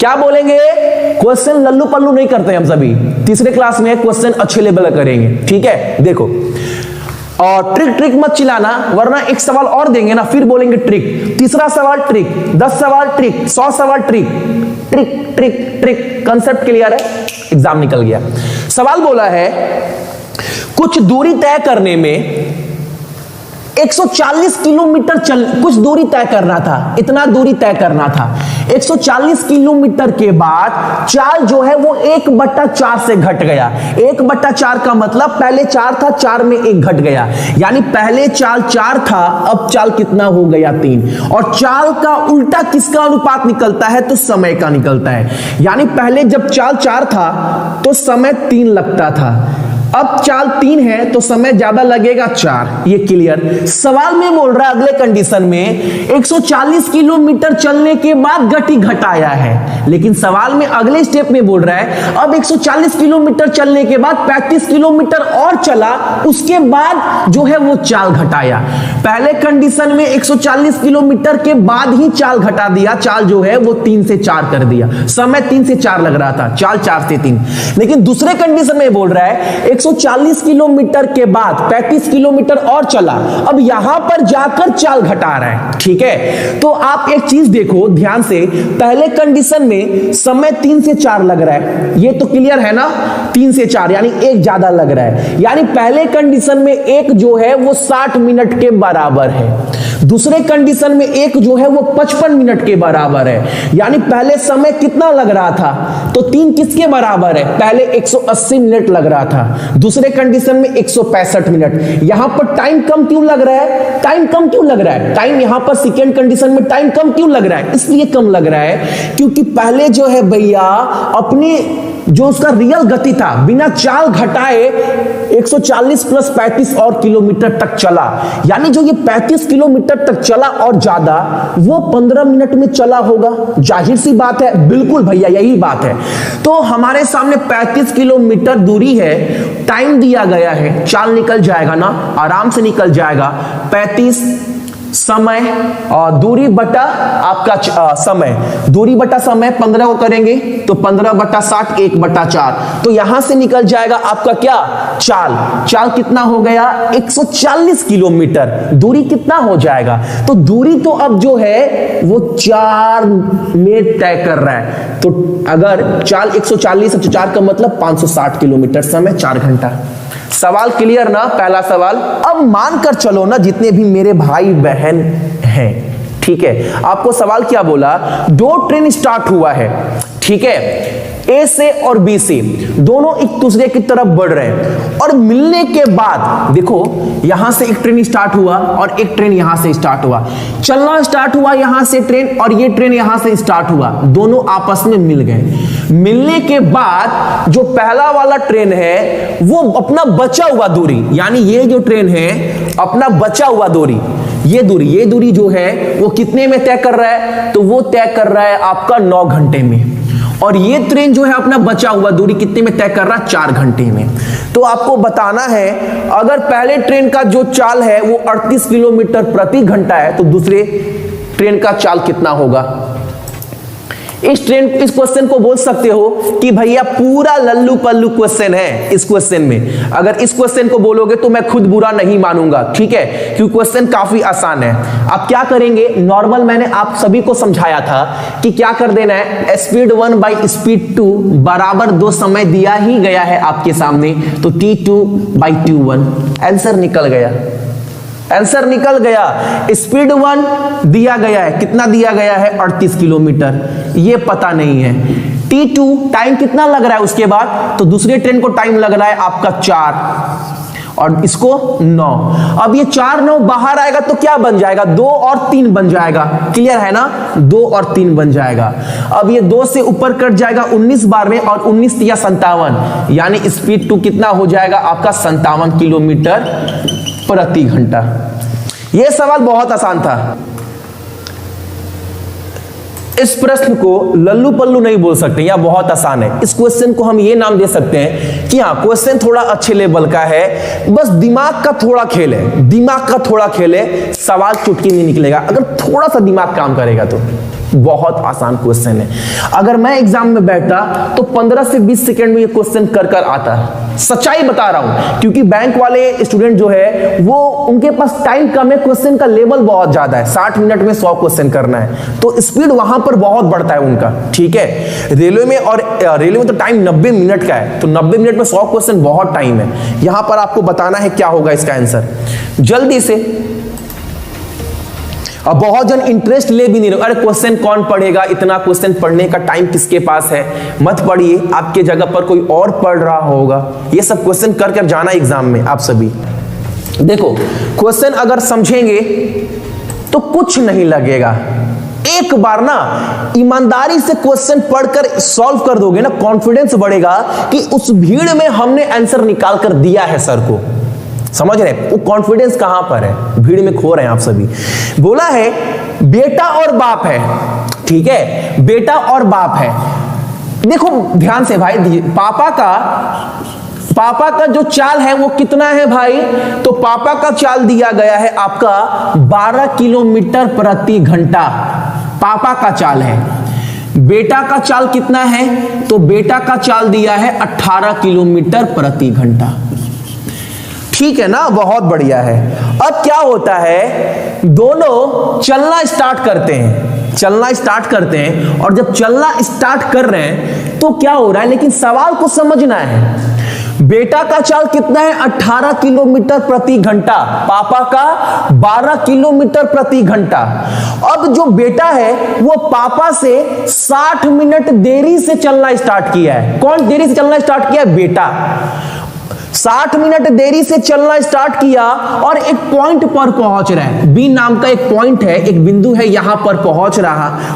Speaker 1: क्या बोलेंगे? क्वेश्चन लल्लू पल्लू नहीं करते हम सभी। तीसरे क्लास में क्वेश्चन अच्छे लेवल करेंगे, ठीक है? देखो, और ट्रिक मत चिल्लाना, वरना एक सवाल और देंगे ना फिर बोलेंगे ट्रिक। तीसरा सवाल ट्रिक, 10 सवाल ट्रिक, 100 सवाल trick. Trick trick trick, concept clear है? एग्जाम निकल गया। सवाल बोला है कुछ दूरी तय करने में 140 किलोमीटर कुछ दूरी तय करना था, इतना दूरी तय करना था। 140 किलोमीटर के बाद चाल जो है वो 1 बटा 4 से घट गया। 1 बटा 4 का मतलब पहले 4 था, 4 में 1 घट गया, यानी पहले चाल 4 था, अब चाल कितना हो गया? 3। और चाल का उल्टा किसका अनुपात निकलता है? तो समय का निकलता है। यानी पहले जब चाल 4 था तो समय 3 लगता था, अब चाल 3 है तो समय ज्यादा लगेगा 4। ये क्लियर? सवाल में बोल रहा है अगले कंडीशन में 140 किलोमीटर चलने के बाद गति घटाया है, लेकिन सवाल में अगले स्टेप में बोल रहा है अब 140 किलोमीटर चलने के बाद 35 किलोमीटर और चला, उसके बाद जो है वो चाल घटाया। पहले कंडीशन में 140 किलोमीटर के बाद ही चाल घटा दिया, चाल जो है वो 3 से 4 कर दिया। समय 3 से 4 लग रहा था, चाल 4 से 3। लेकिन दूसरे कंडीशन में बोल रहा है 140 किलोमीटर के बाद 35 किलोमीटर और चला, अब यहां पर जाकर चाल घटा रहा है, ठीक है? तो आप एक चीज देखो ध्यान से, पहले कंडीशन में समय 3 से 4 लग रहा है, ये तो क्लियर है ना? 3 से 4 यानी 1 ज्यादा लग रहा है, यानी पहले कंडीशन में 1 जो है वो 60 मिनट के बराबर है। दूसरे कंडीशन में एक जो है वो 55 मिनट के बराबर है, यानी पहले समय कितना लग रहा था, तो 3 किसके बराबर है, पहले 180 मिनट लग रहा था, दूसरे कंडीशन में 165 मिनट। यहां पर टाइम कम क्यों लग रहा है, टाइम कम क्यों लग रहा है, टाइम यहां पर सेकेंड कंडीशन में टाइम कम क्यों लग रहा है, इसलिए कम लग रहा है क्योंकि पहले जो है भैया अपने जो उसका रियल गति था बिना चाल घटाए 140 प्लस 35 और किलोमीटर तक चला, यानी जो ये 35 किलोमीटर तक चला और ज्यादा वो 15 मिनट में चला होगा। जाहिर सी बात है, बिल्कुल भैया यही बात है। तो हमारे सामने 35 किलोमीटर दूरी है, टाइम दिया गया है, चाल निकल जाएगा ना, आराम से निकल जाएगा। 35 समय और दूरी बटा आपका समय, दूरी बटा समय 15 को करेंगे तो 15 बटा 60 1/4, तो यहां से निकल जाएगा आपका क्या, चाल। चाल कितना हो गया, 140 किलोमीटर। दूरी कितना हो जाएगा, तो दूरी तो अब जो है वो 4 में तय कर रहा है। तो अगर चाल 140 और 4 का मतलब 560 किलोमीटर, समय 4 घंटा। सवाल क्लियर ना, पहला सवाल। अब मानकर चलो ना जितने भी मेरे भाई बहन हैं, ठीक है, आपको सवाल क्या बोला, 2 ट्रेन स्टार्ट हुआ है, ठीक है, ए से और बी से, दोनों एक दूसरे की तरफ बढ़ रहे हैं और मिलने के बाद देखो यहां से एक ट्रेन स्टार्ट हुआ और एक ट्रेन यहां से स्टार्ट हुआ, चलना स्टार्ट हुआ यहां से ट्रेन और ये ट्रेन यहां से स्टार्ट हुआ, दोनों आपस में मिल गए। मिलने के बाद जो पहला वाला ट्रेन है वो अपना बचा हुआ दूरी, यानी ये जो ट्रेन है अपना बचा हुआ दूरी, ये दूरी जो है वो कितने में तय कर रहा है, तो वो तय कर रहा है आपका 9 घंटे में। और ये ट्रेन जो है अपना बचा हुआ दूरी कितने में तय कर रहा है, 4 घंटे में। तो आपको बताना है अगर पहले ट्रेन का जो चाल है वो 38 किलोमीटर प्रति घंटा है तो दूसरे ट्रेन का चाल कितना होगा। इस क्वेश्चन को बोल सकते हो कि भैया पूरा लल्लू पल्लू क्वेश्चन है। इस क्वेश्चन में अगर इस क्वेश्चन को बोलोगे तो मैं खुद बुरा नहीं मानूंगा, ठीक है, क्योंकि क्वेश्चन काफी आसान है। आप क्या करेंगे, नॉर्मल मैंने आप सभी को समझाया था कि क्या कर देना है, स्पीड 1 बाई स्पीड 2 बराबर 2 समय दिया ही गया है आपके सामने, तो T2 बाई T1 आंसर निकल गया। आंसर निकल गया। स्पीड 1 दिया गया है, कितना दिया गया है, 38 किलोमीटर, ये पता नहीं है। T2 टाइम कितना लग रहा है उसके बाद, तो दूसरे ट्रेन को टाइम लग रहा है आपका 4 और इसको 9। अब ये 4 9 बाहर आएगा तो क्या बन जाएगा, 2 और 3 बन जाएगा, क्लियर है ना, 2 और 3 बन जाएगा। अब ये 2 से ऊपर कट जाएगा 19 बार में और 19 या 57, यानी स्पीड 2 कितना हो जाएगा आपका 57 किलोमीटर प्रति घंटा। यह सवाल बहुत आसान था। इस प्रश्न को लल्लू पल्लू नहीं बोल सकते, यह बहुत आसान है। इस क्वेश्चन को हम ये नाम दे सकते हैं कि हाँ क्वेश्चन थोड़ा अच्छे लेवल का है, बस दिमाग का थोड़ा खेल है, दिमाग का थोड़ा खेल है, सवाल चुटकी में निकलेगा अगर थोड़ा सा दिमाग काम करेगा तो। बहुत आसान क्वेश्चन है, अगर मैं एग्जाम में बैठता तो 15 से 20 सेकंड में ये क्वेश्चन कर आता है, सच्चाई बता रहा हूं, क्योंकि बैंक वाले स्टूडेंट जो है वो उनके पास टाइम कम है, क्वेश्चन का लेवल बहुत ज्यादा है, 60 मिनट में 100 क्वेश्चन करना है, तो स्पीड वहां पर बहुत बढ़ता है उनका, ठीक है। रेलवे में और रेलवे में तो टाइम 90 मिनट का है, तो 90 मिनट में 100 क्वेश्चन बहुत टाइम है। यहां पर आपको बताना है क्या होगा इसका आंसर जल्दी से। अब बहुत जन इंटरेस्ट ले भी नहीं रहे, अरे क्वेश्चन कौन पढ़ेगा, इतना क्वेश्चन पढ़ने का टाइम किसके पास है, मत पढ़िए, आपके जगह पर कोई और पढ़ रहा होगा। ये सब क्वेश्चन कर कर जाना एग्जाम में आप सभी। देखो क्वेश्चन अगर समझेंगे तो कुछ नहीं लगेगा, एक बार ना ईमानदारी से क्वेश्चन पढ़कर सॉल्व कर दोगे ना, कॉन्फिडेंस बढ़ेगा कि उस भीड़ में हमने आंसर निकाल कर दिया है सर को, समझ रहे, वो कॉन्फिडेंस कहां पर है, भीड़ में खो रहे हैं आप सभी। बोला है बेटा और बाप है, ठीक है, बेटा और बाप है। देखो ध्यान से भाई, पापा का जो चाल है वो कितना है भाई, तो पापा का चाल दिया गया है आपका 12 किलोमीटर प्रति घंटा, पापा का चाल है। बेटा का चाल कितना है, तो बेटा का चाल दिया है 18 किलोमीटर प्रति घंटा, ठीक है ना, बहुत बढ़िया है। अब क्या होता है, दोनों चलना स्टार्ट करते हैं, और जब चलना स्टार्ट कर रहे हैं तो क्या हो रहा है, लेकिन सवाल को समझना है, बेटा का चाल कितना है? 18 किलोमीटर प्रति घंटा, पापा का 12 किलोमीटर प्रति घंटा। अब जो बेटा है वो पापा से 60 मिनट देरी से चलना स्टार्ट किया है। कौन देरी से चलना स्टार्ट किया है? बेटा। 60 मिनट देरी से चलना स्टार्ट किया और एक पॉइंट पर पहुंच रहा है। बी नाम का एक पॉइंट है, एक बिंदु है, यहां पर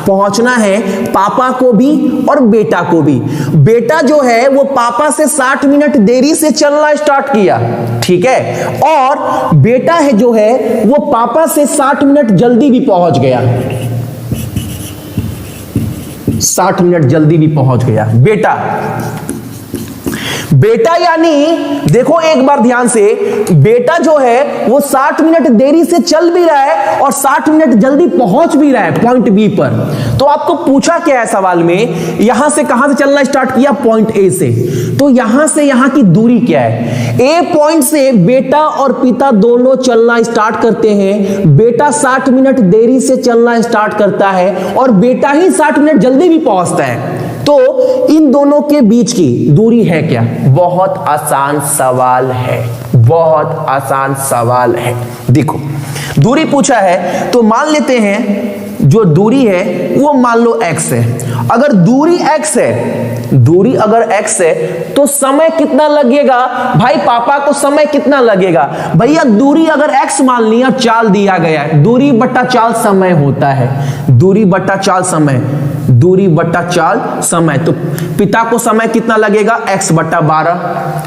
Speaker 1: पहुंचना है पापा को भी और बेटा को भी। बेटा जो है वो पापा से 60 मिनट देरी से चलना स्टार्ट किया, ठीक है, और बेटा है जो है वो पापा से 60 मिनट जल्दी भी पहुंच गया। 60 मिनट जल्दी भी पहुंच गया बेटा यानी देखो एक बार ध्यान से, बेटा जो है वो 60 मिनट देरी से चल भी रहा है और 60 मिनट जल्दी पहुंच भी रहा है पॉइंट बी पर। तो आपको पूछा क्या है सवाल में, यहां से कहां से चलना स्टार्ट किया? पॉइंट ए से। तो यहां से यहां की दूरी क्या है? ए पॉइंट से बेटा और पिता दोनों चलना स्टार्ट करते हैं। बेटा 60 मिनट देरी से चलना स्टार्ट करता है और बेटा ही 60 मिनट जल्दी भी पहुंचता है। तो इन दोनों के बीच की दूरी है क्या? बहुत आसान सवाल है, बहुत आसान सवाल है। देखो दूरी पूछा है तो मान लेते हैं जो दूरी है वो मान लो x है। अगर दूरी x है तो समय कितना लगेगा भाई? पापा को समय कितना लगेगा? भैया दूरी अगर x मान लिया, चाल दिया गया है, दूरी बट्टा चाल समय होता है, दूरी बट्टा चाल समय। तो पिता को समय कितना लगेगा? x बट्टा 12,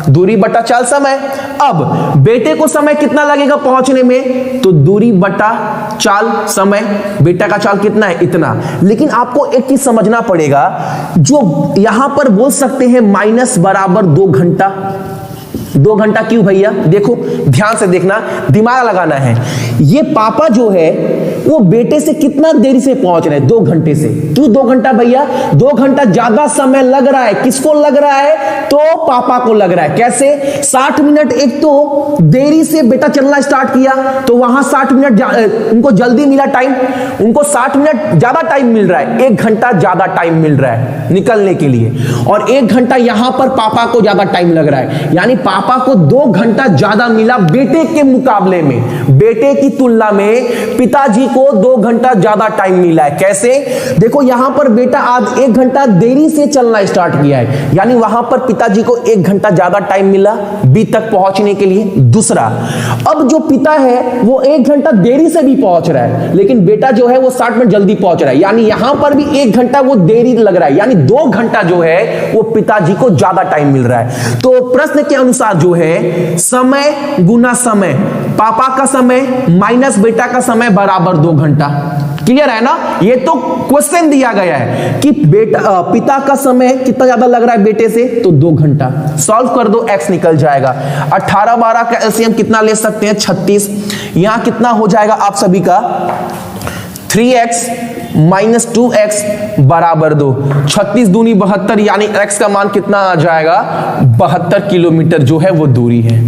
Speaker 1: दूरी बट्टा चाल समय। अब बेटे को समय कितना लगेगा पहुंचने में? तो दूरी बट्टा चाल समय। बेटा का चाल कितना है? इतना। लेकिन आपको एक चीज समझना पड़ेगा, जो यहां पर बोल सकते हैं माइनस बराबर 2 घंटा। 2 घंटा क्यों भैया? देखो ध्यान से देखना, दिमाग लगाना है। ये पापा जो है वो बेटे से कितना देरी से पहुंच रहे हैं? 2 घंटे से। क्यों 2 घंटा भैया? 2 घंटा ज्यादा समय लग रहा है। किसको लग रहा है? तो पापा को लग रहा है। कैसे? 60 मिनट एक तो देरी से बेटा चलना स्टार्ट किया तो वहां 60 मिनट उनको जल्दी मिला टाइम, उनको 60 मिनट ज्यादा टाइम मिल रहा है, 1 घंटा ज्यादा टाइम मिल रहा है निकलने के लिए, और 1 घंटा यहां पर पापा को ज्यादा टाइम लग रहा है। यानी पापा को 2 घंटा ज्यादा मिला बेटे के मुकाबले में। बेटे की तुलना में पिताजी को 2 घंटा ज्यादा टाइम मिला है। कैसे? देखो यहां पर बेटा आज 1 घंटा देरी से चलना स्टार्ट किया है, यानी वहां पर पिताजी को 1 घंटा ज्यादा टाइम मिला बी तक पहुंचने के लिए। दूसरा, अब जो पिता है वो 1 घंटा देरी से भी पहुंच रहा है, लेकिन बेटा जो है वो 60 मिनट जल्दी पहुंच रहा है, यानी यहां पर भी 1 घंटा वो देरी लग रहा है, यानी 2 घंटा जो है वो पिताजी को ज्यादा टाइम मिल रहा है। तो प्रश्न के अनुसार जो है समय गुना समय, पापा का समय माइनस बेटा का समय बराबर 2 घंटा। क्लियर है ना? ये तो क्वेश्चन दिया गया है कि पिता का समय कितना ज्यादा लग रहा है बेटे से, तो 2 घंटा। सॉल्व कर दो, x निकल जाएगा। 18 12 का एलसीएम कितना ले सकते हैं? 36। यहां कितना हो जाएगा आप सभी का? 3x माइनस 2x बराबर 2। 36 दूनी 72, यानी x का मान कितना आ जाएगा? 72 किलोमीटर जो है वो दूरी है।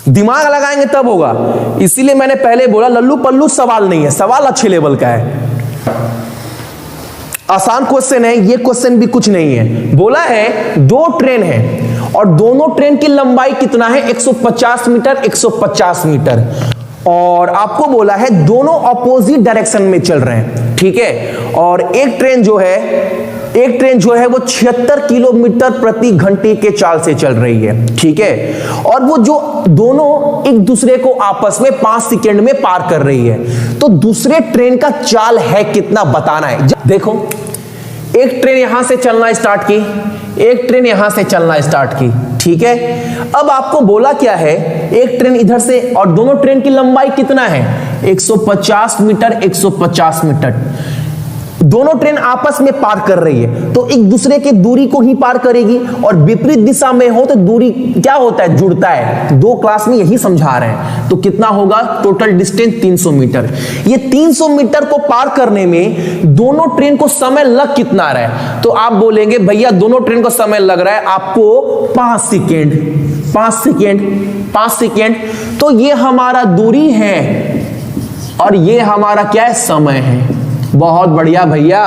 Speaker 1: दिमाग लगाएंगे तब होगा, इसीलिए मैंने पहले बोला लल्लू पल्लू सवाल नहीं है, सवाल अच्छे लेवल का है, आसान क्वेश्चन है। ये क्वेश्चन भी कुछ नहीं है। बोला है 2 ट्रेन है और दोनों ट्रेन की लंबाई कितना है? 150 मीटर 150 मीटर, और आपको बोला है दोनों ऑपोजिट डायरेक्शन में चल रहे हैं, ठीक है। और एक ट्रेन जो है वो 76 किलोमीटर प्रति घंटे के चाल से चल रही है, ठीक है। और वो जो दोनों एक दूसरे को आपस में 5 सेकंड में पार कर रही है, तो दूसरे ट्रेन का चाल है कितना बताना है। देखो एक ट्रेन यहां से चलना स्टार्ट की, एक ट्रेन यहां से चलना स्टार्ट की, ठीक है। अब आपको बोला क्या है, एक ट्रेन इधर से, और दोनों ट्रेन की लंबाई कितना है? 150 मीटर 150 मीटर। दोनों ट्रेन आपस में पार कर रही है, तो एक दूसरे के दूरी को ही पार करेगी, और विपरीत दिशा में हो तो दूरी क्या होता है? जुड़ता है। 2 क्लास में यही समझा रहे हैं। तो कितना होगा टोटल डिस्टेंस? 300 मीटर। ये 300 मीटर को पार करने में दोनों ट्रेन को समय लग कितना रहा है? तो आप बोलेंगे भैया दोनों ट्रेन को समय लग रहा है आपको 5 सेकेंड, 5 सेकेंड, 5 सेकेंड। तो ये हमारा दूरी है और ये हमारा क्या है? समय है। बहुत बढ़िया भैया।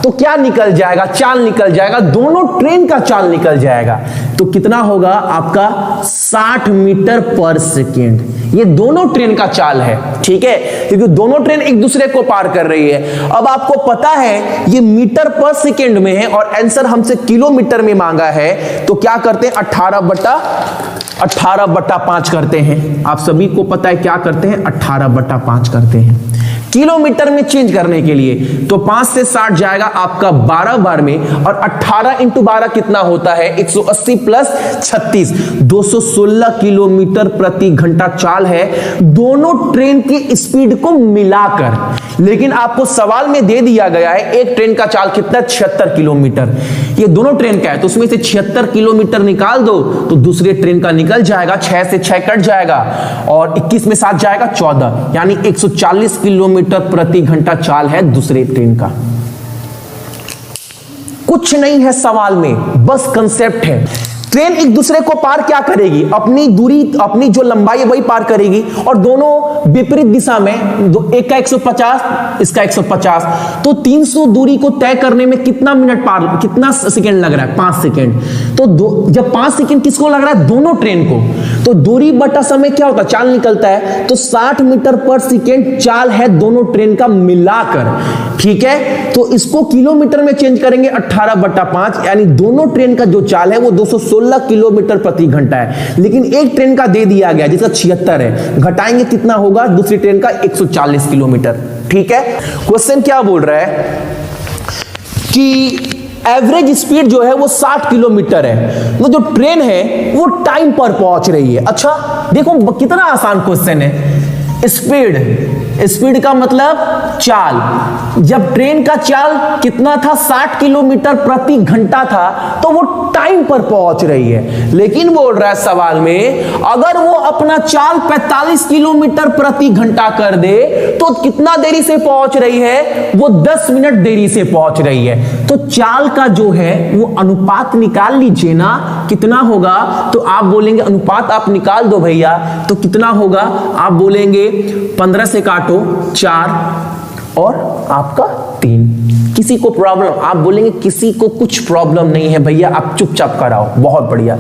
Speaker 1: तो क्या निकल जाएगा, चाल निकल जाएगा, दोनों ट्रेन का चाल निकल जाएगा। तो कितना होगा आपका 60 मीटर पर सेकेंड। ये दोनों ट्रेन का चाल है, ठीक है, क्योंकि दोनों ट्रेन एक दूसरे को पार कर रही है। अब आपको पता है ये मीटर पर सेकेंड में है और आंसर हमसे किलोमीटर में मांगा है, तो क्या करते हैं 18/5 करते हैं। आप सभी को पता है क्या करते हैं, 18/5 करते हैं किलोमीटर में चेंज करने के लिए। तो 5 से 60 जाएगा आपका 12 बार में, और 18 × 12 कितना होता है 180 + 36 216 किलोमीटर प्रति घंटा चाल है दोनों ट्रेन की स्पीड को मिलाकर। लेकिन आपको सवाल में दे दिया गया है एक ट्रेन का चाल कितना 76 किलोमीटर, ये दोनों ट्रेन का है, तो उसमें से 76 किलोमीटर निकाल दो तो दूसरे ट्रेन का निकल जाएगा, 6 से 6 कट जाएगा और 21 में 7 जाएगा 14, यानी 140 किलोमीटर प्रति घंटा चाल है दूसरे ट्रेन का। कुछ नहीं है सवाल में, बस कंसेप्ट है। ट्रेन एक दूसरे को पार क्या करेगी, अपनी दूरी, अपनी जो लंबाई है वही पार करेगी, और दोनों विपरीत दिशा में, एक का 150 इसका 150, तो 300 दूरी को तय करने में कितना कितना सेकंड लग रहा है 5 सेकंड। तो जब 5 सेकंड किसको लग रहा है, दोनों ट्रेन को, तो दूरी बटा समय क्या होता है, चाल निकलता है, तो 60 मीटर पर सेकेंड चाल है दोनों ट्रेन का मिलाकर, ठीक है। तो इसको किलोमीटर में चेंज करेंगे 18/5, यानी दोनों ट्रेन का जो चाल है वो 216 किलोमीटर प्रति घंटा है। लेकिन एक ट्रेन का दे दिया गया जिसका 76 है, घटाएंगे कितना होगा दूसरी ट्रेन का 140 किलोमीटर, ठीक है। क्वेश्चन क्या बोल रहा है कि एवरेज स्पीड जो है वो 60 किलोमीटर है, वो जो ट्रेन है वो टाइम पर पहुंच रही है। अच्छा देखो कितना आसान क्वेश्चन है। स्पीड का मतलब चाल, जब ट्रेन का चाल कितना था 60 किलोमीटर प्रति घंटा था, तो वो टाइम पर पहुंच रही है। लेकिन बोल रहा है सवाल में अगर वो अपना चाल 45 किलोमीटर प्रति घंटा कर दे तो कितना देरी से पहुंच रही है, वो 10 मिनट देरी से पहुंच रही है। तो चाल का जो है वो अनुपात निकाल लीजिए ना, कितना होगा, तो आप बोलेंगे अनुपात आप निकाल दो भैया, तो कितना होगा, आप बोलेंगे 15 से काटो 4 और आपका 3। किसी को प्रॉब्लम, आप बोलेंगे किसी को कुछ प्रॉब्लम नहीं है भैया, आप चुपचाप कराओ, बहुत बढ़िया।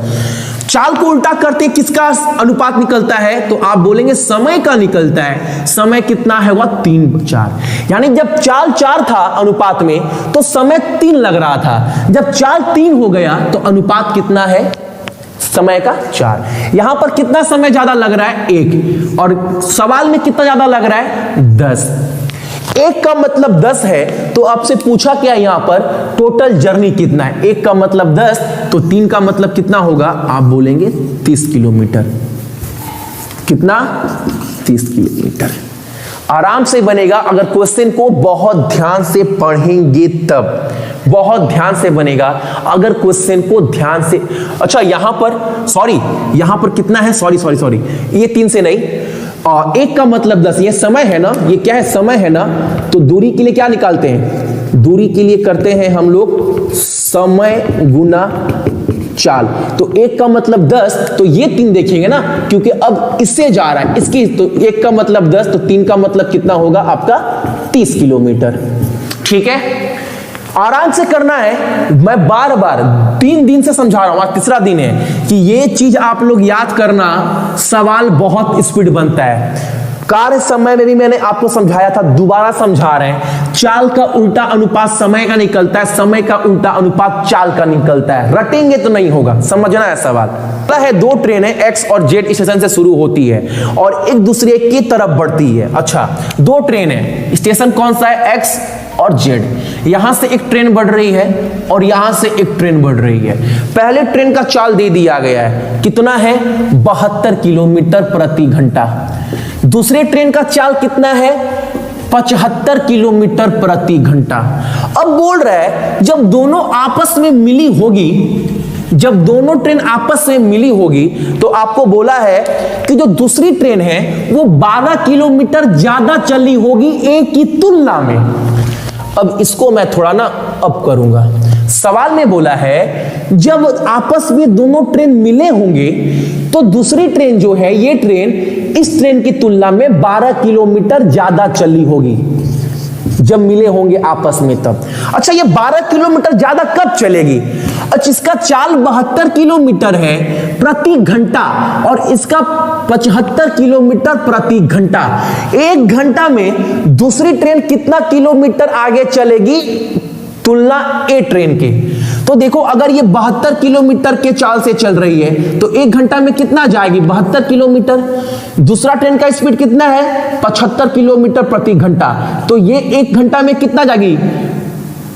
Speaker 1: चाल को उल्टा करते किसका अनुपात निकलता है, तो आप बोलेंगे समय का निकलता है। समय कितना है, वह 3/4, यानी जब चाल 4 था अनुपात में तो समय 3 लग रहा था, जब चाल 3 हो गया तो अनुपात कितना है, समय का 4। यहां पर कितना समय ज्यादा लग रहा है, 1, और सवाल में कितना ज्यादा लग रहा है 10। 1 का मतलब 10 है, तो आपसे पूछा क्या यहां पर टोटल जर्नी कितना है, 1 का मतलब 10, तो 3 का मतलब कितना होगा, आप बोलेंगे 30 किलोमीटर। कितना, 30 किलोमीटर। आराम से बनेगा अगर क्वेश्चन को बहुत ध्यान से पढ़ेंगे, तब बहुत ध्यान से बनेगा अगर क्वेश्चन को ध्यान से। अच्छा यहां पर कितना है, सॉरी ये 3 से नहीं, 1 का मतलब 10, ये समय है ना, ये क्या है, समय है ना, तो दूरी के लिए क्या निकालते हैं, दूरी के लिए करते हैं हम लोग समय गुना चाल। तो 1 का मतलब 10, तो ये 3 देखेंगे ना, क्योंकि अब इससे जा रहा है इसकी, तो 1 का मतलब 10, तो 3 का मतलब कितना होगा आपका 30 किलोमीटर, ठीक है। आराम से करना है, मैं बार बार 3 दिन से समझा रहा हूं, आज तीसरा दिन है कि ये चीज आप लोग याद करना, सवाल बहुत स्पीड बनता है। कार्य समय में भी मैंने आपको समझाया था, दोबारा समझा रहे हैं। चाल का उल्टा अनुपात समय का निकलता है, समय का उल्टा अनुपात चाल का निकलता है। रटेंगे तो नहीं होगा, समझना है सवाल। है 2 ट्रेनें एक्स और जेड स्टेशन से शुरू होती है और एक दूसरे की तरफ बढ़ती है। अच्छा 2 ट्रेन है, स्टेशन कौन सा है, एक्स और जेड। यहां से एक ट्रेन बढ़ रही है और यहां से एक ट्रेन बढ़ रही है। पहले ट्रेन का चाल दे दिया गया है, कितना है 72 किलोमीटर प्रति घंटा। दूसरे ट्रेन का चाल कितना है 75 किलोमीटर प्रति घंटा। अब बोल रहा है जब दोनों आपस में मिली होगी, जब दोनों ट्रेन आपस में मिली होगी, तो आपको बोला है कि जो दूसरी ट्रेन है वो 12 किलोमीटर ज्यादा चली होगी एक की तुलना में। अब इसको मैं थोड़ा ना अब करूंगा। सवाल में बोला है जब आपस में दोनों ट्रेन मिले होंगे तो दूसरी ट्रेन जो है, ये ट्रेन इस ट्रेन की तुलना में 12 किलोमीटर ज्यादा चली होगी। जब मिले होंगे आपस में तब। अच्छा, ये 12 किलोमीटर ज्यादा कब चलेगी? अच्छा, इसका चाल 72 किलोमीटर है प्रति घंटा और इसका 75 किलोमीटर प्रति घंटा। एक घंटा में दूसरी ट्रेन कितना किलोमीटर आगे चलेगी तुलना ए ट्रेन के? तो देखो, अगर ये 72 किलोमीटर के चाल से चल रही है तो एक घंटा में कितना जाएगी? 72 किलोमीटर। दूसरा ट्रेन का स्पीड कितना है? 75 किलोमीटर प्रति घंटा। तो ये एक घंटा में कितना जाएगी?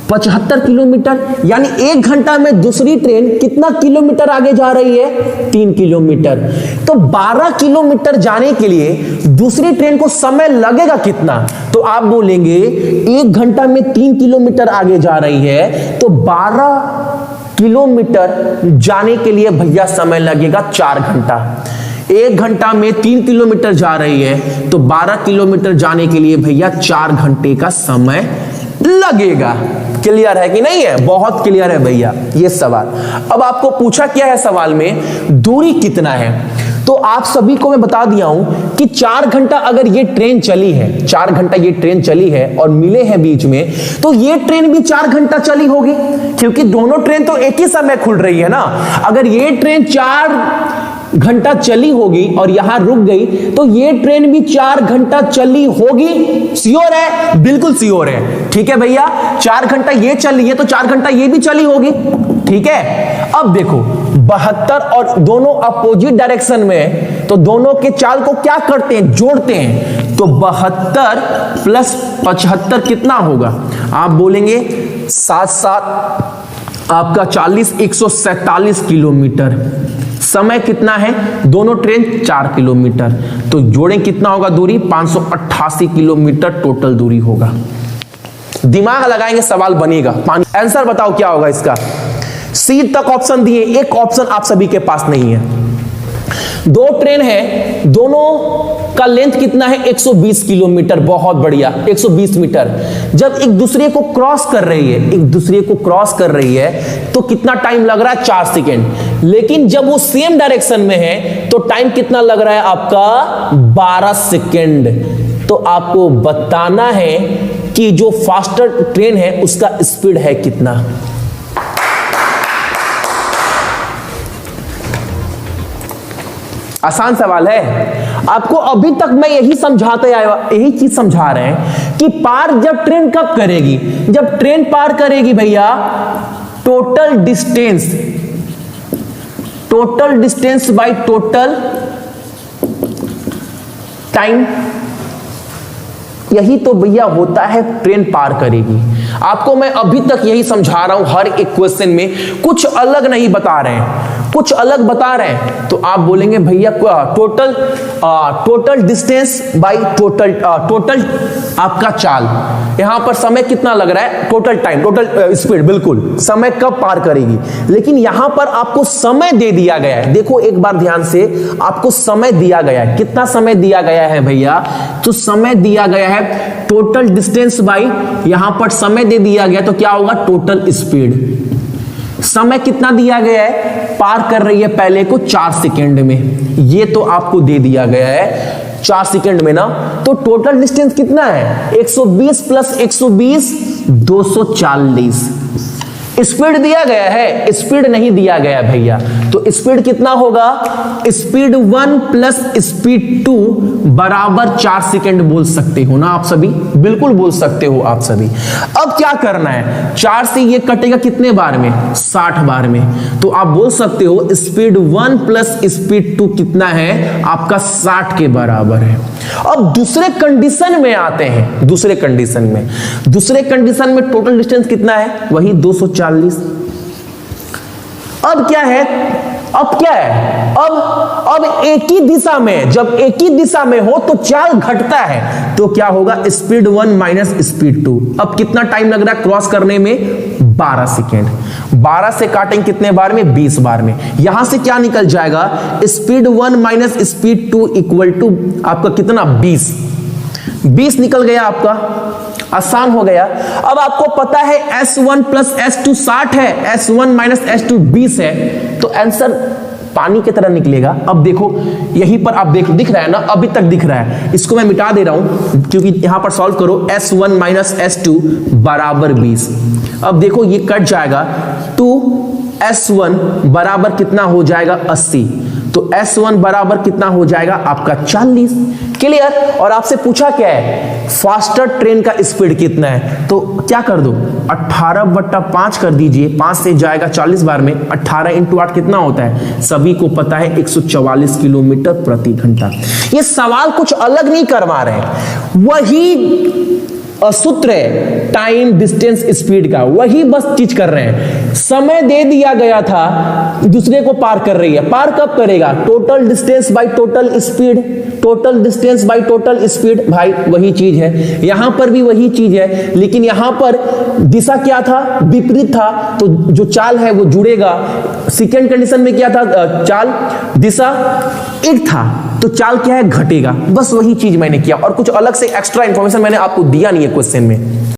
Speaker 1: 75 किलोमीटर। यानी एक घंटा में दूसरी ट्रेन कितना किलोमीटर आगे जा रही है? 3 किलोमीटर। तो 12 किलोमीटर जाने के लिए दूसरी ट्रेन को समय लगेगा कितना? तो आप बोलेंगे एक घंटा में 3 किलोमीटर आगे जा रही है तो 12 किलोमीटर जाने के लिए भैया समय लगेगा 4 घंटा। एक घंटा में 3 किलोमीटर जा रही है तो 12 किलोमीटर जाने के लिए भैया 4 घंटे का समय लगेगा। क्लियर है कि नहीं है? बहुत क्लियर है भैया ये सवाल। अब आपको पूछा क्या है सवाल में? दूरी कितना है। तो आप सभी को मैं बता दिया हूं कि 4 घंटा अगर ये ट्रेन चली है, 4 घंटा ये ट्रेन चली है और मिले हैं बीच में, तो ये ट्रेन भी 4 घंटा चली होगी, क्योंकि दोनों ट्रेन तो एक ही समय खुल रही है ना। अगर ये ट्रेन 4 घंटा चली होगी और यहां रुक गई तो ये ट्रेन भी 4 घंटा चली होगी। श्योर है? बिल्कुल श्योर है। ठीक है भैया, 4 घंटा ये चली है तो 4 घंटा ये भी चली होगी। ठीक है, अब देखो 72 और दोनों अपोजिट डायरेक्शन में, तो दोनों के चाल को क्या करते हैं? जोड़ते हैं। तो 72 प्लस 75 कितना होगा? आप बोलेंगे 7 आपका 40, 147 किलोमीटर। समय कितना है? दोनों ट्रेन 4 किलोमीटर, तो जोड़ें कितना होगा दूरी? 588 किलोमीटर टोटल दूरी होगा। दिमाग लगाएंगे सवाल बनेगा। आंसर बताओ क्या होगा इसका? सी तक ऑप्शन दिए, एक ऑप्शन आप सभी के पास नहीं है। दो ट्रेन है, दोनों का लेंथ कितना है? 120 किलोमीटर। बहुत बढ़िया, 120 मीटर। जब एक दूसरे को क्रॉस कर रही है, एक दूसरे को क्रॉस कर रही है तो कितना टाइम लग रहा है? 4 सेकेंड। लेकिन जब वो सेम डायरेक्शन में है तो टाइम कितना लग रहा है आपका? 12 सेकेंड। तो आपको बताना है कि जो फास्टर ट्रेन है उसका स्पीड है कितना। आसान सवाल है। आपको अभी तक मैं यही समझाते आया, यही चीज समझा रहे हैं कि पार जब ट्रेन कब करेगी? जब ट्रेन पार करेगी भैया total distance by total time. यही तो भैया होता है ट्रेन पार करेगी। आपको मैं अभी तक यही समझा रहा हूं, हर एक क्वेश्चन में कुछ अलग नहीं बता रहे हैं, कुछ अलग बता रहे हैं। तो आप बोलेंगे भैया टोटल डिस्टेंस बाय टोटल आपका चाल। यहां पर समय कितना लग रहा है? टोटल टाइम, टोटल स्पीड, बिल्कुल समय कब पार करेगी। लेकिन यहां पर आपको समय दे दिया गया है। देखो एक बार ध्यान से, आपको समय दिया गया है। कितना समय दिया गया है भैया? तो समय दिया गया है टोटल डिस्टेंस बाय, यहां पर समय दे दिया गया तो क्या होगा? Total speed. समय कितना दिया गया है? पार कर रही है पहले को 4 सेकेंड में, ये तो आपको दे दिया गया है 4 सेकेंड में ना। तो टोटल डिस्टेंस कितना है? 120 प्लस 120 240। स्पीड दिया गया है, स्पीड नहीं दिया गया भैया। तो स्पीड कितना होगा? स्पीड 1 प्लस स्पीड 2 बराबर 4 सेकेंड बोल सकते हो ना आप सभी? बिल्कुल बोल सकते हो आप सभी। अब क्या करना है? 4 से ये कटेगा कितने बार में? 60 बार में। तो आप बोल सकते हो स्पीड 1 प्लस स्पीड 2 कितना है? आपका 60 के बराबर है। अब दूसरे कंडीशन में आते हैं। दूसरे कंडीशन में टोटल डिस्टेंस कितना है? वही 240। अब क्या है? अब एक ही दिशा में, जब एक ही दिशा में हो तो चाल घटता है। तो क्या होगा? Speed 1 minus speed 2। अब कितना टाइम लग रहा है क्रॉस करने में? 12 सेकेंड। 12 से काटेंगे कितने बार में? 20 बार में। यहां से क्या निकल जाएगा? Speed 1 minus speed 2 equal to आपका कितना? 20 निकल गया आपका। आसान हो गया। अब आपको पता है S1 प्लस S2 60 है, S1 माइनस S2 20 है। तो आंसर पानी की तरह निकलेगा। अब देखो यहीं पर आप देख दिख रहा है ना, अभी तक दिख रहा है, इसको मैं मिटा दे रहा हूं क्योंकि यहां पर सॉल्व करो S1 माइनस S2 बराबर 20। अब देखो ये कट जाएगा तो S1 बराबर कितना हो जाएगा 80, तो S1 बराबर कितना हो जाएगा आपका 40। क्लियर। और आपसे पूछा क्या है, फास्टर ट्रेन का स्पीड कितना है, तो क्या कर दो 18/5 कर दीजिए, 5 से जाएगा 40 बार में, 18 इंटू 8 कितना होता है, सभी को पता है 144 किलोमीटर प्रति घंटा। ये सवाल कुछ अलग नहीं करवा रहे हैं, वही सूत्र है टाइम डिस्टेंस स्पीड का, वही बस चीज कर रहे हैं। समय दे दिया गया था, दूसरे को पार कर रही है, पार कब करेगा, total distance by total speed, total distance by total speed, भाई वही चीज है, यहां पर भी वही चीज है, लेकिन यहां पर दिशा क्या था, विपरीत था, तो जो चाल है वो जुड़ेगा। सेकेंड कंडीशन में क्या था, चाल दिशा एक था, तो चाल क्या है, घटेगा। बस वही चीज मैंने किया और कुछ अलग से एक्स्ट्रा इंफॉर्मेशन मैंने आपको दिया नहीं है क्वेश्चन में।